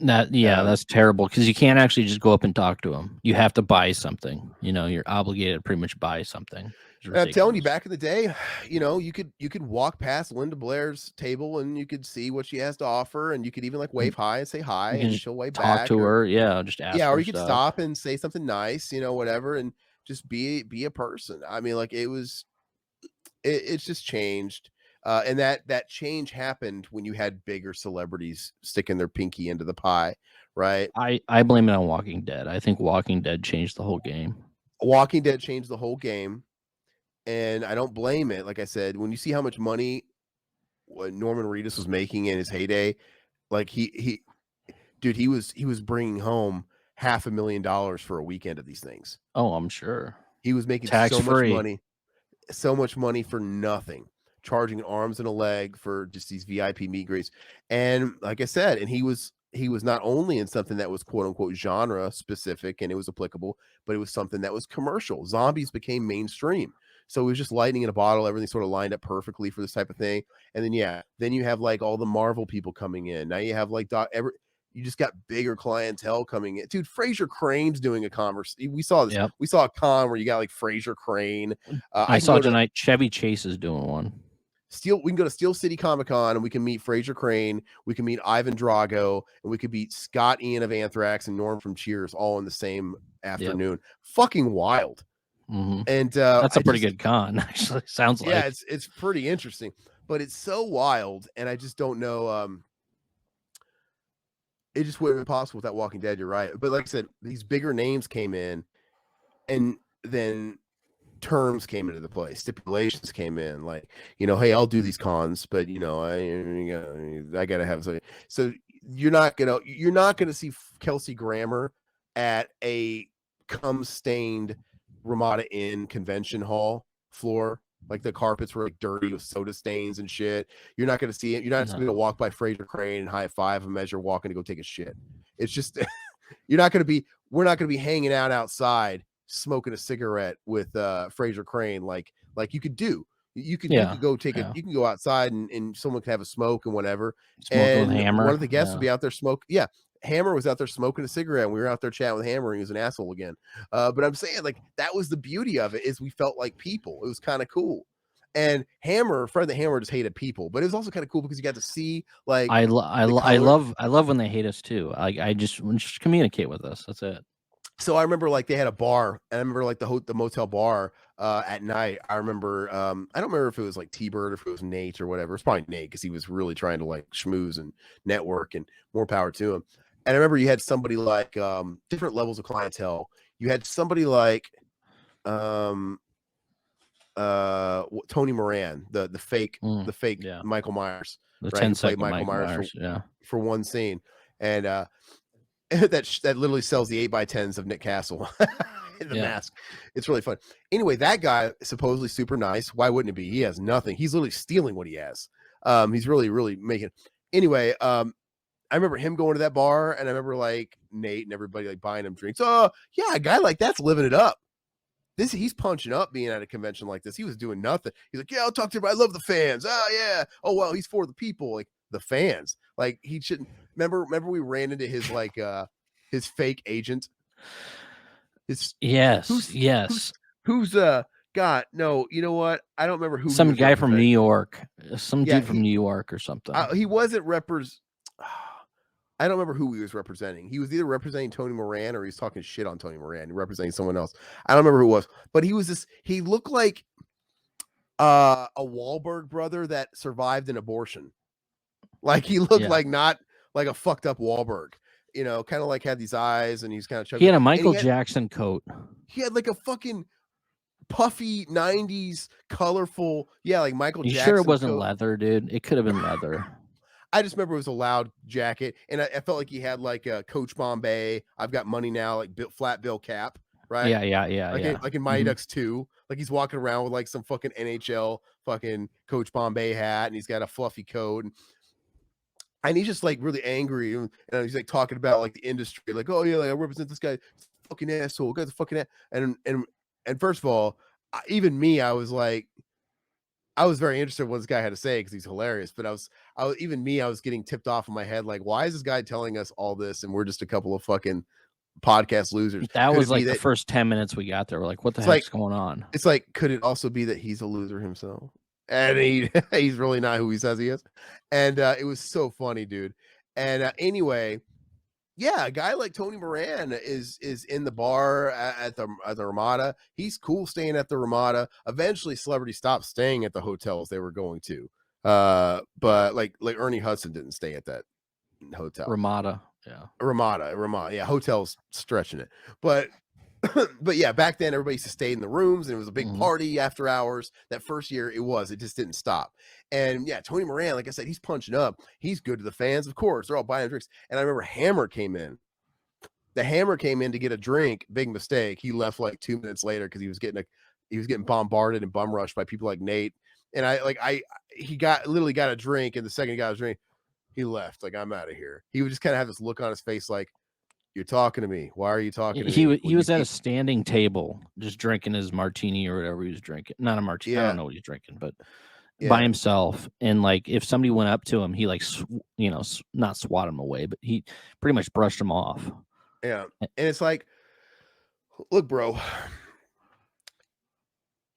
That's terrible, because you can't actually just go up and talk to him. You have to buy something. You know, you're obligated to pretty much buy something. I'm telling you, back in the day, you know, you could walk past Linda Blair's table and you could see what she has to offer, and you could even like wave hi and say hi, and she'll wave talk back to her. Just ask. Or you could stop and say something nice, you know, whatever, and just be a person. I mean, like, it's just changed. And that change happened when you had bigger celebrities sticking their pinky into the pie, right? I blame it on Walking Dead. I think Walking Dead changed the whole game. Walking Dead changed the whole game, and I don't blame it. Like I said, when you see how much money Norman Reedus was making in his heyday, like he was bringing home $500,000 for a weekend of these things. Oh, I'm sure. He was making so much money for nothing, charging arms and a leg for just these VIP meet greets. And like I said, and he was not only in something that was quote unquote genre specific and it was applicable, but it was something that was commercial. Zombies became mainstream. So it was just lightning in a bottle. Everything sort of lined up perfectly for this type of thing. And then, then you have like all the Marvel people coming in. Now you have like you just got bigger clientele coming in. Dude, Fraser Crane's doing a converse. We saw this. Yep. We saw a con where you got like Fraser Crane. I saw tonight Chevy Chase is doing one. We can go to Steel City Comic Con and we can meet Fraser Crane. We can meet Ivan Drago, and we could meet Scott Ian of Anthrax and Norm from Cheers all in the same afternoon. Yep. Fucking wild. Mm-hmm. And that's a pretty good con, actually. Sounds like. Yeah, it's pretty interesting, but it's so wild, and I just don't know. It just wouldn't have been possible without Walking Dead. You're right, but like I said, these bigger names came in, and then terms came into the play, stipulations came in, like, you know, hey, I'll do these cons, but you know, I gotta have something. So you're not gonna see Kelsey Grammer at a cum-stained Ramada Inn convention hall floor, like the carpets were like dirty with soda stains and shit. You're not gonna see it. You're not just gonna walk by Fraser Crane and high five him as you're walking to go take a shit. It's just we're not gonna be hanging out outside smoking a cigarette with Fraser Crane like you could do. You could go you can go outside and someone could have a smoke and whatever. Smoke with a hammer. One of the guests would be out there smoke. Yeah. Hammer was out there smoking a cigarette, and we were out there chatting with Hammer, and he was an asshole again. But I'm saying, like, that was the beauty of it, is we felt like people. It was kind of cool. And Fred the Hammer just hated people, but it was also kind of cool because you got to see, like, I love when they hate us too. I just communicate with us. That's it. So I remember, like, they had a bar, and I remember, like, the motel bar at night. I remember, I don't remember if it was like T-Bird or if it was Nate or whatever. It's probably Nate, because he was really trying to, like, schmooze and network, and more power to him. And I remember you had somebody like different levels of clientele. You had somebody like Tony Moran, the fake yeah. Michael Myers, The right? 10-second Michael Myers for one scene, and that literally sells the 8x10s of Nick Castle in the mask. It's really fun. Anyway, that guy is supposedly super nice. Why wouldn't it be? He has nothing. He's literally stealing what he has. He's really making. Anyway, I remember him going to that bar, and I remember, like, Nate and everybody, like, buying him drinks. Oh yeah, a guy like that's living it up. He's punching up being at a convention like this. He was doing nothing. He's like, yeah, I'll talk to everybody. I love the fans. Oh yeah. Oh well, he's for the people, like the fans. Like, he shouldn't. Remember we ran into his, like, his fake agent. Yes. Who's God, no, you know what? I don't remember who. Some guy from New York. Dude from New York or something. He wasn't I don't remember who he was representing. He was either representing Tony Moran, or he was talking shit on Tony Moran, representing someone else. I don't remember who it was, but he looked like a Wahlberg brother that survived an abortion. Like, he looked like, not like a fucked up Wahlberg, kind of like had these eyes, and he's kind of chubby. He had a Michael Jackson coat. He had like a fucking puffy 90s colorful, like Michael Jackson. You sure it wasn't leather, dude? It could have been leather. I just remember it was a loud jacket, and I felt like he had, like, a Coach Bombay, I've got money now, like, flat bill cap, right? Yeah. Like in Mighty Ducks 2, like, he's walking around with, like, some fucking NHL fucking Coach Bombay hat, and he's got a fluffy coat, and he's just, like, really angry, and he's, like, talking about, like, the industry, like, oh yeah, like, I represent this guy, fucking asshole, guy's a fucking ass. And first of all, even me, I was like, I was very interested in what this guy had to say, because he's hilarious. But I was getting tipped off in my head, like, why is this guy telling us all this, and we're just a couple of fucking podcast losers? That was like the first 10 minutes we got there. We're like, what the heck's going on? It's like, could it also be that he's a loser himself, and he's really not who he says he is? And it was so funny, dude. And anyway, yeah, a guy like Tony Moran is in the bar at the Ramada. He's cool staying at the Ramada. Eventually, celebrities stopped staying at the hotels they were going to. But like Ernie Hudson didn't stay at that hotel. Ramada, yeah. Ramada, yeah. Hotels stretching it, but yeah, back then everybody used to stay in the rooms, and it was a big party after hours. That first year, it just didn't stop. And yeah, Tony Moran, like I said, he's punching up. He's good to the fans, of course. They're all buying drinks. And I remember Hammer came in. The Hammer came in to get a drink. Big mistake. He left like 2 minutes later because he was getting bombarded and bum rushed by people like Nate. And he literally got a drink, and the second he got a drink, he left. Like, I'm out of here. He would just kind of have this look on his face, like, you're talking to me. Why are you talking to me? He was at a standing table, just drinking his martini or whatever he was drinking. Not a martini. I don't know what he's drinking, but by himself. And like, if somebody went up to him, he like, not swat him away, but he pretty much brushed him off. Yeah. And it's like, look, bro,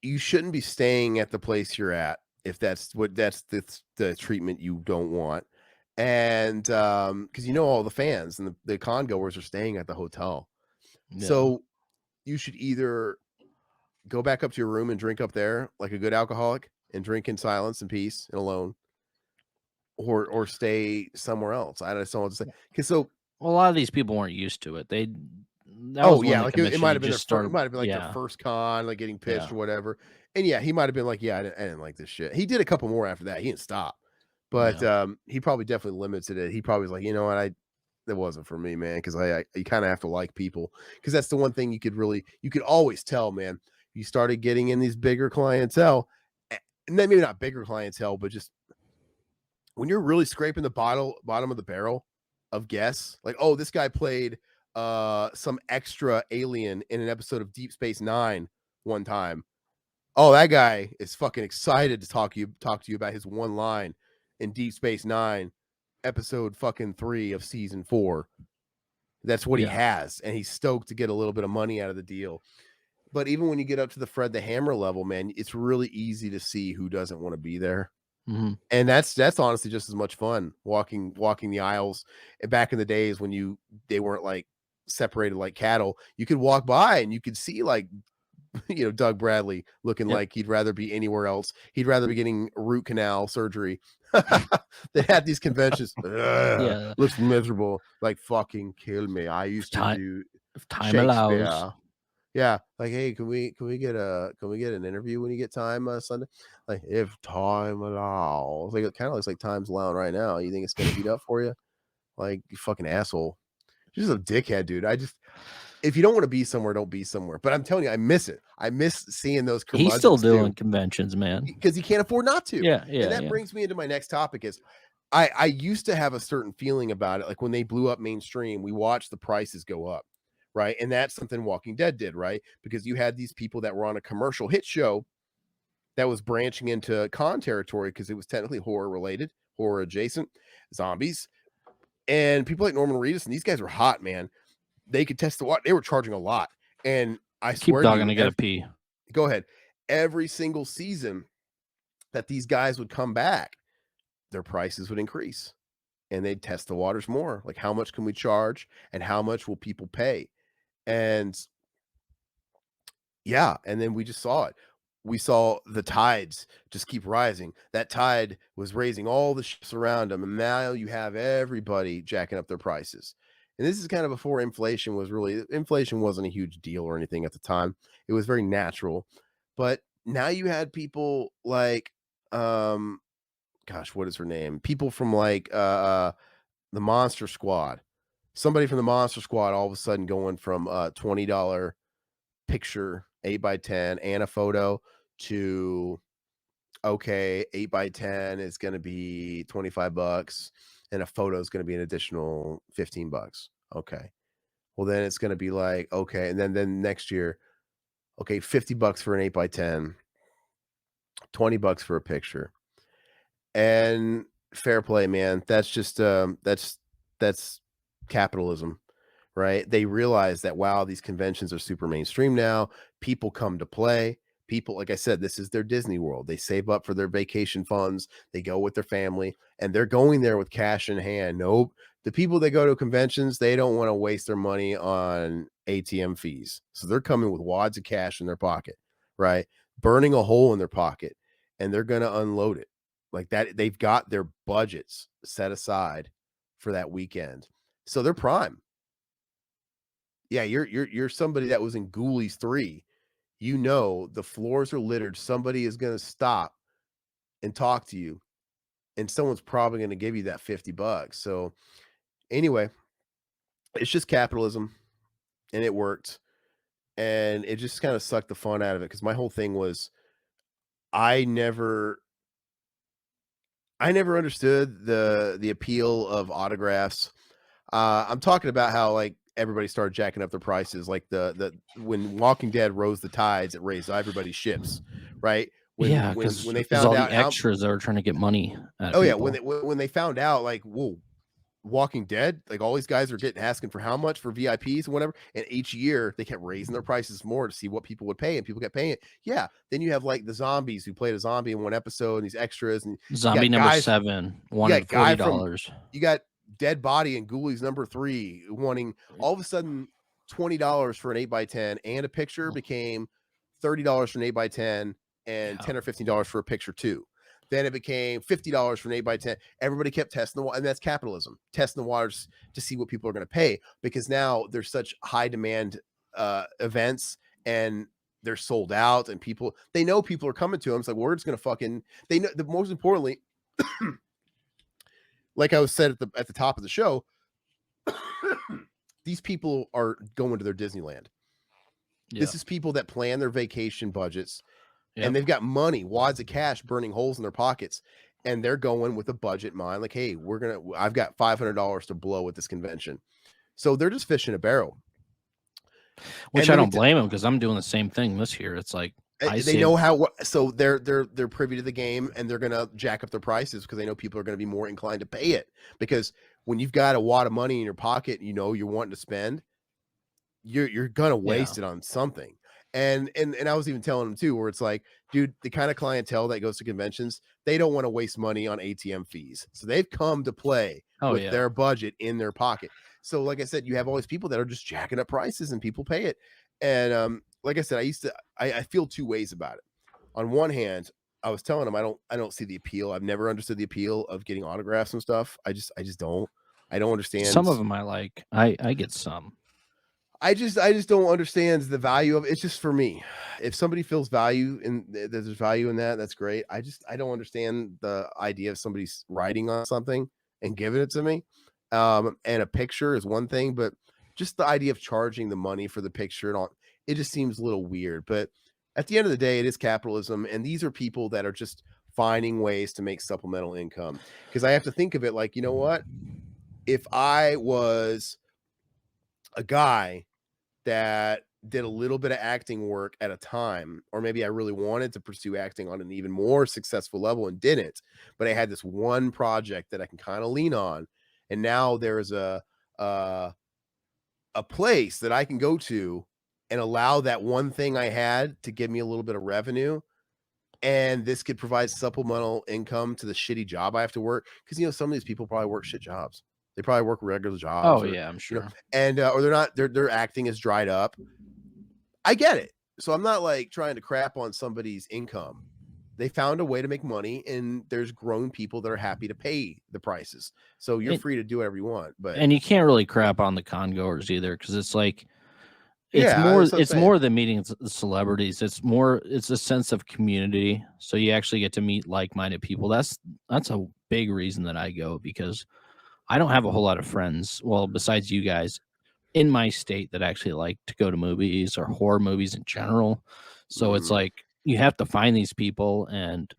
you shouldn't be staying at the place you're at if that's the treatment you don't want. And because all the fans and the con goers are staying at the hotel. So you should either go back up to your room and drink up there like a good alcoholic and drink in silence and peace and alone, or stay somewhere else. I don't know what to say. Because a lot of these people weren't used to it. It might have been their first con, like getting pitched or whatever. And yeah, he might have been like, I didn't like this shit. He did a couple more after that. He didn't stop. But he probably definitely limited it. He probably was like, you know what, that wasn't for me, man. Because you kind of have to like people, because that's the one thing you could always tell, man. You started getting in these bigger clientele, and then maybe not bigger clientele, but just when you're really scraping the bottom of the barrel of guests, like, oh, this guy played some extra alien in an episode of Deep Space Nine one time. Oh, that guy is fucking excited to talk to you about his one line in Deep Space Nine, episode fucking 3 of season 4. That's what he Yeah. has, and he's stoked to get a little bit of money out of the deal. But even when you get up to the Fred the Hammer level, man, it's really easy to see who doesn't want to be there. Mhm. And that's honestly just as much fun walking the aisles. And back in the days when they weren't like separated like cattle, you could walk by and you could see like Doug Bradley looking Yep. like he'd rather be anywhere else. He'd rather be getting root canal surgery. They had these conventions. Yeah. Looks miserable. Like fucking kill me. I used to do If time Shakespeare. allows. Yeah, like, hey, can we get an interview when you get time Sunday? Like, if time allows. Like, it kind of looks like time's allowing right now. You think it's gonna heat up for you? Like, you fucking asshole. You're just a dickhead, dude. If you don't want to be somewhere, don't be somewhere. But I'm telling you, I miss it. I miss seeing those He's still curmudgeons doing too, conventions, man. because he can't afford not to. Yeah, And that brings me into my next topic is I used to have a certain feeling about it. Like when they blew up mainstream, we watched the prices go up. Right. And that's something Walking Dead did, right? Because you had these people that were on a commercial hit show that was branching into con territory because it was technically horror related, horror adjacent, zombies. And people like Norman Reedus and these guys were hot, man. They could test the water. They were charging a lot. And I Keep swear to dogging you, to get a pee. go ahead. Every single season that these guys would come back, their prices would increase and they'd test the waters more. Like, how much can we charge and how much will people pay? And yeah, and then we just saw it. We saw the tides just keep rising. That tide was raising all the ships around them, and now you have everybody jacking up their prices. And this is kind of before inflation wasn't a huge deal or anything at the time. It was very natural. But now you had people like gosh, what is her name? People from like the Monster Squad. Somebody from the Monster Squad all of a sudden going from $20 picture 8x10 and a photo to okay, 8x10 is going to be $25 and a photo is going to be an additional $15. Okay. Well, then it's going to be like, okay. And then next year, okay, $50 for an 8x10, $20 for a picture. And fair play, man. That's just that's capitalism. Right? They realize that, wow, these conventions are super mainstream now. People come to play. People, like I said, this is their Disney World. They save up for their vacation funds. They go with their family and they're going there with cash in hand. Nope. The people that go to conventions, they don't want to waste their money on ATM fees. So they're coming with wads of cash in their pocket, right? Burning a hole in their pocket, and they're going to unload it. Like that, they've got their budgets set aside for that weekend. So they're prime. Yeah, you're somebody that was in Ghoulies 3. You know the floors are littered. Somebody is gonna stop and talk to you, and someone's probably gonna give you that $50. So anyway, it's just capitalism, and it worked, and it just kind of sucked the fun out of it because my whole thing was I never understood the appeal of autographs. I'm talking about how like everybody started jacking up their prices, like the when Walking Dead rose the tides, it raised everybody's ships, right? Yeah, When because they there's found all out the how, extras that were trying to get money out of oh yeah, people. when they found out like, whoa, Walking Dead, like all these guys are asking for how much for VIPs and whatever, and each year they kept raising their prices more to see what people would pay, and people kept paying it. Yeah, then you have like the zombies who played a zombie in one episode, and these extras, and Zombie number 7 wanted $40. You got Dead Body and Ghoulies number 3 wanting all of a sudden $20 for an 8x10 and a picture became $30 for an 8x10 and $10 or $15 for a picture too. Then it became $50 for an 8x10. Everybody kept testing the water, and that's capitalism, testing the waters to see what people are going to pay, because now there's such high demand events and they're sold out, and they know people are coming to them. It's like, we're just going to fucking, they know, the most importantly, like I was said at the top of the show, these people are going to their Disneyland. Yep. This is people that plan their vacation budgets, and they've got money, wads of cash burning holes in their pockets, and they're going with a budget in mind. Like, hey, I've got $500 to blow at this convention. So they're just fishing a barrel. Which I don't blame them, because I'm doing the same thing this year. It's like, They know how, so they're privy to the game, and they're gonna jack up their prices because they know people are gonna be more inclined to pay it. Because when you've got a wad of money in your pocket, you know you're wanting to spend, you're gonna waste it on something. And I was even telling them too, where it's like, dude, the kind of clientele that goes to conventions, they don't want to waste money on ATM fees, so they've come to play with their budget in their pocket. So like I said, you have all these people that are just jacking up prices and people pay it. And like I said, I feel two ways about it. On one hand, I was telling them I don't see the appeal. I've never understood the appeal of getting autographs and stuff. I just don't. I don't understand. Some of them I like. I get some. I just don't understand the value of it. It's just, for me, if somebody feels value in there's value in that, that's great. I don't understand the idea of somebody's writing on something and giving it to me. And a picture is one thing, but just the idea of charging the money for the picture and all, it just seems a little weird. But at the end of the day, it is capitalism, and these are people that are just finding ways to make supplemental income. Because I have to think of it like, you know what? If I was a guy that did a little bit of acting work at a time, or maybe I really wanted to pursue acting on an even more successful level and didn't, but I had this one project that I can kind of lean on, and now there's a place that I can go to and allow that one thing I had to give me a little bit of revenue, and this could provide supplemental income to the shitty job I have to work. Because you know, some of these people probably work shit jobs. They probably work regular jobs. Oh yeah, I'm sure. You know, and or they're not. Their acting is dried up. I get it. So I'm not like trying to crap on somebody's income. They found a way to make money, and there's grown people that are happy to pay the prices. So you're free to do whatever you want. But and you can't really crap on the con goers either, because it's like it's more than meeting celebrities. It's a sense of community. So you actually get to meet like-minded people. That's a big reason that I go, because I don't have a whole lot of friends, well, besides you guys, in my state that actually like to go to movies or horror movies in general. So it's like you have to find these people, and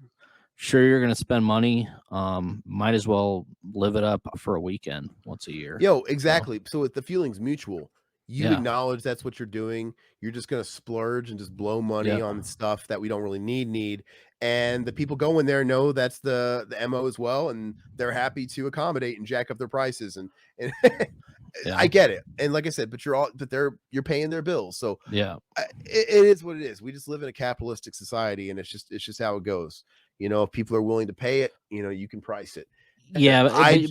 sure, you're going to spend money. Might as well live it up for a weekend once a year. Yo, exactly. So the feeling's mutual. You acknowledge that's what you're doing. You're just going to splurge and just blow money on stuff that we don't really need. And the people going there know that's the MO as well. And they're happy to accommodate and jack up their prices. And I get it. And like I said, but you're paying their bills. So yeah, it is what it is. We just live in a capitalistic society, and it's just how it goes. You know, if people are willing to pay it, you know, you can price it. Yeah,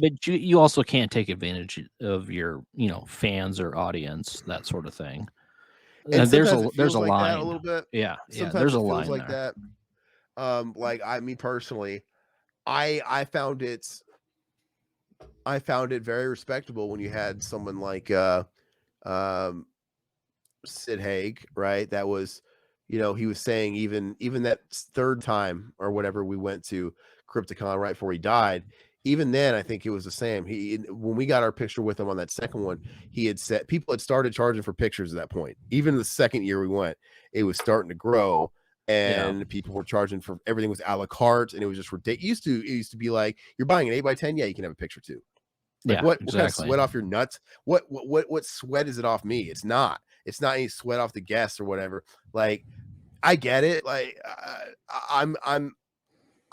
but you also can't take advantage of your, fans or audience, that sort of thing. And there's a like line a little bit. Yeah, sometimes there's it a feels line like there. That. Like me personally, I found it very respectable when you had someone like Sid Haig, right? That was, he was saying even that third time or whatever we went to Crypticon right before he died, even then I think it was the same. When we got our picture with him on that second one, he had said people had started charging for pictures at that point. Even the second year we went, it was starting to grow, and people were charging for everything. Was a la carte, and it was just ridiculous. It used to be like, you're buying an 8x10, yeah, you can have a picture too. Like what kind of sweat off your nuts? What sweat is it off me? It's not any sweat off the guests or whatever. Like, I get it. Like,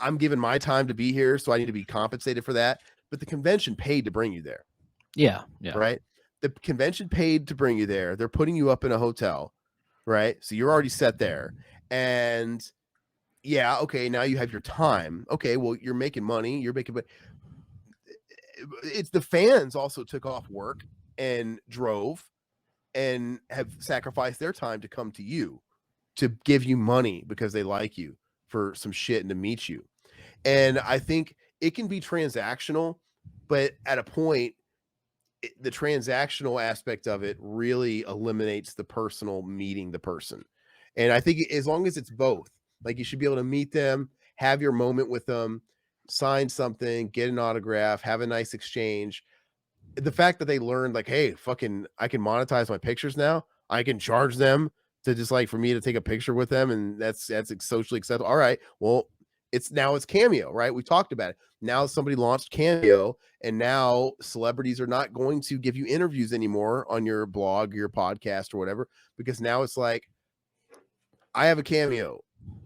I'm giving my time to be here, so I need to be compensated for that. But the convention paid to bring you there. Yeah. Right. The convention paid to bring you there. They're putting you up in a hotel, right? So you're already set there, and yeah, okay, now you have your time. Okay, well, you're making money. But it's the fans also took off work and drove and have sacrificed their time to come to you, to give you money because they like you for some shit and to meet you. And I think it can be transactional, but at a point, the transactional aspect of it really eliminates the personal meeting the person. And I think as long as it's both, like, you should be able to meet them, have your moment with them, sign something, get an autograph, have a nice exchange. The fact that they learned, like, hey, fucking, I can monetize my pictures now. I can charge them to just, like, for me to take a picture with them, and that's socially acceptable. All right, well, it's Cameo, right? We talked about it. Now somebody launched Cameo, and now celebrities are not going to give you interviews anymore on your blog, your podcast, or whatever, because now it's like, I have a Cameo.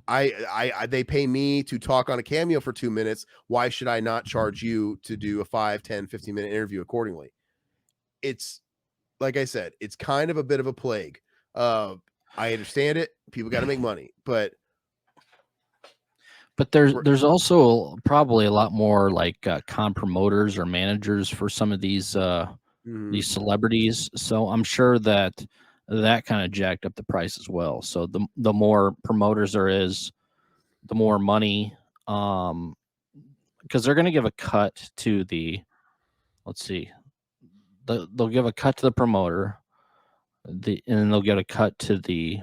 They pay me to talk on a Cameo for 2 minutes. Why should I not charge you to do a 5, 10, 15-minute interview accordingly? It's like I said, it's kind of a bit of a plague. I understand it. People got to make money, but there's also probably a lot more like con promoters or managers for some of these celebrities. So I'm sure that kind of jacked up the price as well. So the more promoters there is, the more money, because they're going to give a cut to the, let's see, they'll give a cut to the promoter, and then they'll get a cut to the,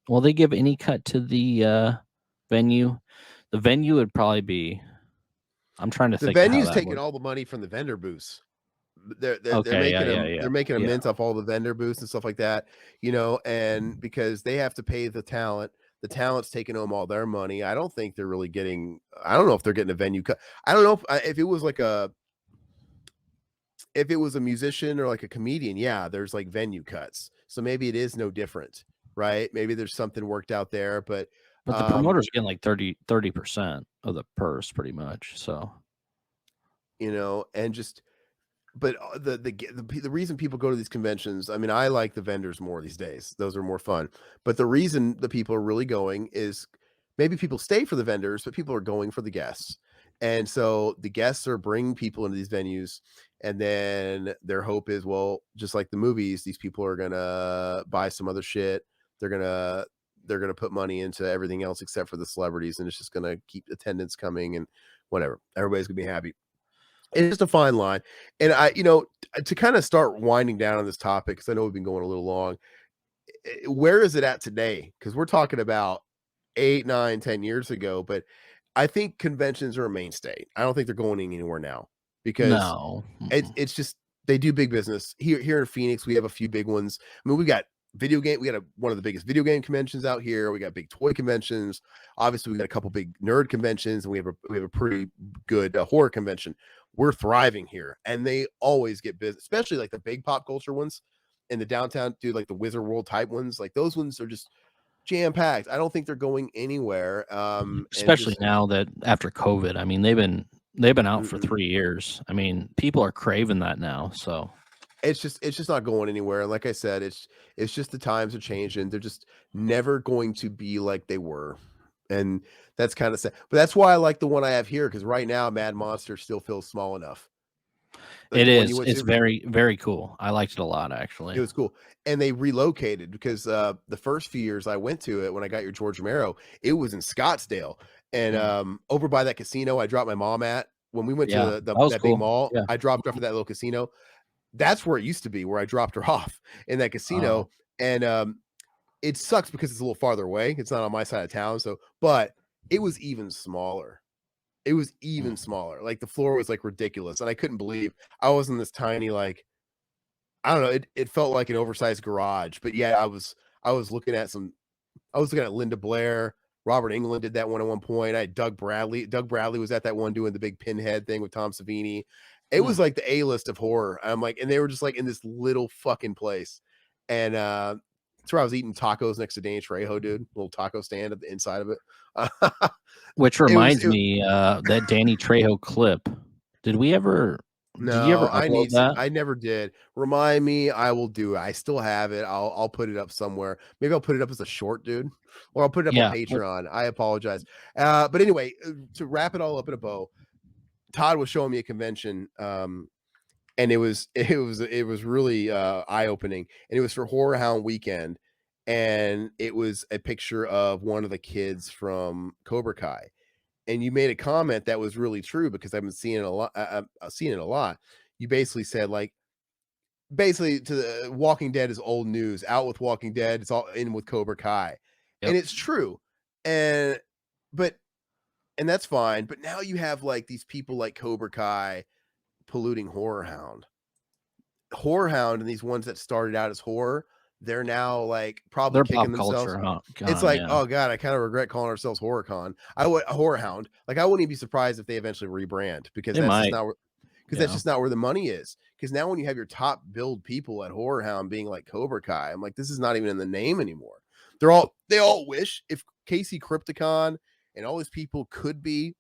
will they give any cut to the venue? The venue would probably be, I'm trying to the think how venue's that taking would. all the money from the vendor booths. They're Okay, making yeah. they're making a Yeah. mint off all the vendor booths and stuff like that, and because they have to pay the talent's taking home all their money. I don't think they're really getting. I don't know if they're getting a venue cut. I don't know if it was like if it was a musician or like a comedian. Yeah, there's like venue cuts, so maybe it is no different, right? Maybe there's something worked out there, but But the promoters getting like 30% of the purse pretty much. So, and just but the reason people go to these conventions, I mean, I like the vendors more these days. Those are more fun. But the reason the people are really going is maybe people stay for the vendors, but people are going for the guests. And so the guests are bringing people into these venues, and then their hope is, well, just like the movies, these people are gonna buy some other shit. They're gonna put money into everything else except for the celebrities, and it's just gonna keep attendance coming and whatever. Everybody's gonna be happy. It's just a fine line. And to kind of start winding down on this topic, because I know we've been going a little long. Where is it at today? Because we're talking about 8, 9, 10 years ago, but I think conventions are a mainstay. I don't think they're going anywhere now because no. it's just they do big business here in Phoenix. We have a few big ones. I mean, we got video game. We got one of the biggest video game conventions out here. We got big toy conventions. Obviously, we got a couple big nerd conventions, and we have a pretty good horror convention. We're thriving here, and they always get busy, especially like the big pop culture ones in the downtown, dude, like the Wizard World type ones. Like those ones are just jam packed. I don't think they're going anywhere. Especially now that after COVID, I mean, they've been out for 3 years. I mean, people are craving that now. So it's just not going anywhere. And like I said, it's just the times are changing. They're just never going to be like they were. And that's kind of sad. But that's why I like the one I have here, because right now Mad Monster still feels small enough. Like it the one is. you went It's to. very, very cool. I liked it a lot, actually. It was cool. And they relocated because the first few years I went to it when I got your George Romero, it was in Scottsdale. And over by that casino I dropped my mom at when we went to that was that cool. big mall. Yeah. I dropped off at that little casino. That's where it used to be, where I dropped her off in that casino. And it sucks because it's a little farther away. It's not on my side of town. So, but it was even smaller. It was even smaller. Like the floor was like ridiculous. And I couldn't believe I was in this tiny, like, I don't know. It felt like an oversized garage, but yeah, I was looking at Linda Blair. Robert Englund did that one at one point. I had Doug Bradley. Doug Bradley was at that one doing the big Pinhead thing with Tom Savini. It was like the A-list of horror. I'm like, and they were just like in this little fucking place. And that's where I was eating tacos next to Danny Trejo, dude. Little taco stand at the inside of it. Which reminds me, that Danny Trejo clip. Did you ever upload that? I never did. Remind me, I will do it. I still have it. I'll put it up somewhere. Maybe I'll put it up as a short, dude, or I'll put it up on Patreon. I apologize. But anyway, to wrap it all up in a bow, Todd was showing me a convention, and it was really eye-opening, and it was for Horror Hound Weekend, and it was a picture of one of the kids from Cobra Kai. And you made a comment that was really true, because I've been seeing it a lot. I've seen it a lot. You basically said, like, basically to the Walking Dead is old news. Out with Walking Dead. It's all in with Cobra Kai. Yep. And it's true. And that's fine. But now you have like these people like Cobra Kai polluting Horror Hound. Horror Hound and these ones that started out as horror, they're now like probably kicking themselves. It's like, oh god, I kind of regret calling ourselves HorrorCon. Horror Hound. Like, I wouldn't even be surprised if they eventually rebrand, because that's just not where the money is. Because now when you have your top billed people at Horror Hound being like Cobra Kai, I'm like, this is not even in the name anymore. they all wish if Casey Crypticon and all these people could be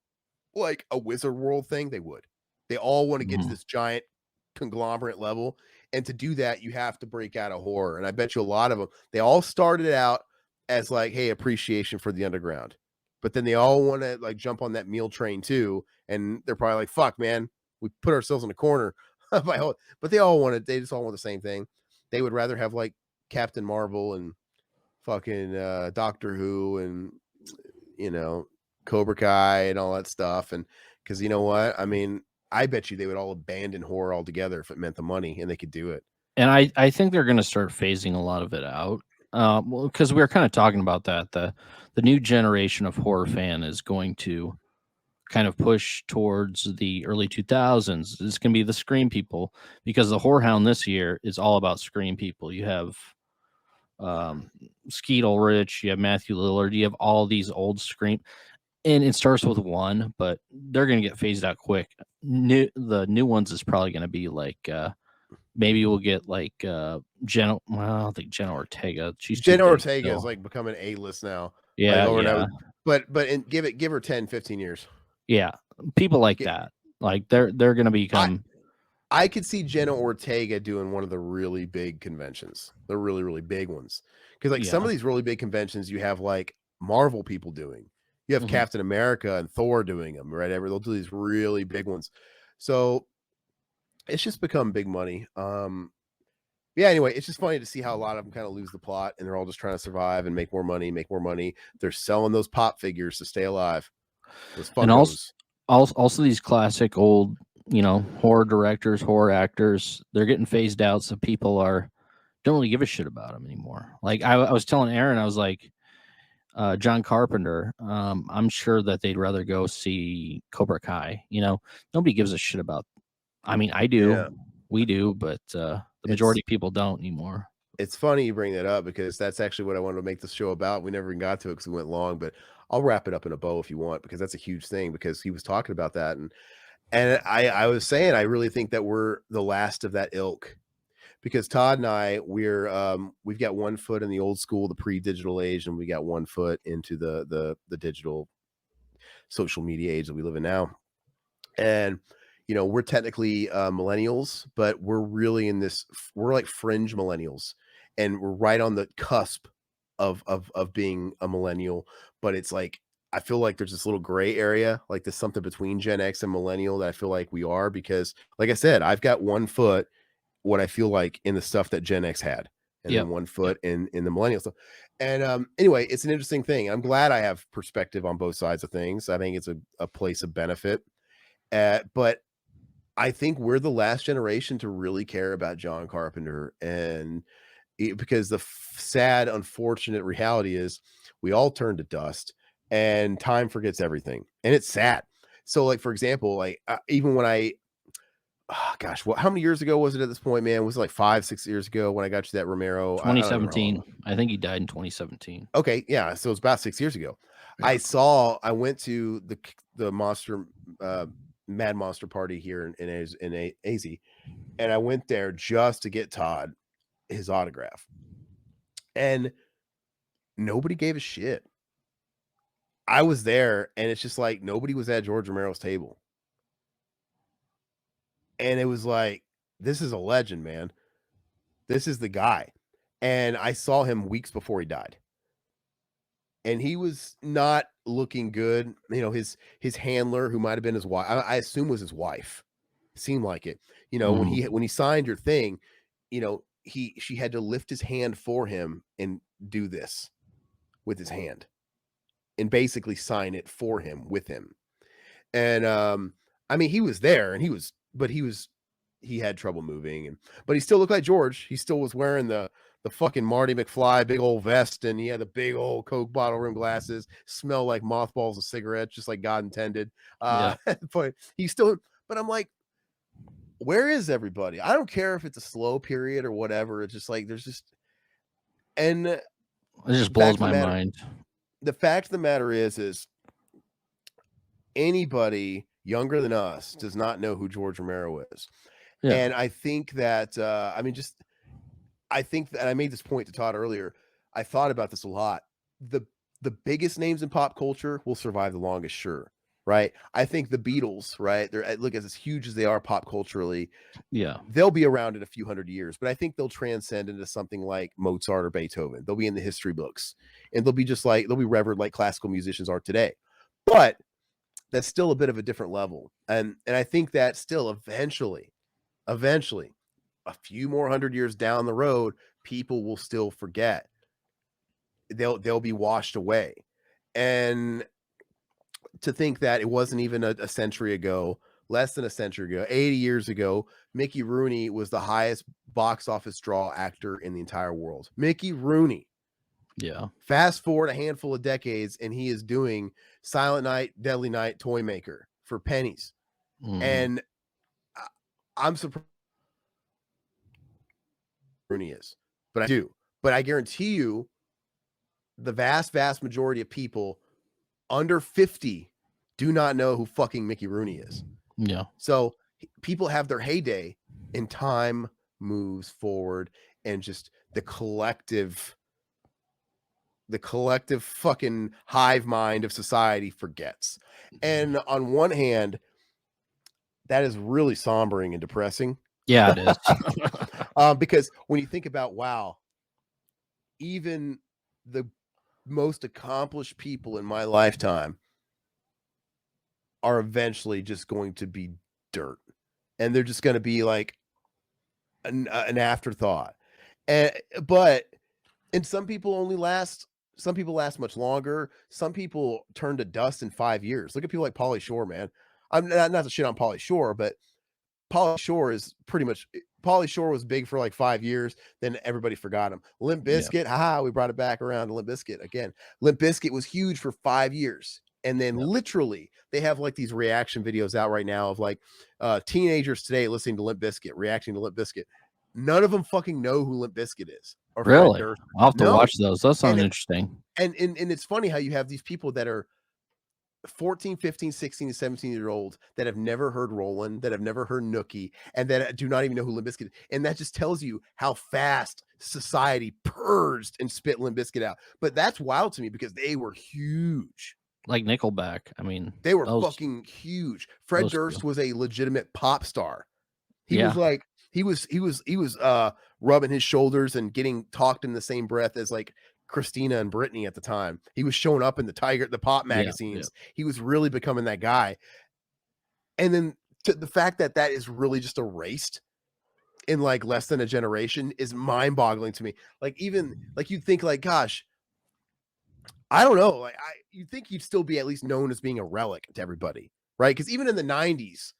like a Wizard World thing, they would. They all want to get to this giant conglomerate level. And to do that, you have to break out of horror. And I bet you a lot of them, they all started out as like, hey, appreciation for the underground. But then they all want to like jump on that meal train too. And they're probably like, fuck, man, we put ourselves in a corner. But they just all want the same thing. They would rather have like Captain Marvel and fucking Doctor Who and, you know, Cobra Kai and all that stuff. And because you know what? I mean, I bet you they would all abandon horror altogether if it meant the money and they could do it. And I think they're going to start phasing a lot of it out. Well, because we were kind of talking about that. The new generation of horror fan is going to kind of push towards the early 2000s. It's going to be the Scream people, because the Horror Hound this year is all about Scream people. You have Skeet Ulrich, you have Matthew Lillard, you have all these old Scream, and it starts with one, but they're going to get phased out quick. The new ones is probably going to be like maybe we'll get like Jenna. Well, I don't think Jenna Ortega. Jenna Ortega is like becoming A-list now. Yeah, like, yeah. But give her 10, 15 years. Yeah, people like that. Like they're going to become. I could see Jenna Ortega doing one of the really big conventions, the really, really big ones. Because like some of these really big conventions, you have like Marvel people doing. You have Captain America and Thor doing them, right? They'll do these really big ones. So it's just become big money. Yeah, anyway, it's just funny to see how a lot of them kind of lose the plot and they're all just trying to survive and make more money. They're selling those pop figures to stay alive. And also these classic old, you know, horror directors, horror actors, they're getting phased out. So people don't really give a shit about them anymore. Like I was telling Aaron, I was like, John Carpenter, I'm sure that they'd rather go see Cobra Kai. You know, nobody gives a shit about. I mean, I do, we do, but the majority of people don't anymore. It's funny you bring that up because that's actually what I wanted to make this show about. We never even got to it because we went long, but I'll wrap it up in a bow if you want, because that's a huge thing, because he was talking about that. And I was saying, I really think that we're the last of that ilk, because Todd and I, we've got one foot in the old school, the pre-digital age, and we got one foot into the digital social media age that we live in now. And you know, we're technically millennials, but we're really we're like fringe millennials, and we're right on the cusp of being a millennial. But it's like, I feel like there's this little gray area, like there's something between Gen X and millennial that I feel like we are, because like I said, I've got one foot, what I feel like, in the stuff that Gen X had, and then one foot in the millennial stuff. And anyway, it's an interesting thing. I'm glad I have perspective on both sides of things. I think it's a place of benefit. But I think we're the last generation to really care about John Carpenter, and because the sad, unfortunate reality is we all turn to dust and time forgets everything, and it's sad. So like, for example, like even when gosh, how many years ago was it at this point, man? Was it like 5-6 years ago when I got you that Romero? 2017. I think he died in 2017. Okay. Yeah. So it's about 6 years ago. Yeah. I went to the monster, Mad Monster party here in AZ, and I went there just to get Todd his autograph, and nobody gave a shit. I was there, and it's just like nobody was at George Romero's table, and it was like, this is a legend, man. This is the guy. And I saw him weeks before he died, and he was not looking good. You know, his handler, who might have been his wife, I assume was his wife. Seemed like it. You know, when he signed your thing, you know, she had to lift his hand for him and do this with his hand, and basically sign it for him with him. And I mean, he was there, and he had trouble moving, but he still looked like George. He still was wearing the fucking Marty McFly big old vest, and he had the big old Coke bottle rim glasses, smell like mothballs of cigarettes, just like God intended. But but I'm like, where is everybody? I don't care if it's a slow period or whatever. It's just like, and it just blows my mind. The fact of the matter is anybody younger than us does not know who George Romero is. Yeah. And I think that, I think that I made this point to Todd earlier. I thought about this a lot. The biggest names in pop culture will survive the longest, sure. Right. I think the Beatles, right? They're look as huge as they are pop culturally, Yeah. they'll be around in a few hundred years, but I think they'll transcend into something like Mozart or Beethoven. They'll be in the history books and they'll be they'll be revered like classical musicians are today. But that's still a bit of a different level. And I think that still eventually, a few more 100 years down the road, people will still forget. They'll be washed away. And to think that it wasn't even a century ago, less than a century ago, 80 years ago, Mickey Rooney was the highest box office draw actor in the entire world. Mickey Rooney. Yeah. Fast forward a handful of decades, and he is doing Silent Night, Deadly Night, Toy Maker for pennies. And I'm surprised Rooney is, but I do. But I guarantee you, the vast majority of people under 50 do not know who fucking Mickey Rooney is. Yeah. So people have their heyday, and time moves forward, and just the collective fucking hive mind of society forgets. And on one hand, that is really sombering and depressing. Yeah, it is. Because when you think about, wow, even the most accomplished people in my lifetime are eventually just going to be dirt, and they're just going to be like an afterthought. And some people last much longer. Some people turn to dust in 5 years. Look at people like Pauly Shore, man. I'm not to shit on Pauly Shore, but Pauly Shore was big for like 5 years, then everybody forgot him. Limp Bizkit, we brought it back around to Limp Bizkit again. Limp Bizkit was huge for 5 years. And then literally they have like these reaction videos out right now of like teenagers today listening to Limp Bizkit, reacting to Limp Bizkit. None of them fucking know who Limp Bizkit is. Or really? I'll have to watch those. That sounds interesting. And it's funny how you have these people that are 14, 15, 16, 17-year-olds that have never heard Roland, that have never heard Nookie, and that do not even know who Limp Bizkit is. And that just tells you how fast society purged and spit Limp Bizkit out. But that's wild to me because they were huge. Like Nickelback. I mean, they were fucking huge. Fred Durst was a legitimate pop star. He was like, he was rubbing his shoulders and getting talked in the same breath as like Christina and Britney at the time. He was showing up in the pop magazines. He was really becoming that guy. And then the fact that is really just erased in like less than a generation is mind boggling to me. Like, even like you'd think like, gosh, I don't know. Like you'd think you'd still be at least known as being a relic to everybody, right? Because even in the 90s,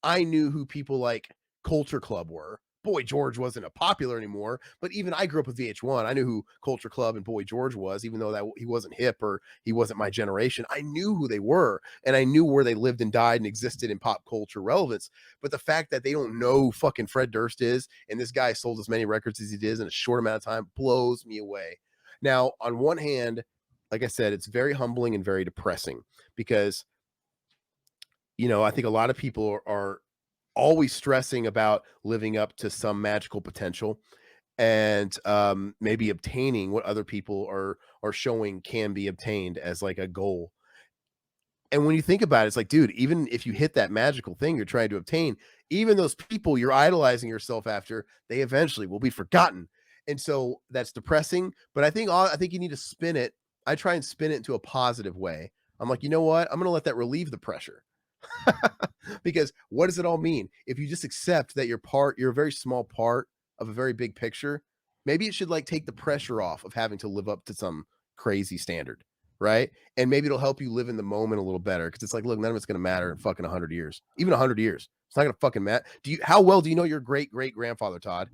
I knew who people like Culture Club were. Boy George wasn't a popular anymore, but even I grew up with VH1. I knew who Culture Club and Boy George was, even though that he wasn't hip or he wasn't my generation. I knew who they were, and I knew where they lived and died and existed in pop culture relevance. But the fact that they don't know who fucking Fred Durst is, and this guy sold as many records as he did in a short amount of time, blows me away. Now, on one hand, like I said, it's very humbling and very depressing because, I think a lot of people are always stressing about living up to some magical potential and maybe obtaining what other people are showing can be obtained as like a goal. And when you think about it, it's like, dude, even if you hit that magical thing you're trying to obtain, even those people you're idolizing yourself after, they eventually will be forgotten. And so that's depressing. But I think you need to spin it. I try and spin it into a positive way. I'm like, you know what? I'm going to let that relieve the pressure. Because what does it all mean? If you just accept that you're a very small part of a very big picture, maybe it should like take the pressure off of having to live up to some crazy standard, right? And maybe it'll help you live in the moment a little better because it's like, look, none of it's going to matter in fucking 100 years. Even 100 years. It's not going to fucking matter. How well do you know your great-great-grandfather, Todd?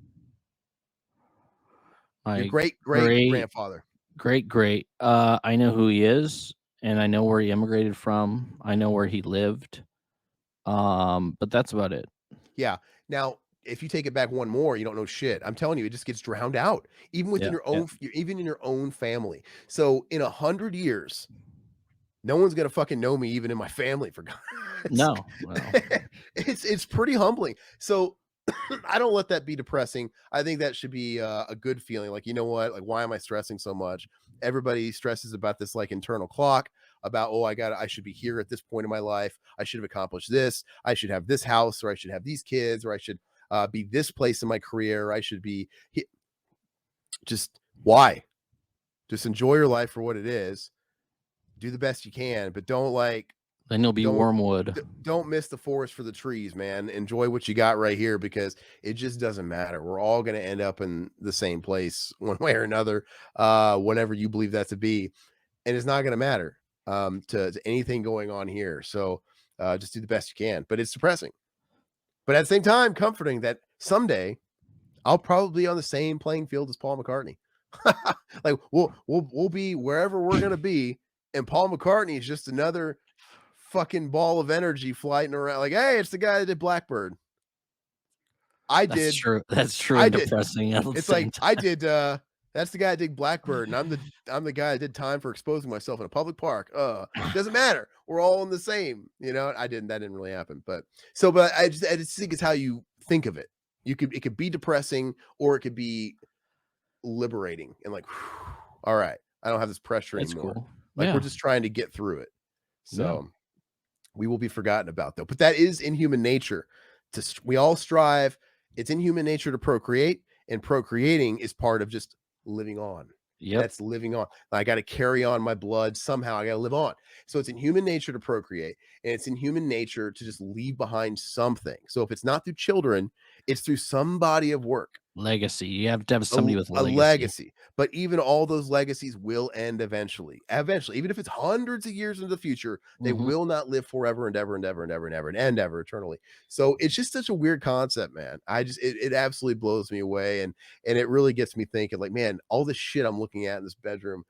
Your great-great-grandfather. Great. I know who he is, and I know where he immigrated from. I know where he lived. But that's about it. Yeah. Now, if you take it back one more, you don't know shit. I'm telling you, it just gets drowned out, even within even in your own family. So in 100 years, no one's gonna fucking know me, even in my family. For God, no. it's pretty humbling. So I don't let that be depressing. I think that should be a good feeling. Like, you know what? Like, why am I stressing so much? Everybody stresses about this like internal clock about, oh, I should be here at this point in my life. I should have accomplished this. I should have this house, or I should have these kids, or I should be this place in my career. Or I should be just why? Just enjoy your life for what it is. Do the best you can, but don't like Then you'll be don't wormwood. don't miss the forest for the trees, man. Enjoy what you got right here because it just doesn't matter. We're all going to end up in the same place one way or another, whatever you believe that to be, and it's not going to matter to anything going on here. So just do the best you can. But it's depressing, but at the same time, comforting that someday I'll probably be on the same playing field as Paul McCartney. Like we'll be wherever we're going to be, and Paul McCartney is just another fucking ball of energy flying around. Like, hey, it's the guy that did Blackbird. I That's did. true. That's true I and did. depressing at the It's same like time. I did. That's the guy that did Blackbird, and I'm the guy that did Time for Exposing Myself in a Public Park. Doesn't matter. We're all in the same. You know, I didn't. That didn't really happen. But I just think it's how you think of it. It could be depressing, or it could be liberating, and like, whew, all right, I don't have this pressure That's anymore. cool. Like Yeah. we're just trying to get through it. Yeah. So we will be forgotten about though. But that is in human nature. We all strive. It's in human nature to procreate, and procreating is part of just living on. Yep. That's living on. I got to carry on my blood somehow. I got to live on. So it's in human nature to procreate, and it's in human nature to just leave behind something. So if it's not through children, it's through some body of work. Legacy. You have to have somebody with A legacy. legacy. But even all those legacies will end eventually. Eventually, even if it's hundreds of years into the future, they will not live forever and ever and ever and ever and ever and ever eternally. So it's just such a weird concept, man. It absolutely blows me away, and it really gets me thinking, like, man, all this shit I'm looking at in this bedroom,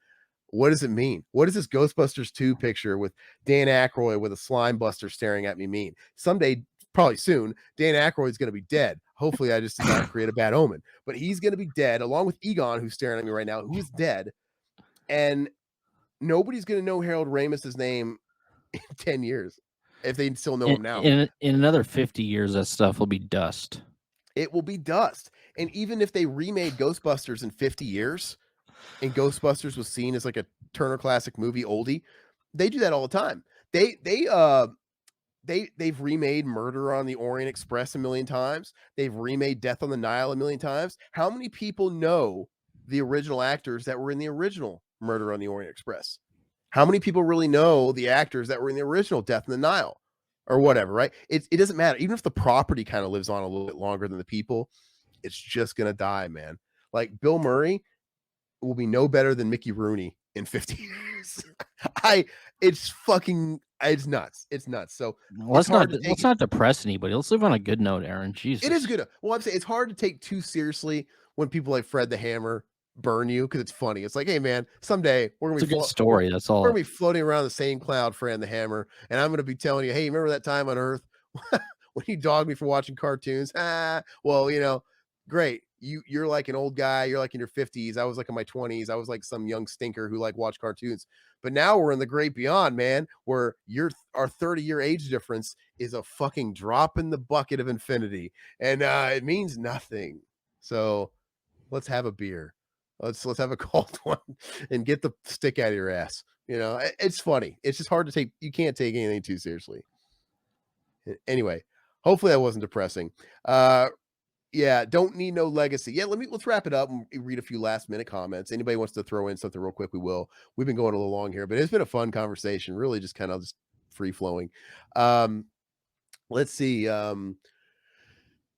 what does it mean? What does this Ghostbusters 2 picture with Dan Aykroyd with a slime buster staring at me mean? Someday, probably soon, Dan Aykroyd's going to be dead. Hopefully, I just did not create a bad omen, but he's going to be dead along with Egon, who's staring at me right now, who's dead. And nobody's going to know Harold Ramis's name in 10 years if they still know him now. In another 50 years, that stuff will be dust. It will be dust. And even if they remade Ghostbusters in 50 years and Ghostbusters was seen as like a Turner Classic Movie oldie, they do that all the time. They've remade Murder on the Orient Express a million times. They've remade Death on the Nile a million times. How many people know the original actors that were in the original Murder on the Orient Express? How many people really know the actors that were in the original Death on the Nile or whatever, right? It doesn't matter. Even if the property kind of lives on a little bit longer than the people, it's just going to die, man. Like Bill Murray will be no better than Mickey Rooney in 50 years. It's nuts. It's nuts. So let's not depress anybody. Let's live on a good note, Aaron. Jesus. It is good. Well, I'm saying it's hard to take too seriously when people like Fred the Hammer burn you because it's funny. It's like, hey man, someday we're gonna be a good story. That's all. We're gonna be floating around the same cloud, Fred the Hammer, and I'm gonna be telling you, hey, remember that time on Earth when you dogged me for watching cartoons? Well, you know, great. You're like an old guy. You're like in your 50s. I was like in my 20s. I was like some young stinker who like watched cartoons. But now we're in the great beyond, man, where our 30-year age difference is a fucking drop in the bucket of infinity, and it means nothing. So let's have a beer. Let's have a cold one and get the stick out of your ass. You know, it's funny. It's just hard to take. You can't take anything too seriously. Anyway, hopefully that wasn't depressing. Yeah, don't need no legacy. Yeah, let's wrap it up and read a few last minute comments. Anybody wants to throw in something real quick, we will. We've been going a little long here, but it's been a fun conversation, really just kind of just free flowing. Let's see.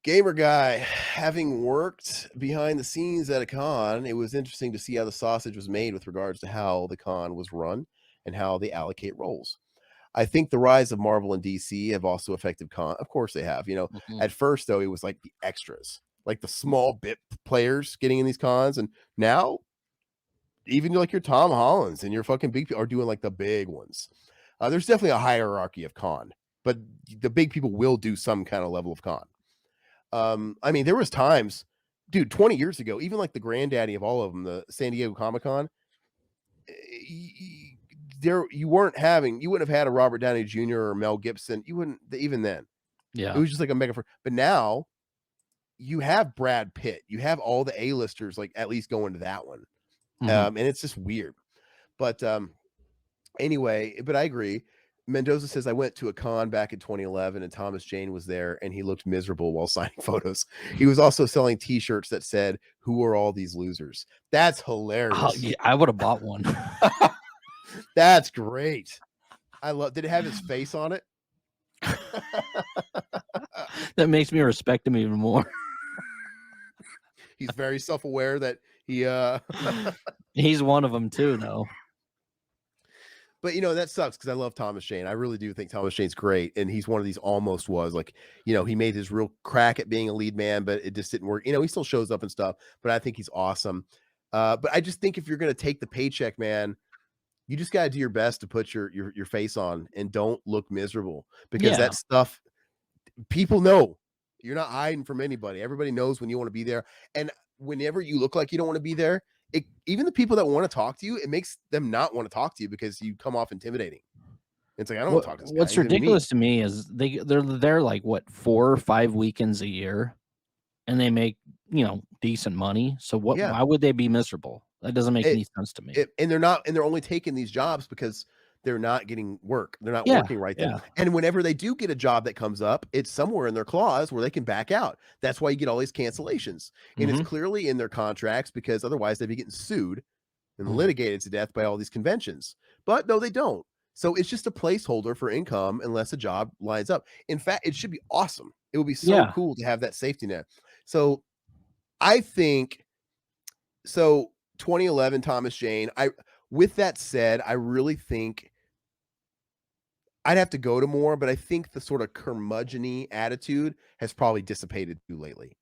Gamer guy, having worked behind the scenes at a con, it was interesting to see how the sausage was made with regards to how the con was run and how they allocate roles. I think the rise of Marvel and DC have also affected con. Of course they have. You know, at first though, it was like the extras, like the small bit players getting in these cons, and now even like your Tom Hollands and your fucking big are doing like the big ones. There's definitely a hierarchy of con, but the big people will do some kind of level of con. I mean, there was times, dude, 20 years ago, even like the granddaddy of all of them, the San Diego Comic-Con, you wouldn't have had a Robert Downey Jr. or Mel Gibson. You wouldn't even then. Yeah. It was just like a mega. But now you have Brad Pitt, you have all the A-listers like at least going to that one. And it's just weird. But anyway, but I agree. Mendoza says I went to a con back in 2011 and Thomas Jane was there and he looked miserable while signing photos. He was also selling t-shirts that said, "Who are all these losers?" That's hilarious. Oh, yeah, I would have bought one. That's great. I love. Did it have his face on it? That makes me respect him even more. He's very self-aware that he He's one of them too, though. But that sucks because I love Thomas Jane. I really do think Thomas Jane's great, and he's one of these almost was like, he made his real crack at being a lead man, but it just didn't work. He still shows up and stuff, but I think he's awesome. But I just think if you're gonna take the paycheck, man, you just gotta do your best to put your face on and don't look miserable because that stuff, people know you're not hiding from anybody. Everybody knows when you want to be there, and whenever you look like you don't want to be there. Even the people that want to talk to you, it makes them not want to talk to you because you come off intimidating. It's like, I don't want to talk to this guy. What's ridiculous to me is they're there like what 4 or 5 weekends a year, and they make decent money. So why would they be miserable? That doesn't make any sense to me. And they're only taking these jobs because they're not getting work. They're not working right then. Yeah. And whenever they do get a job that comes up, it's somewhere in their clause where they can back out. That's why you get all these cancellations. And it's clearly in their contracts because otherwise they'd be getting sued and litigated to death by all these conventions. But no, they don't. So it's just a placeholder for income unless a job lines up. In fact, it should be awesome. It would be so cool to have that safety net. So I think 2011 Thomas Jane, with that said, I really think I'd have to go to more, but I think the sort of curmudgeon-y attitude has probably dissipated too lately.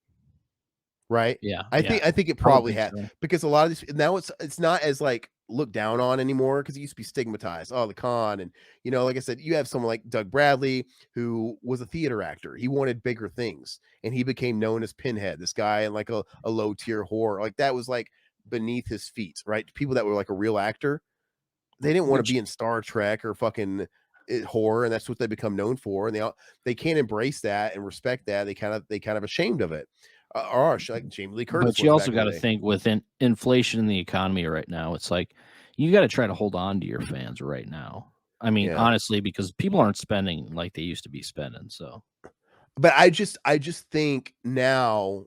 Right? Yeah. I think it probably has because a lot of these now it's not as like looked down on anymore because it used to be stigmatized. Oh, the con. And like I said, you have someone like Doug Bradley who was a theater actor. He wanted bigger things and he became known as Pinhead, this guy in like a low tier horror. Like that was like beneath his feet, right? People that were like a real actor, they didn't want to be in Star Trek or fucking horror, and that's what they become known for. And they can't embrace that and respect that. They kind of ashamed of it. Like Jamie Lee Curtis. But you also got to think with inflation in the economy right now, it's like you got to try to hold on to your fans right now. I mean, honestly, because people aren't spending like they used to be spending. So, but I just think now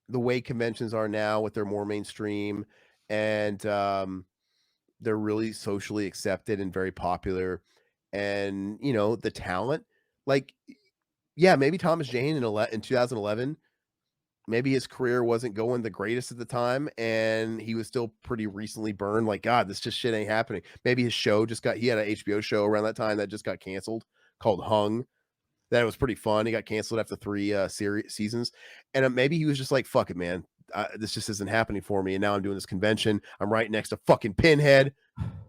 the way conventions are now with their more mainstream and they're really socially accepted and very popular, and the talent, like maybe Thomas Jane in 2011. Maybe his career wasn't going the greatest at the time and he was still pretty recently burned. Like, God, this just shit ain't happening. Maybe his show he had an HBO show around that time that just got canceled called Hung. That was pretty fun. He got canceled after 3 seasons. And maybe he was just like, fuck it, man. This just isn't happening for me. And now I'm doing this convention. I'm right next to fucking Pinhead.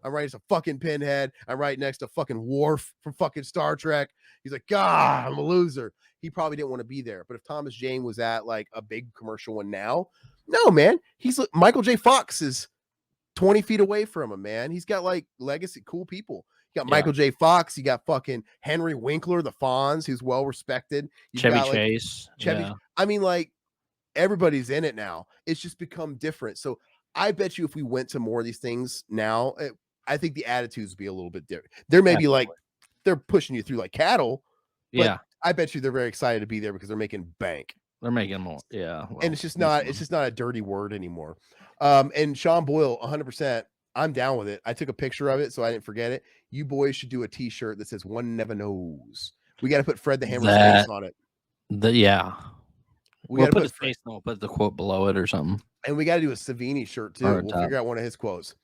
I'm right next to fucking Pinhead. I'm right next to fucking Worf from fucking Star Trek. He's like, God, I'm a loser. He probably didn't want to be there. But if Thomas Jane was at like a big commercial one now, no, man. He's Michael J. Fox is 20 feet away from him, man. He's got like legacy, cool people. You got Michael J. Fox. You got fucking Henry Winkler, the Fonz, who's well respected. Chevy Chase. I mean, like, everybody's in it now. It's just become different. So I bet you if we went to more of these things now, I think the attitudes would be a little bit different. There may be like they're pushing you through like cattle. But I bet you they're very excited to be there because they're making bank. They're making more. Yeah. Well, and it's just not a dirty word anymore. And Sean Boyle, 100%. I'm down with it. I took a picture of it so I didn't forget it. You boys should do a t-shirt that says "One Never Knows." We got to put Fred the Hammer's face on it. We'll put his face and we'll put the quote below it or something. And we got to do a Savini shirt too. We'll figure out one of his quotes.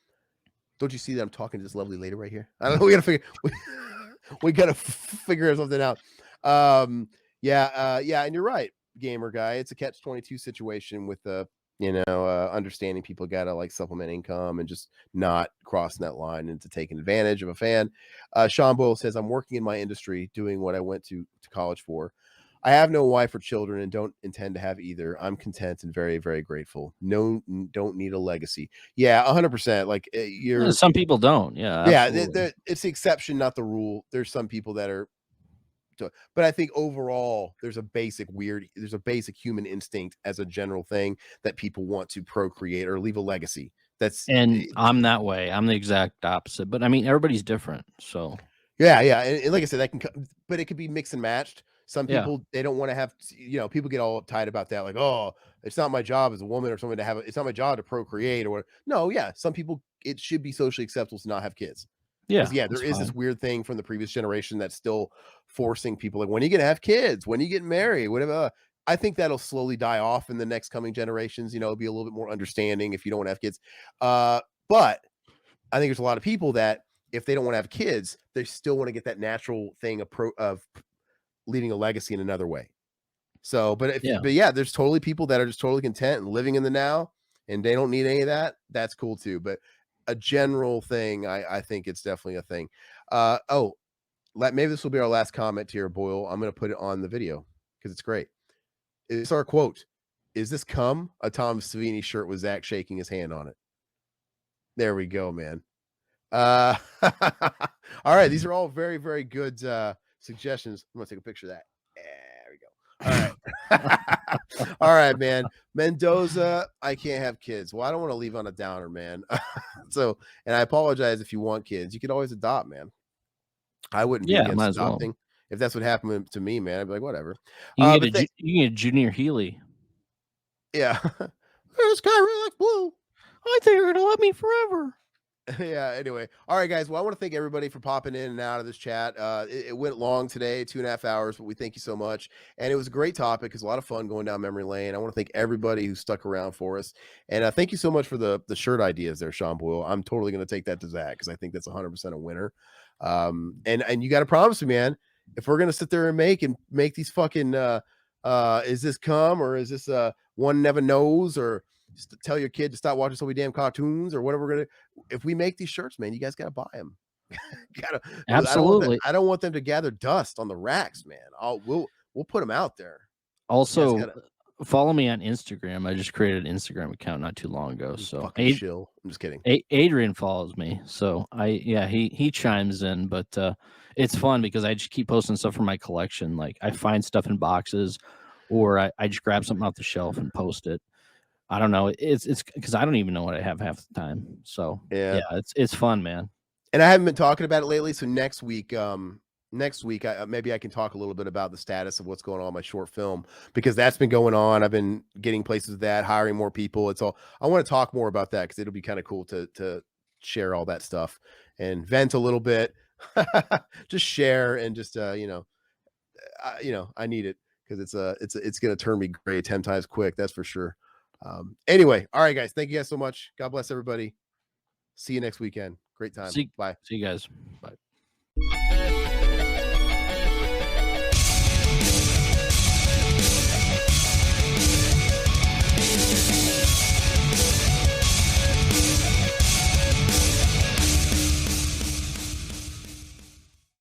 Don't you see that I'm talking to this lovely lady right here? I don't know. We got to figure something out. And you're right, gamer guy. It's a catch-22 situation with understanding people got to like supplement income and just not crossing that line into taking advantage of a fan. Sean Boyle says, I'm working in my industry doing what I went to college for. I have no wife or children and don't intend to have either. I'm content and very, very grateful. No, don't need a legacy. Yeah, 100%. Like some people don't. Yeah. Yeah. It's the exception, not the rule. There's some people that but I think overall there's a basic human instinct as a general thing that people want to procreate or leave a legacy. That's And I'm that way. I'm the exact opposite. But I mean, everybody's different. So yeah, and like I said, that can but it could be mixed and matched. Some yeah. people, they don't want to have, people get all uptight about that, like, oh, it's not my job as a woman or someone to have it's not my job to procreate or what. No, yeah, some people, it should be socially acceptable to not have kids. Yeah. Because yeah, there is this weird thing from the previous generation that's still forcing people, like, when are you gonna have kids? When are you getting married? Whatever. I think that'll slowly die off in the next coming generations. It'll be a little bit more understanding if you don't want to have kids. But I think there's a lot of people that if they don't want to have kids, they still want to get that natural thing of leaving a legacy in another way. So, but yeah, there's totally people that are just totally content and living in the now, and they don't need any of that. That's cool too. But a general thing, I think it's definitely a thing. Maybe this will be our last comment here, Boyle. I'm going to put it on the video because it's great. It's our quote. Is this cum? A Tom Savini shirt with Zach shaking his hand on it. There we go, man. All right. These are all very, very good suggestions. I'm going to take a picture of that. There we go. All right. All right, man. Mendoza, I can't have kids. Well, I don't want to leave on a downer, man. And I apologize if you want kids. You could always adopt, man. I wouldn't be against adopting. Well. If that's what happened to me, man, I'd be like, whatever. You can get Junior Healy. Yeah. This guy really likes blue. I think you're gonna love me forever. Yeah, anyway. All right, guys. Well, I want to thank everybody for popping in and out of this chat. It went long today, 2.5 hours, but we thank you so much. And it was a great topic. It was a lot of fun going down memory lane. I want to thank everybody who stuck around for us. And thank you so much for the shirt ideas there, Sean Boyle. I'm totally going to take that to Zach because I think that's 100% a winner. And you got to promise me, man, if we're going to sit there and make these fucking, is this cum or is this one never knows, or just to tell your kid to stop watching so many damn cartoons or whatever if we make these shirts, man, you guys got to buy them. Absolutely. I don't want them to gather dust on the racks, man. We'll put them out there. Also, follow me on Instagram. I just created an Instagram account not too long ago. So chill. I'm just kidding. Adrian follows me. So he chimes in, but it's fun because I just keep posting stuff from my collection. Like I find stuff in boxes, or I just grab something off the shelf and post it. I don't know. It's because I don't even know what I have half the time. So yeah, it's fun, man. And I haven't been talking about it lately. So next week, maybe I can talk a little bit about the status of what's going on in my short film, because that's been going on. I've been getting places with that, hiring more people. I want to talk more about that because it'll be kind of cool to share all that stuff and vent a little bit, just share and just, I need it because it's going to turn me gray 10 times quick. That's for sure. Anyway, all right, guys. Thank you guys so much. God bless everybody. See you next weekend. Great time. Bye. See you guys. Bye.